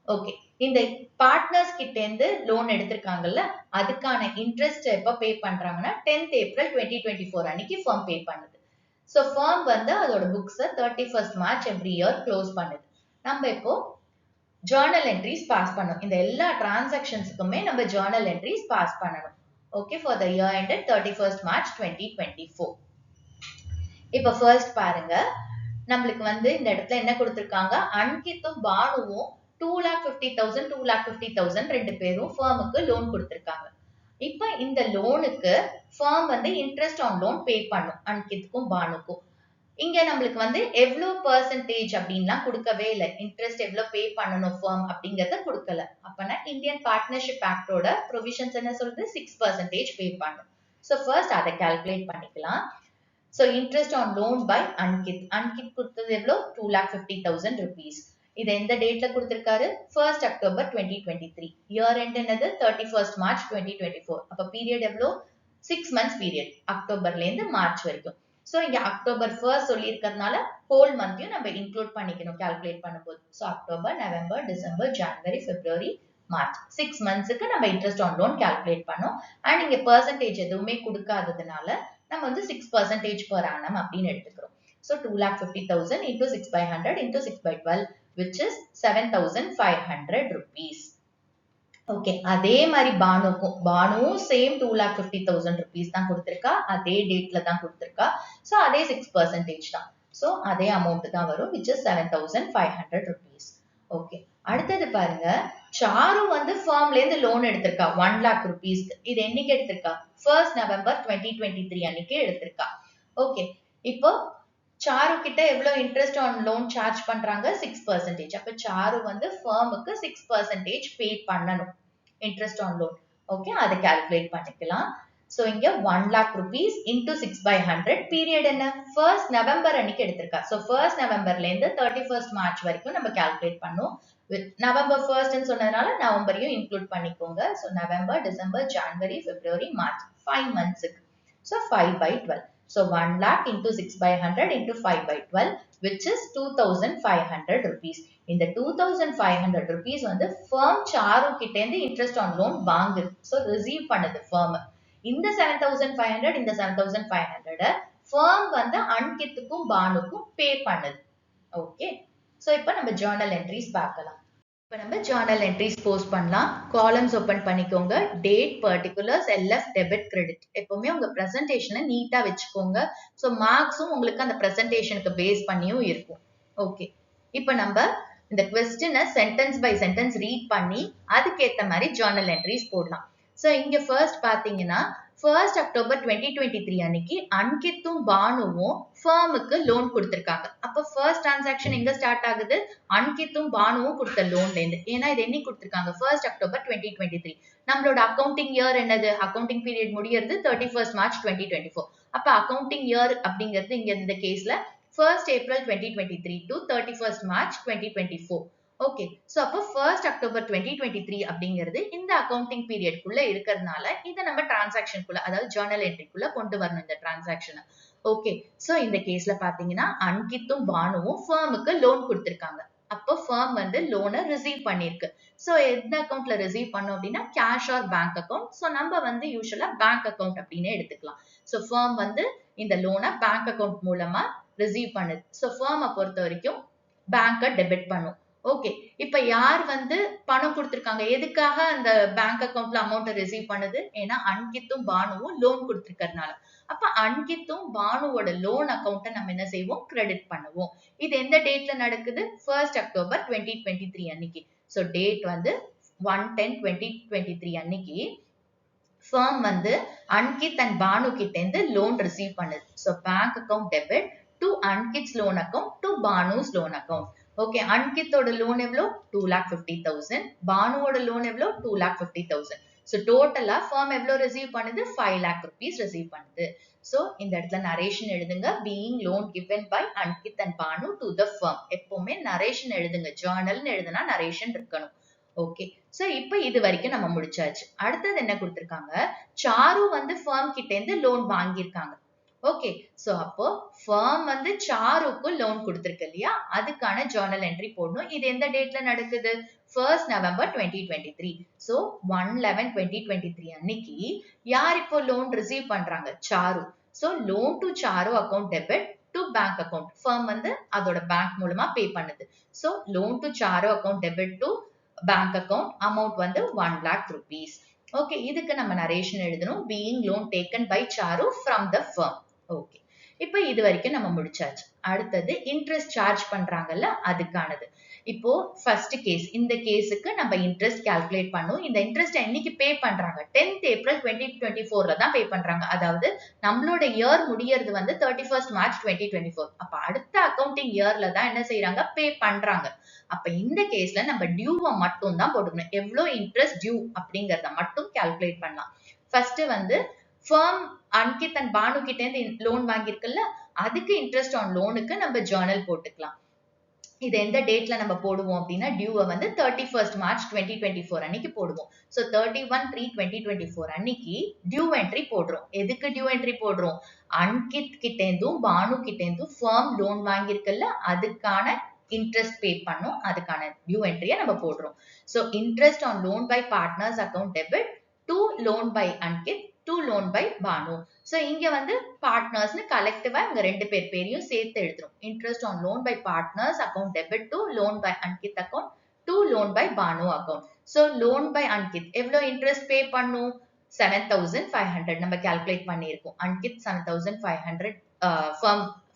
ஓகே, இந்த பார்ட்னர்ஸ் கிட்ட இருந்து லோன் எடுத்திருக்காங்கல்ல, அதுக்கான இன்ட்ரெஸ்ட் எப்ப பே பண்றாங்கன்னா 10th April 2024 அன்னைக்கு firm பே பண்ணுது. சோ firm வந்து அதோட புக்ஸ 31st March every year close பண்ணுது. நம்ம இப்போ ஜர்னல் என்ட்ரிஸ் பாஸ் பண்ணணும். இந்த எல்லா டிரான்சாக்ஷன்ஸ்க்குமே நம்ம ஜர்னல் என்ட்ரிஸ் பாஸ் பண்ணணும். Okay, for the year ended 31st March 2024. இப்ப ஃபர்ஸ்ட் பாருங்க, நம்மளுக்கு வந்து இந்த இடத்துல என்ன கொடுத்திருக்காங்க, அன்கித்தும் பானுவும் 2,50,000 2,50,000 ரெண்டு பேரும் ஃபர்முக்கு லோன் கொடுத்திருக்காங்க. இப்ப இந்த லோனுக்கு ஃபர்ம் வந்து இன்ட்ரெஸ்ட் ஆன் லோன் பே பண்ணும் அன்கித்துக்கும் பானுக்கும். இங்க நம்மளுக்கு வந்து எவ்வளவு பெர்சன்டேஜ் அப்படின்லாம் கொடுக்கவே இல்லை. இன்ட்ரெஸ்ட் எவ்வளவு பே பண்ணணும் ஃபர்ம் அப்படிங்கறத கொடுக்கல. அப்பனா இந்தியன் பார்ட்னர்ஷிப் ஆக்டோட ப்ரொவிஷன்ஸ் என்ன சொல்றது, 6% பே பண்ணும். சோ ஃபர்ஸ்ட் அதை கால்குலேட் பண்ணிக்கலாம். So interest on loan by Ankit. Ankit கொடுத்தது எவ்வளோ, 2,50,000 rupees. இது எந்த டேட்ல கொடுத்திருக்காரு, 1st October 2023. இயர் எண்ட் என்னது 31st March 2024. அப்ப பீரியட் எவ்வளோ, 6 months பீரியட், அக்டோபர்ல இருந்து மார்ச் வரைக்கும். சோ இங்க அக்டோபர் 1st சொல்லி இருக்கிறதுனால ஹோல் மந்த்தையும் நம்ம இன்க்ளூட் பண்ணிக்கணும் கால்குலேட் பண்ணும்போது. சோ அக்டோபர், நவம்பர், டிசம்பர், ஜனவரி, பிப்ரவரி, மார்ச் 6 monthsக்கு நம்ம இன்ட்ரெஸ்ட் ஆன் லோன் கால்குலேட் பண்ணோம். அண்ட் இங்க பெர்சன்டேஜ் எதுவுமே கொடுக்காததுனால நம்ம வந்து 6% per annum அப்படின்னு எடுத்துக்கிறோம். So 2,50,000 into 6 by 100 into 6 by 12 which is 7,500 rupees. Okay, அதே மாதிரி பானுவும் சேம் 2,50,000 rupees தான் கொடுத்திருக்கா, அதே டேட்ல தான் கொடுத்திருக்கா. சோ அதே 6% தான். சோ அதே அமௌண்ட் தான் வரும், which is 7,500 rupees. ஓகே, அடுத்தது பாருங்க, சாரு வந்து ஃபர்ம்ல இருந்து லோன் எடுத்திருக்கா 1 lakh rupees. இது என்னைக்கு எடுத்திருக்கா, 1st November 2023 அன்னைக்கு எடுத்திருக்கா. ஓகே, இப்போ சாரு கிட்ட எவ்வளவு இன்ட்ரெஸ்ட் ஆன் லோன் சார்ஜ் பண்றாங்க, 6%. அப்ப சாரு வந்து ஃபர்முக்கு 6% பே பண்ணணும் இன்ட்ரெஸ்ட் ஆன் லோன். ஓகே, அதை கால்குலேட் பண்ணிக்கலாம். சோ இங்க 1 lakh rupees into 6 by 100 period என்ன, 1st November அன்னைக்கு எடுத்திருக்கா. சோ 1st Novemberல இருந்து 31st March வரைக்கும் நம்ம கால்குலேட் பண்ணோம். நவம்பர் 1st சொன்னதுனால நவம்பரையும் இன்க்ளூட் பண்ணிக்கோங்க. சோ நவம்பர், டிசம்பர், ஜனவரி, பிப்ரவரி, மார்ச் 5 monthsக்கு. So 5 by 12. So 1 lakh into 6 by 100 into 5 by 12 which is 2,500 rupees. இந்த 2,500 rupees வந்து firm சாரு கிட்ட இருந்து இன்ட்ரெஸ்ட் ஆன் லோன் வாங்குது. சோ ரிசீவ் பண்ணுது firm. இந்த 7,500 இந்த 7,500 firm வந்து அன்கித்துக்கும் பானுக்கும் பே பண்ணுது. ஓகே, சோ இப்போ நம்ம ஜர்னல் என்ட்ரிஸ் பார்க்கலாம். இப்போ நம்ம ஜர்னல் என்ட்ரிஸ் போஸ்ட் பண்ணலாம். காலம்ஸ் ஓபன் பண்ணிக்கோங்க. Date, particulars, LF, debit, credit. எப்பவுமே உங்க பிரசன்டேஷனை நீட்டா வச்சுக்கோங்க. சோ மார்க்ஸும் உங்களுக்கு அந்த பிரசன்டேஷனுக்கு பேஸ் பண்ணியும் இருக்கும். ஓகே, இப்போ நம்ம இந்த கொஸ்டினை சென்டென்ஸ் பை சென்டென்ஸ் ரீட் பண்ணி அதுக்கேற்ற மாதிரி ஜர்னல் என்ட்ரிஸ் போடலாம். சோ இங்க ஃபர்ஸ்ட் பாத்தீங்கன்னா 1st October 2023 அன்னைக்கு அன்கித்தும் பானுவும் ஃபர்முக்கு லோன் கொடுத்திருக்காங்க. அப்ப ஃபர்ஸ்ட் டிரான்சாக்ஷன் எங்க ஸ்டார்ட் ஆகுது, அன்கித்தும் பானுவும் கொடுத்த லோன்ல இருந்து. ஏன்னா இது என்னைக்கு கொடுத்திருக்காங்க, 1st October 2023. நம்மளோட அக்கவுண்டிங் இயர் என்னது, அக்கவுண்டிங் பீரியட் முடியறது 31st March 2024. அப்ப அக்கவுண்டிங் இயர் அப்படிங்கிறது இங்க இந்த கேஸ்ல 1st April 2023 to 31st March 2024. Okay, so அப்போ 1st October 2023 அப்படிங்கிறது இந்த அக்கவுண்டிங் பீரியட்குள்ள இருக்கிறதுனால இதை நம்ம டிரான்சாக்ஷனுக்குள்ள, அதாவது ஜர்னல் என்ட்ரிக்குள்ள கொண்டு வரணும் இந்த டிரான்சாக்ஷனை. ஓகே, சோ இந்த கேஸ்ல பாத்தீங்கன்னா அன்கித்தும் பானுவும் ஃபர்முக்கு லோன் கொடுத்திருக்காங்க. அப்போ ஃபர்ம் வந்து லோனை ரிசீவ் பண்ணிருக்கு. சோ எந்த அக்கவுண்ட்ல ரிசீவ் பண்ணோம் அப்படின்னா cash or bank account. So நம்ம வந்து யூசுவலா பேங்க் அக்கவுண்ட் அப்படின்னு எடுத்துக்கலாம். சோ ஃபர்ம் வந்து இந்த லோனை பேங்க் அக்கவுண்ட் மூலமா ரிசீவ் பண்ணுது. சோ ஃபர்மை பொறுத்த வரைக்கும் பேங்கை டெபிட் பண்ணும். ஓகே, இப்ப யார் வந்து பணம் கொடுத்திருக்காங்க, எதுக்காக அந்த பேங்க் அக்கவுண்ட்ல அமௌண்ட் ரிசீவ் பண்ணுது, ஏன்னா அன்கித்தும் பானுவும் லோன் கொடுத்திருக்கிறதுனால. அப்ப அன்கித்தும் பானுவோட லோன் அக்கவுண்ட்டை நம்ம என்ன செய்வோம், கிரெடிட் பண்ணுவோம். இது எந்த டேட்ல நடக்குது, 1st October 2023 அன்னைக்கு. சோ டேட் வந்து 1/10/2023 அன்னைக்கு firm வந்து அன்கித் and பானு கிட்ட இருந்து லோன் ரிசீவ் பண்ணுது. So bank account debit to Ankit's loan account to Bhanu's loan account. Okay, அன்கித்தோட லோன் எவ்வளோ, 2,50,000. பானுவோட லோன் எவ்வளோ, 2,50,000. So டோட்டலா firm எவ்வளவு ரிசீவ் பண்ணுது? 5 lakh rupees ரிசீவ் பண்ணுது. So இந்த இடத்துல நரேஷன் எழுதுங்க. being loan given by Ankit and Banu to the firm. எப்பவுமே நரேஷன் எழுதுங்க. ஜர்னல்னு எழுதுனா நரேஷன் இருக்கணும். ஓகே. சோ இப்போ இது வரைக்கும் நம்ம முடிச்சாச்சு. அடுத்தது என்ன கொடுத்திருக்காங்க? சாரு வந்து firm கிட்ட இருந்து லோன் வாங்கியிருக்காங்க. ஓகே. சோ அப்போ firm வந்து சாருக்கு லோன் கொடுத்திருக்கு இல்லையா? அதுக்கான ஜர்னல் என்ட்ரி போடணும். இது எந்த டேட்ல நடக்குது? 1st November 2023. சோ 1/11/2023 அன்னைக்கு யார் இப்போ லோன் ரிசீவ் பண்றாங்க? Charu. So loan to Charu account debit to bank account. firm வந்து அதோட பேங்க் மூலமா பே பண்ணுது. So loan to Charu account debit to bank account amount வந்து 1 lakh rupees. ஓகே. இதுக்கு நம்ம நரேஷன் எழுதணும். being loan taken by Charu from the firm. Okay. இப்போ இது வரைக்கும் நம்ம முடிச்சாச்சு. அடுத்தது இன்ட்ரெஸ்ட் சார்ஜ் பண்றாங்கல்ல அதுக்கானது. இப்போ ஃபர்ஸ்ட் கேஸ், இந்த கேஸுக்கு நம்ம இன்ட்ரெஸ்ட் கால்குலேட் பண்ணும். இந்த இன்ட்ரெஸ்ட் என்னைக்கு பே பண்றாங்க? 10th April 2024ல தான் பே பண்றாங்க. அதாவது நம்மளோட இயர் முடியறது வந்து 31st March 2024. அப்ப அடுத்த அக்கவுண்டிங் இயர்ல தான் என்ன செய்யறாங்க? பே பண்றாங்க. அப்ப இந்த கேஸ்ல நம்ம டியூவை மட்டும் தான் போட்டுக்கணும். எவ்வளவு இன்ட்ரெஸ்ட் டியூ அப்படிங்கறத மட்டும் கால்குலேட் பண்ணலாம். ஃபர்ஸ்ட் வந்து firm அன்கித் அண்ட் பானு கிட்ட இருந்து லோன் வாங்கியிருக்குல்ல அதுக்கு இன்ட்ரெஸ்ட் ஆன் லோனுக்கு நம்ம ஜர்னல் போட்டுக்கலாம். இது எந்த டேட்ல நம்ம போடுவோம் அப்படின்னா டியூவை வந்து 31st March 2024 அன்னைக்கு போடுவோம். சோ 31/3/2024 அன்னைக்கு டியூ என்ட்ரி போடுறோம். எதுக்கு டியூ என்ட்ரி போடுறோம்? அன்கித் கிட்ட இருந்தும் பானு கிட்ட இருந்தும் firm லோன் வாங்கியிருக்குல்ல அதுக்கான இன்ட்ரெஸ்ட் பே பண்ணும். அதுக்கான டியூ என்ட்ரியை நம்ம போடுறோம். So interest on loan by partners account debit to loan by Ankit to loan by Bhanu. So இங்க வந்து பார்ட்னர்ஸ்னு கலெக்டிவா இங்க ரெண்டு பேரையும் சேர்த்து எழுதுறோம். Interest on loan by partners account debit to loan by Ankit account to loan by Bhanu account. So loan by Ankit எவ்வளவு இன்ட்ரெஸ்ட் பே பண்ணும்? 7500 நம்ம கால்குலேட் பண்ணியிருக்கோம். அன்கித் 7500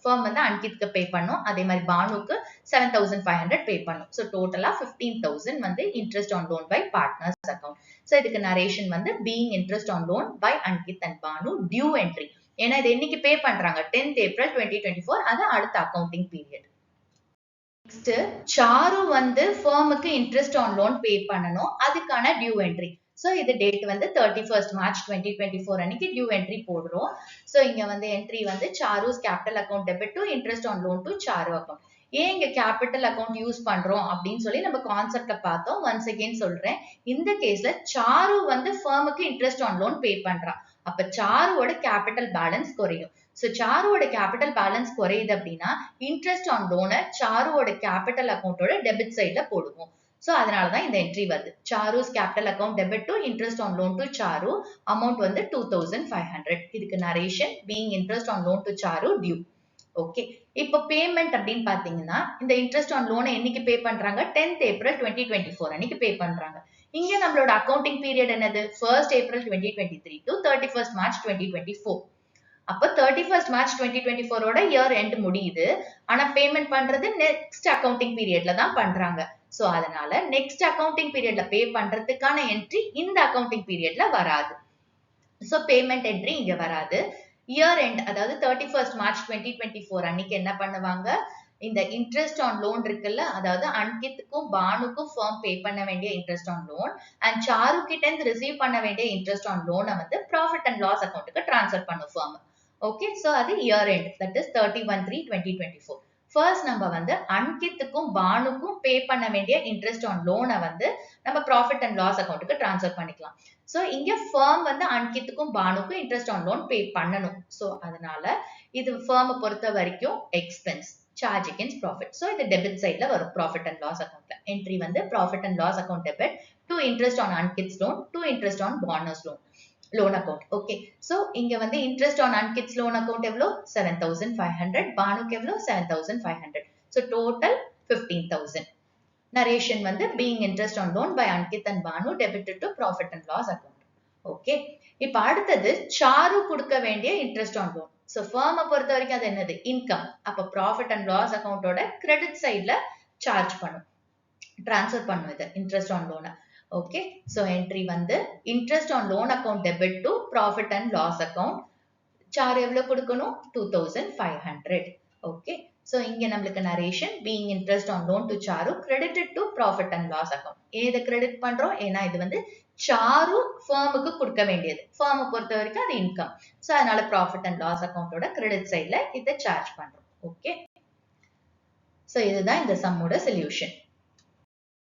firm வந்து அன்கித்க்கு பே பண்ணும். அதே மாதிரி பானுக்கு 7500 பே பண்ணும். சோ டோட்டலா 15,000 வந்து interest on loan by partners account. So இதுக்கு நரேஷன் வந்து being interest on loan by Ankit and Banu due entry. ஏன்னா இது என்னைக்கு பே பண்றாங்க? 10th April 2024. அது அடுத்த அக்கவுண்டிங் பீரியட். நெக்ஸ்ட் சாரு வந்து firmக்கு இன்ட்ரெஸ்ட் ஆன் லோன் பே பண்ணனும். அதுக்கான டியூ என்ட்ரி. சோ இது டேட் வந்து 31st March 2024 அன்னைக்கு டியூ என்ட்ரி போடுறோம். சோ இங்க வந்து என்ட்ரி வந்து Charu's capital account debit to interest on loan to Charu account. ஏன் இங்க கேபிட்டல் அக்கவுண்ட் யூஸ் பண்றோம் அப்படின்னு சொல்லி நம்ம கான்செப்ட்ல பார்த்தோம். ஒன்ஸ் அகைன் சொல்றேன். இந்த கேஸ்ல சாரு வந்து firmக்கு இன்ட்ரெஸ்ட் ஆன் லோன் பே பண்றா. அப்ப சாருவோட கேபிட்டல் பேலன்ஸ் குறையும். சோ சாருவோட கேபிட்டல் பேலன்ஸ் குறையுது அப்படின்னா இன்ட்ரெஸ்ட் ஆன் லோனை சாருவோட கேபிட்டல் அக்கவுண்டோட டெபிட் சைட்ல போடுவோம். சோ அதனாலதான் இந்த என்ட்ரி வருது. Charu's capital account debit to interest on loan to Charu amount வந்து 2500. இதுக்கு narration being interest on loan to Charu due. Okay. இப்போ பேமெண்ட் அப்படின்னு பாத்தீங்கன்னா இந்த இன்ட்ரெஸ்ட் ஆன் லோனை என்னைக்கு பே பண்றாங்க? 10th April 2024 அன்னைக்கு பே பண்றாங்க. இங்க நம்மளோட அக்கவுண்டிங் பீரியட் என்னது? 1st April 2023 to 31st March 2024. அப்ப 31st March 2024 ஓட இயர் எண்ட் முடியுது. ஆனா பேமெண்ட் பண்றது நெக்ஸ்ட் அக்கவுண்டிங் பீரியட்ல தான் பண்றாங்க. சோ அதனால நெக்ஸ்ட் அக்கவுண்டிங் பீரியட்ல பே பண்றதுக்கான என்ட்ரி இந்த அக்கவுண்டிங் பீரியட்ல வராது. சோ பேமெண்ட் என்ட்ரி இங்க வராது. இயர் எண்ட் அதாவது 31st March 2024 அன்னைக்கு என்ன பண்ணுவாங்க? இந்த இன்ட்ரெஸ்ட் ஆன் லோன் இருக்குல்ல அதாவது அன்கித்துக்கும் பானுக்கும் firm பே பண்ண வேண்டிய interest on loan and Charu கிட்ட இருந்து ரிசீவ் பண்ண வேண்டிய இன்ட்ரெஸ்ட் ஆன் லோனை வந்து ப்ராஃபிட் அண்ட் லாஸ் அக்கவுண்ட்டுக்கு டிரான்ஸ்ஃபர் பண்ணும் firm. ஓகே. சோ அது year end that is 31/3/2024. First நம்ம வந்து அன்கித்துக்கும் பானுக்கும் பே பண்ண வேண்டிய இன்ட்ரெஸ்ட் ஆன் லோனை வந்து நம்ம ப்ராஃபிட் அண்ட் லாஸ் அக்கவுண்ட்டுக்கு டிரான்ஸ்ஃபர் பண்ணிக்கலாம். சோ இங்க firm வந்து அன்கித்துக்கும் பானுக்கும் இன்ட்ரெஸ்ட் ஆன் லோன் பே பண்ணணும். சோ அதனால இது firm பொறுத்த வரைக்கும் expense charge against profit. So இது டெபிட் சைட்ல வரும் ப்ராஃபிட் அண்ட் லாஸ் அக்கவுண்ட்ல. என்ட்ரி வந்து profit and loss account debit to interest on Ankit's loan to interest on பானர்ஸ் லோன் அக்கவுண்ட். ஓகே. சோ இங்க வந்து interest on Ankit's loan account எவ்வளவு? 7500. பானுக்கு எவ்வளவு? 7500. So total 15,000. நரேஷன் வந்து being interest on loan by Ankit and Banu debited to profit and loss account. Okay. இப்ப அடுத்தது சாரு கொடுக்க வேண்டிய interest on loan. So firm பொறுத்த வரைக்கும் அது என்னது? இன்கம். அப்ப ப்ராஃபிட் அண்ட் லாஸ் அக்கவுண்டோட கிரெடிட் சைட்ல சார்ஜ் பண்ணும், டிரான்ஸ்ஃபர் பண்ணும் இது இன்ட்ரெஸ்ட் ஆன் லோனை. ஓகே. சோ என்ட்ரி வந்து interest on loan account debit to profit and loss account. சார் எவ்வளவு கொடுக்கணும்? 2500. ஓகே. சோ இங்க நம்மளுக்கு narration being interest on loan to Charu credited to profit and loss account. ஏத கிரெடிட் பண்றோம்? ஏன்னா இது வந்து சாரு ஃபர்முக்கு கொடுக்க வேண்டியது. ஃபர்மை பொறுத்த வரைக்கும் அது இன்கம். சோ அதனால ப்ராஃபிட் அண்ட் லாஸ் அக்கௌண்டோட கிரெடிட் சைட்ல இதை சார்ஜ் பண்றோம். ஓகே, சோ இதுதான் இந்த சம்மோட solution.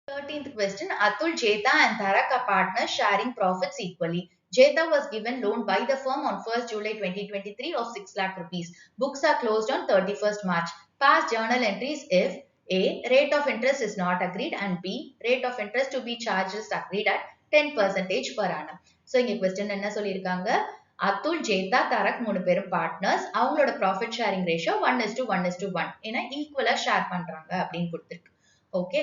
13th question. Atul, Jetha and Tarak are partners sharing profits equally. Jetha was given loan by the firm on 1st July 2023 of 6 lakh rupees. Books are closed on 31st March. Past journal entries if A. Rate of interest is not agreed and B. Rate of interest to be charged is agreed at 10% per annum. So, இங்க question என்ன சொல்லியிருக்காங்க? அத்துல், ஜேதா, தரக் 3 பேரும் பார்ட்னர்ஸ். அவங்களோட ப்ராஃபிட் ஷேரிங் ரேஷியோ 1:1:1 ஏன்னா ஈக்குவலா ஷேர் பண்றாங்க அப்படின்னு கொடுத்திருக்கு. ஓகே,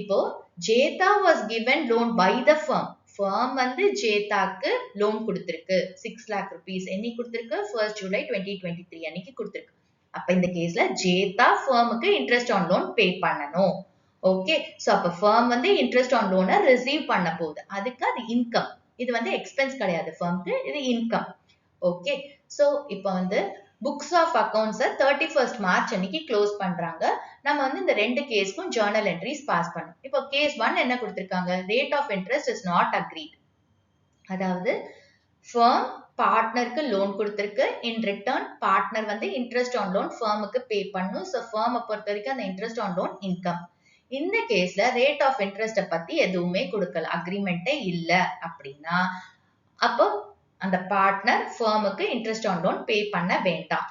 இப்போ Jetha was given loan by the firm. firm வந்து ஜேதாக்கு லோன் கொடுத்திருக்கு 6 lakh rupees. என்னைக்கு கொடுத்திருக்கு? 1st July 2023 அன்னைக்கு கொடுத்திருக்கு. அப்ப இந்த கேஸ்ல Jetha ஃபர்முக்கு interest on loan pay பண்ணணும். ஓகே, சோ அப்ப ஃபர்ம் வந்து இன்ட்ரெஸ்ட் ஆன் லோனை ரிசீவ் பண்ண போகுது. அதுக்கு அது இன்கம். இது வந்து எக்ஸ்பென்ஸ் கிடையாது ஃபர்முக்கு, இது இன்கம். ஓகே, சோ இப்போ வந்து books of accounts 31st March அன்னைக்கு க்ளோஸ் பண்றாங்க. நம்ம வந்து இந்த ரெண்டு கேஸ்க்கும் ஜர்னல் என்ட்ரிஸ் பாஸ் பண்ணோம். இப்போ கேஸ் 1 என்ன கொடுத்திருக்காங்க? Rate of interest is not agreed. அதாவது ஃபர்ம் பார்ட்னருக்கு லோன் கொடுத்திருக்கு. இன் ரிட்டர்ன் பார்ட்னர் வந்து இன்ட்ரெஸ்ட் ஆன் லோன் ஃபர்முக்கு பே பண்ணும். சோ ஃபர்மை பொறுத்த வரைக்கும் அந்த இன்ட்ரெஸ்ட் ஆன் லோன் இன்கம். இந்த கேஸ்ல ரேட் ஆஃப் இன்ட்ரெஸ்ட பத்தி எதுவுமே கொடுக்கல, அக்ரிமெண்டே இல்ல அப்படின்னா அப்போ அந்த பார்ட்னர் ஃபர்முக்கு இன்ட்ரெஸ்ட் ஆன் லோன் பே பண்ண வேண்டாம்.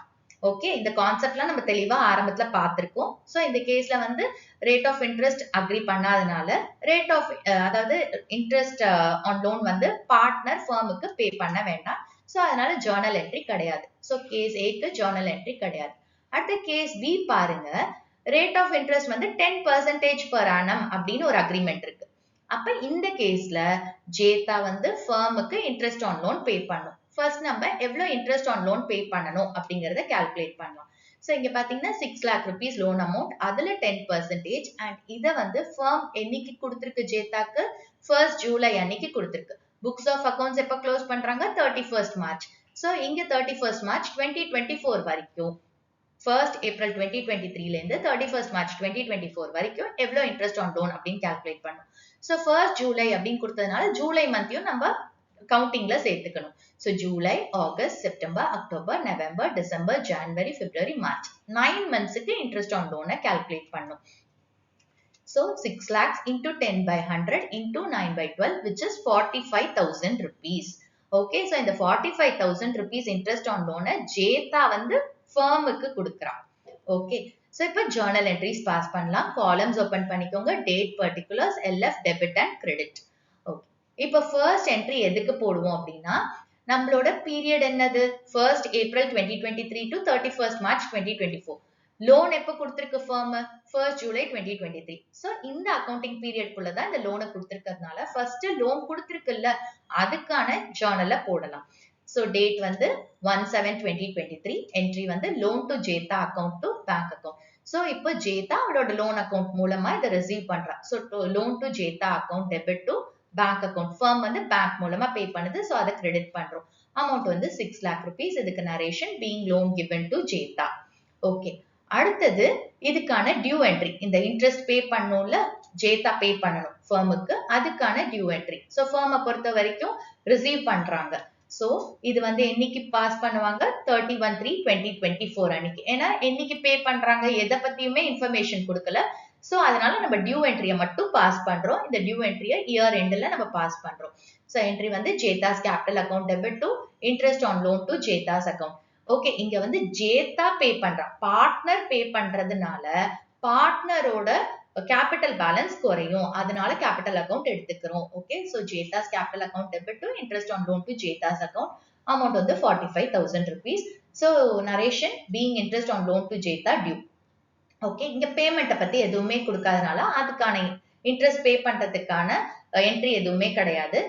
ஓகே, இந்த கான்செப்ட்லாம் நம்ம தெளிவா ஆரம்பத்துல பார்த்திருக்கோம். சோ இந்த கேஸ்ல வந்து ரேட் ஆஃப் இன்ட்ரெஸ்ட் அக்ரி பண்ணாதனால ரேட் ஆஃப் அதாவது இன்ட்ரெஸ்ட் ஆன் லோன் வந்து பார்ட்னர் ஃபர்முக்கு பே பண்ண வேண்டாம். சோ அதனால ஜர்னல் என்ட்ரி கிடையாது. சோ கேஸ் ஏக்கு ஜர்னல் என்ட்ரி கிடையாது. அடுத்த கேஸ் பி பாருங்க. ரேட் ஆஃப் இன்ட்ரெஸ்ட் வந்து 10% per annum அப்படின்னு ஒரு அக்ரிமெண்ட் இருக்கு. அப்ப இந்த கேஸ்ல ஜேதா வந்து ஃபர்முக்கு இன்ட்ரெஸ்ட் ஆன் லோன் பே பண்ணும். ஃபர்ஸ்ட் நம்ம எவ்வளவு இன்ட்ரெஸ்ட் ஆன் லோன் பே பண்ணணும் அப்படிங்கறத கால்குலேட் பண்ணலாம். சோ இங்க பாத்தீங்கன்னா 6 lakh rupees லோன் அமௌண்ட், அதுல 10% அண்ட் இத வந்து ஃபர்ம் என்னைக்கு கொடுத்திருக்கு ஜேதாக்கு? 1st July அன்னைக்கு கொடுத்திருக்கு. புக்ஸ் ஆஃப் அக்கவுண்ட்ஸ் எப்ப க்ளோஸ் பண்றாங்க? 31st March. சோ இங்க 31st March 2024 வரைக்கும் 1st April 2023 ல இருந்து 31st March 2024 வரைக்கும் எவ்வளவு இன்ட்ரெஸ்ட் ஆன் லோன் அப்படின்னு கால்குலேட் பண்ணணும். சோ 1st July அப்படின்னு கொடுத்ததுனால ஜூலை மந்த்தையும் நம்ம கவுண்டிங்ல சேர்த்துக்கணும். So July, August, September, October, November, December, ஜனவரி, பிப்ரவரி, மார்ச் 9 மந்த்ஸ்க்கு இன்ட்ரெஸ்ட் ஆன் லோனை கால்குலேட் பண்ணணும். So 6 lakhs into 10 by 100 into 9 by 12 which is 45,000 rupees. Okay, so இந்த 45,000 rupees interest on loan Jetha வந்து ஃபர்முக்கு கொடுக்குறான். ஓகே, சோ இப்போ ஜர்னல் என்ட்ரிஸ் பாஸ் பண்ணலாம். காலம்ஸ் ஓபன் பண்ணிக்கோங்க. Date, particulars, LF, debit and credit. Okay, இப்போ ஃபர்ஸ்ட் என்ட்ரி எதுக்கு போடுவோம் அப்படின்னா நம்மளோட பீரியட் என்னது? 1st April 2023 to 31st March 2024. Loan எப்ப கொடுத்திருக்கு ஃபர்ம்? 1st July 2023. சோ இந்த அக்கவுண்டிங் பீரியட் குள்ள தான் இந்த லோனை கொடுத்திருக்கிறதுனால ஃபர்ஸ்ட் லோன் கொடுத்திருக்குல்ல அதுக்கான ஜர்னல்ல போடலாம். சோ டேட் வந்து 1/7/2023, என்ட்ரி வந்து loan to Jetha account to bank account. So இப்போ ஜேதா அவளோட லோன் அக்கவுண்ட் மூலமா இதை ரிசீவ் பண்றா. So loan to Jetha account debit to bank account. Firm வந்து பேங்க் மூலமா பே பண்ணுது. சோ அதை கிரெடிட் பண்றோம். அமௌண்ட் வந்து 6 lakh rupees. இதுக்கு narration being loan given to Jetha. Okay, அடுத்தது இதுக்கான டியூ என்ட்ரி. இந்த இன்ட்ரெஸ்ட் பே பண்ணணும்ல, ஜேதா பே பண்ணணும் ஃபர்முக்கு, அதுக்கான டியூ என்ட்ரி. சோ ஃபர்மை பொறுத்த வரைக்கும் ரிசீவ் பண்றாங்க. சோ இது வந்து என்னைக்கு பாஸ் பண்ணுவாங்க? 31/3/2024 அன்னைக்கு. ஏன்னா என்னைக்கு பே பண்றாங்க எதை பத்தியுமே இன்ஃபர்மேஷன் கொடுக்கல. சோ அதனால நம்ம டியூ என்ட்ரியை மட்டும் பாஸ் பண்றோம். இந்த டியூ என்ட்ரியை இயர் எண்ட்ல நம்ம பாஸ் பண்றோம். சோ என்ட்ரி வந்து Jetha's capital account debit to interest on loan to Jetha's account. Okay, இங்க வந்து ஜேதா பே பண்றா, பார்ட்னர் பே பண்றதுனால பார்ட்னரோட கேபிட்டல் பேலன்ஸ் குறையும். அதனால கேபிட்டல் அக்கவுண்ட் எடுத்துக்கிறோம். Okay, so Jetha's capital account debit to interest on loan to Jetha's account. Amount வந்து 45,000 rupees. So narration being interest on loan to Jetha due. Okay, இங்க பேமெண்ட்டை பத்தி எதுவுமே கொடுக்காதனால அதுக்கான இன்ட்ரெஸ்ட் பே பண்றதுக்கான என்ட்ரி எதுவுமே கிடையாது.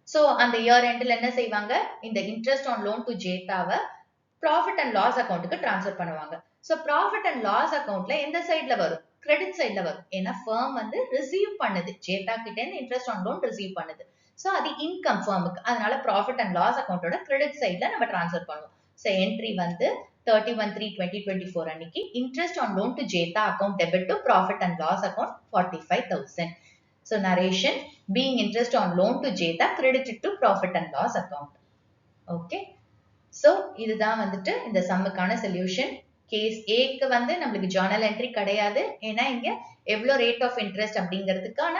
சோ அந்த இயர் எண்ட்ல என்ன செய்வாங்க? இந்த இன்ட்ரெஸ்ட் ஆன் லோன் டு ஜேதாவை ப்ராஃபிட் அண்ட் லாஸ் அக்கவுண்ட்டுக்கு டிரான்ஸ்ஃபர் பண்ணுவாங்க. சோ ப்ராஃபிட் அண்ட் லாஸ் அக்கவுண்ட்ல எந்த சைட்ல வரும்? கிரெடிட் சைட்ல வரும். ஏன்னா ஃபர்ம் வந்து ரிசீவ் பண்ணுது, ஜேதா கிட்ட இருந்து இன்ட்ரெஸ்ட் ஆன் லோன் ரிசீவ் பண்ணுது. சோ அது இன்கம் ஃபர்முக்கு. அதனால ப்ராஃபிட் அண்ட் லாஸ் அக்கவுண்டோட கிரெடிட் சைட்ல நம்ம டிரான்ஸ்ஃபர் பண்ணுவோம். சோ என்ட்ரி வந்து 31/3/2024 அன்னைக்கு interest on loan to Jetha account debit to profit and loss account 45,000. So narration, being interest on loan to Jetha credited to profit and loss account. Okay. So இதுதான் வந்துட்டு இந்த சம்முக்கான சொல்யூஷன். கேஸ் ஏக்கு வந்து நம்மளுக்கு ஜர்னல் என்ட்ரி கிடையாது. ஏன்னா இங்க எவ்வளவு ரேட் ஆஃப் இன்ட்ரெஸ்ட் அப்படிங்கிறதுக்கான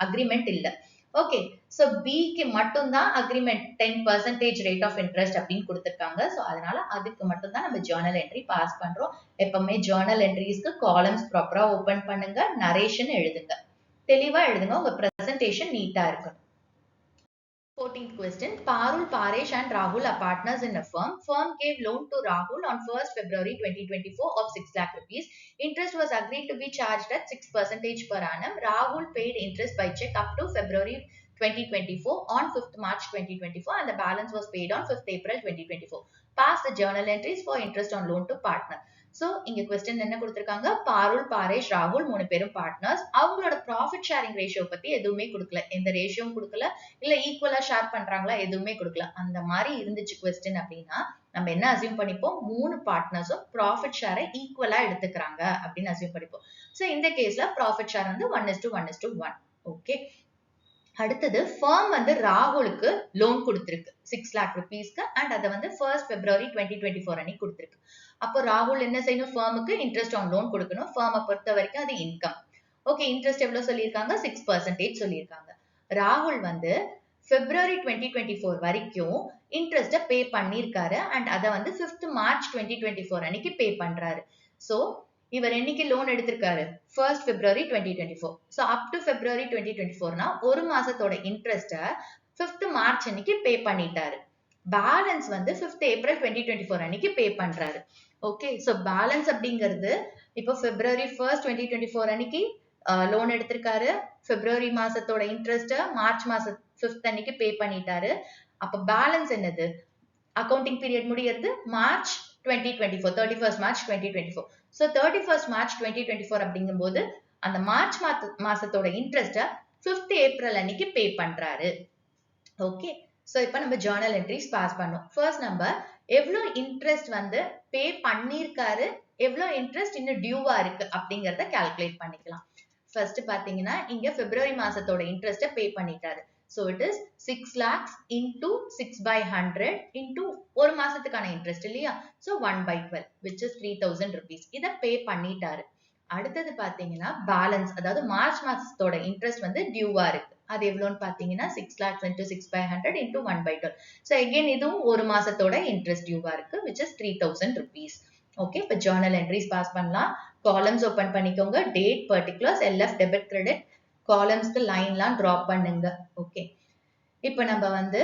அக்ரிமெண்ட் இல்ல. ஓகே, சோ பிக்கு மட்டும் தான் அக்ரிமெண்ட் 10% ரேட் ஆஃப் இன்ட்ரெஸ்ட் அப்படின்னு கொடுத்திருக்காங்க. சோ அதனால அதுக்கு மட்டும் தான் நம்ம ஜர்னல் என்ட்ரி பாஸ் பண்றோம். எப்பவுமே ஜர்னல் என்ட்ரிஸ்க்கு காலம்ஸ் ப்ராப்பரா ஓபன் பண்ணுங்க, நரேஷன் எழுதுங்க, தெளிவா எழுதுங்க, உங்க பிரசன்டேஷன் நீட்டா இருக்கணும். 14th question. Parul, Paresh and Rahul are partners in a firm. Firm gave loan to Rahul on 1st February 2024 of 6 lakh rupees. Interest was agreed to be charged at 6% per annum. Rahul paid interest by check up to February 2024 on 5th March 2024 and the balance was paid on 5th April 2024. Pass the journal entries for interest on loan to partner. So இங்க கொஸ்டின் என்ன கொடுத்திருக்காங்க, பாருல், பாரேஷ், ராகுல் 3 பேரும் பார்ட்னர்ஸ். அவங்களோட ப்ராஃபிட் ஷேரிங் ரேஷியோ பத்தி எதுவுமே கொடுக்கல, எந்த ரேஷியோவும் கொடுக்கல, இல்ல ஈக்குவலா ஷேர் பண்றாங்களா எதுவுமே கொடுக்கல. அந்த மாதிரி இருந்துச்சு கொஸ்டின் அப்படின்னா நம்ம என்ன அசியூம் பண்ணிப்போம், 3 பார்ட்னர்ஸும் ப்ராஃபிட் ஷேரை ஈக்குவலா எடுத்துக்கிறாங்க அப்படின்னு அசியூம் பண்ணிப்போம். சோ இந்த கேஸ்ல ப்ராஃபிட் ஷேர் வந்து 1:1:1. ஓகே, அடுத்தது ஃபர்ம் வந்து ராகுலுக்கு லோன் கொடுத்திருக்கு 6 lakh rupeesக்கு அண்ட் அதை வந்து 1st February 2024 அன்னைக்கு கொடுத்திருக்கு. அப்போ ராகுல் என்ன செய்யணும், ஃபர்முக்கு இன்ட்ரெஸ்ட் ஆன் லோன் கொடுக்கணும். ஃபர்மை பொறுத்த வரைக்கும் அது இன்கம். ஓகே, இன்ட்ரெஸ்ட் எவ்வளவு சொல்லியிருக்காங்க, 6% சொல்லியிருக்காங்க. ராகுல் வந்து February 2024 வரைக்கும் இன்ட்ரெஸ்ட பே பண்ணிருக்காரு அண்ட் அதை வந்து 5th March 2024 அன்னைக்கு பே பண்றாரு. சோ இவர் என்னைக்கு லோன் எடுத்திருக்காரு, 1st February 2024. So up to February 2024னா ஒரு மாசத்தோட இன்ட்ரெஸ்ட 5th March அன்னைக்கு பே பண்ணிட்டாரு. பேலன்ஸ் வந்து 5th April 2024 அன்னைக்கு பே பண்றாரு. ஓகே, சோ பேலன்ஸ் அப்படிங்கிறது இப்போ February 1st 2024 அன்னைக்கு லோன் எடுத்திருக்காரு. February மாசத்தோட இன்ட்ரெஸ்ட மார்ச் மாசம் 5th அன்னைக்கு பே பண்ணிட்டாரு. அப்ப பேலன்ஸ் என்னது, அக்கவுண்டிங் பீரியட் முடியறது March 2024, 31st March 2024. So 31st March 2024 அப்படிங்கும்போது அந்த மார்ச் மாசத்தோட இன்ட்ரெஸ்ட 5th April அன்னைக்கு பே பண்றாரு. ஓகே, சோ இப்ப நம்ம ஜர்னல் என்ட்ரிஸ் பாஸ் பண்ணோம். ஃபர்ஸ்ட் நம்ம எவ்வளவு இன்ட்ரெஸ்ட் வந்து பே பண்ணிருக்காரு, எவ்வளவு இன்ட்ரெஸ்ட் இன்னும் டியூவா இருக்கு அப்படிங்கறத கால்குலேட் பண்ணிக்கலாம். ஃபர்ஸ்ட் பாத்தீங்கன்னா இங்க February மாசத்தோட இன்ட்ரெஸ்ட பே பண்ணிட்டாரு. So it is 6 lakhs into 6/100 into ஒரு மாசத்துக்கான இன்ட்ரெஸ்ட் இல்லையா, so 1/12 which is 3000 rupees. இத பே பண்ணிட்டாரு. அடுத்தது பாத்தீங்கன்னா பேலன்ஸ், அதாவது மார்ச் மாசத்தோட இன்ட்ரெஸ்ட் வந்து டியூவா இருக்கு. அது எவ்வளவுன்னு பாத்தீங்கன்னா 6 lakhs into 6/100 into 1/12. So again இதுவும் ஒரு மாசத்தோட இன்ட்ரெஸ்ட் டியூவா இருக்கு which is 3000 rupees. ஓகே, இப்ப ஜர்னல் என்ட்ரிஸ் பாஸ் பண்ணலாம். காலம்ஸ் ஓபன் பண்ணிக்கோங்க, date, particulars, LF, debit, credit, காலம்ஸ்க்கு லைன்லாம் டிராப் பண்ணுங்க. ஓகே, இப்ப நம்ம வந்து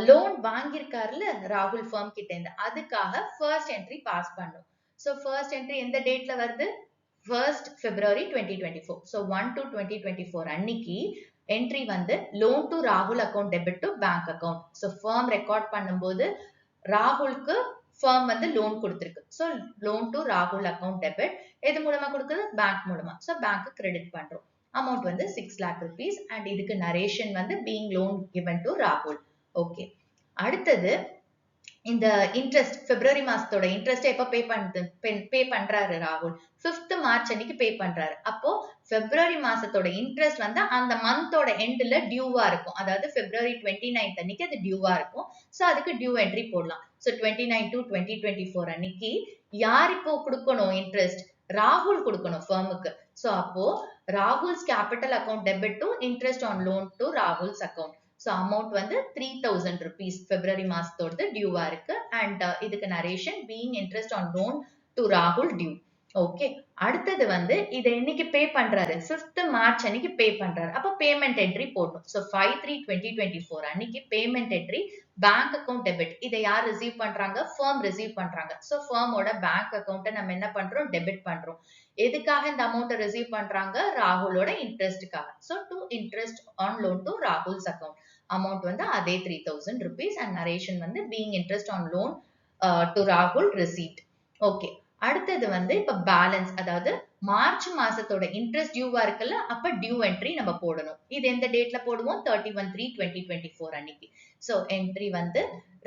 லோன் வாங்கியிருக்காருல ராகுல் ஃபர்ம் கிட்ட இருந்து, அதுக்காக ஃபர்ஸ்ட் என்ட்ரி பாஸ் பண்ணும். சோ ஃபர்ஸ்ட் என்ட்ரி எந்த டேட்ல வருது, 1st February 2024. சோ 1/2/2024 அன்னைக்கு என்ட்ரி வந்து லோன் டு ராகுல் account debit to bank account. So firm record பண்ணும்போது ராகுலுக்கு ஃபர்ம் வந்து லோன் கொடுத்திருக்கு. சோ லோன் டு ராகுல் அக்கவுண்ட் டெபிட், எது மூலமா கொடுக்குது, பேங்க் மூலமா. சோ பேங்க் கிரெடிட் பண்றோம். அமௌண்ட் வந்து 6 lakh rupees அண்ட் இதுக்கு நரேஷன் வந்து being loan given to ராகுல். ஓகே, அடுத்தது இந்த இன்ட்ரெஸ்ட் February மாசத்தோட இன்ட்ரெஸ்ட் எப்ப பே பண்றாரு ராகுல், 5th March அன்னைக்கு பே பண்றாரு. அப்போ February மாசத்தோட இன்ட்ரெஸ்ட் வந்து அந்த மந்தோட எண்ட்ல டியூவா இருக்கும், அதாவது February 29th அன்னைக்கு அது டியூவா இருக்கும். சோ அதுக்கு டியூ என்ட்ரி போடலாம். சோ 29/2/2024 அன்னைக்கு யார் இப்போ கொடுக்கணும் இன்ட்ரெஸ்ட், ராகுல் கொடுக்கணும் ஃபர்முக்கு. சோ அப்போ Rahul's capital account debit to interest on loan to Rahul's account. So amount வந்து 3000 rupees February மாசத்தோடது டியூவா இருக்கு அண்ட் இதுக்கு narration being interest on loan to ராகுல் டியூ. ஓகே, அடுத்தது வந்து இதை என்னைக்கு பே பண்றாரு, 5th March அன்னைக்கு பே பண்றாரு. அப்ப பேமெண்ட் என்ட்ரி போடணும். சோ 5/3/2024 அன்னைக்கு payment entry bank account debit. இதை யார் ரிசீவ் பண்றாங்க, ஃபர்ம் ரிசீவ் பண்றாங்க. சோ ஃபர்மோட பேங்க் அக்கவுண்ட்டை நம்ம என்ன பண்றோம், டெபிட் பண்றோம். எதுக்காக இந்த அமௌண்ட்டை ரிசீவ் பண்றாங்க, ராகுலோட இன்ட்ரெஸ்டுக்காக. So to interest on loan to Rahul's account. Amount வந்து அதே 3000 rupees அண்ட் நரேஷன் வந்து being interest on loan to ராகுல் receipt. ஓகே, அடுத்தது வந்து இப்ப பேலன்ஸ், அதாவது மார்ச் மாசத்தோட இன்ட்ரெஸ்ட் டியூவா இருக்குல்ல, அப்ப டியூ என்ட்ரி நம்ம போடணும். இது எந்த டேட்ல போடுவோம், 31/3/2024 அன்னைக்கு. சோ என்ட்ரி வந்து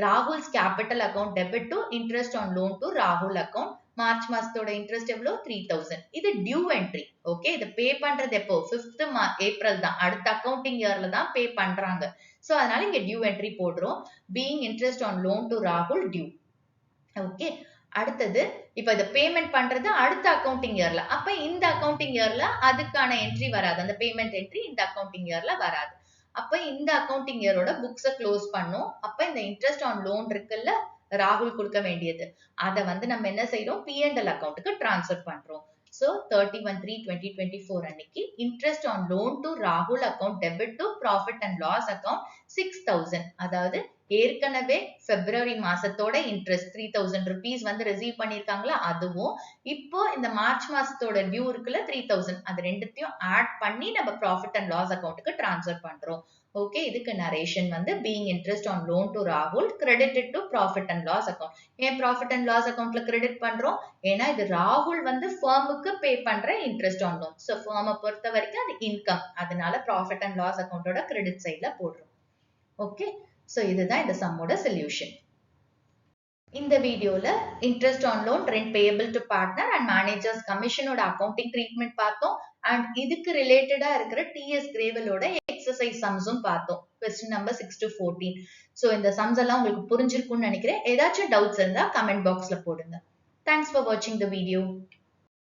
Rahul's capital account debit to interest on loan to ராகுல் அக்கவுண்ட். மார்ச் மாசத்தோட இன்ட்ரெஸ்ட் எவ்வளோ 3000. இது டியூ என்ட்ரி. ஓகே, இது பே பண்றது எப்போ 5th ஏப்ரல் தான், அடுத்த அக்கௌண்டிங் இயர்ல தான் பே பண்றாங்க. சோ அதனால இங்க டியூ என்ட்ரி போடுறோம். Being interest on loan to ராகுல் டியூ. ஓகே, அடுத்தது இப்ப இத பேமெண்ட் பண்றது அடுத்த அக்கவுண்டிங் இயர்ல. அப்ப இந்த அக்கவுண்டிங் இயர்ல அதுக்கான என்ட்ரி வராது. அந்த பேமெண்ட் என்ட்ரி இந்த அக்கவுண்டிங் இயர்ல வராது. அப்ப இந்த அக்கவுண்டிங் இயரோட புக்ஸ க்ளோஸ் பண்ணும். அப்ப இந்த இன்ட்ரெஸ்ட் ஆன் லோன் இருக்குல்ல, ராகுல் கொடுக்க வேண்டியது, அத வந்து நம்ம என்ன செய்யறோம், P&L அக்கவுண்ட்க்கு டிரான்ஸ்ஃபர் பண்றோம். So 31/3/2024 அன்னைக்கு இன்ட்ரெஸ்ட் ஆன் லோன் டு ராகுல் account debit to profit and loss account 6000. அதாவது ஏற்கனவே பிப்ரவரி மாசத்தோட இன்ட்ரெஸ்ட் 3000 rupees வந்து ரிசீவ் பண்ணிருக்காங்களா, அதுவும் இப்போ இந்த மார்ச் மாசத்தோட டியூ இருக்குல்ல 3000, அது ரெண்டுத்தையும் ஆட் பண்ணி நம்ம ப்ராஃபிட் அண்ட் லாஸ் அக்கவுண்ட்க்கு டிரான்ஸ்ஃபர் பண்றோம். ஓகே, இதுக்கு நரேஷன் வந்து being interest on loan to ராகுல் credited to profit and loss account. ஏன் ப்ராஃபிட் அண்ட் லாஸ் அக்கவுண்ட்ல கிரெடிட் பண்றோம், ஏன்னா இது ராகுல் வந்து ஃபர்முக்கு பே பண்ற இன்ட்ரெஸ்ட் ஆன் லோன். சோ ஃபர்மை பொறுத்த வரைக்கும் அது இன்கம், அதனால ப்ராஃபிட் அண்ட் லாஸ் அக்கவுண்டோட கிரெடிட் சைட்ல போடுறோம். ஓகே, சோ இதுதான் இந்த சம்மோட சொல்யூஷன். இந்த வீடியோல interest on loan, rent payable to partner and managers கமிஷனோட அக்கவுண்டிங் ட்ரீட்மெண்ட் பார்த்தோம். அண்ட் இதுக்கு ரிலேட்டடா இருக்கிற டிஎஸ் கிரேவலோட எக்ஸசைஸ் சம்ஸும் பார்த்தோம். Question number 6 to 14. சோ இந்த சம்ஸ் எல்லாம் உங்களுக்கு புரிஞ்சிருக்கும்னு நினைக்கிறேன். ஏதாச்சும் டவுட்ஸ் இருந்தா கமெண்ட் பாக்ஸ்ல போடுங்க. தேங்க்ஸ் ஃபார் வாட்சிங் த வீடியோ.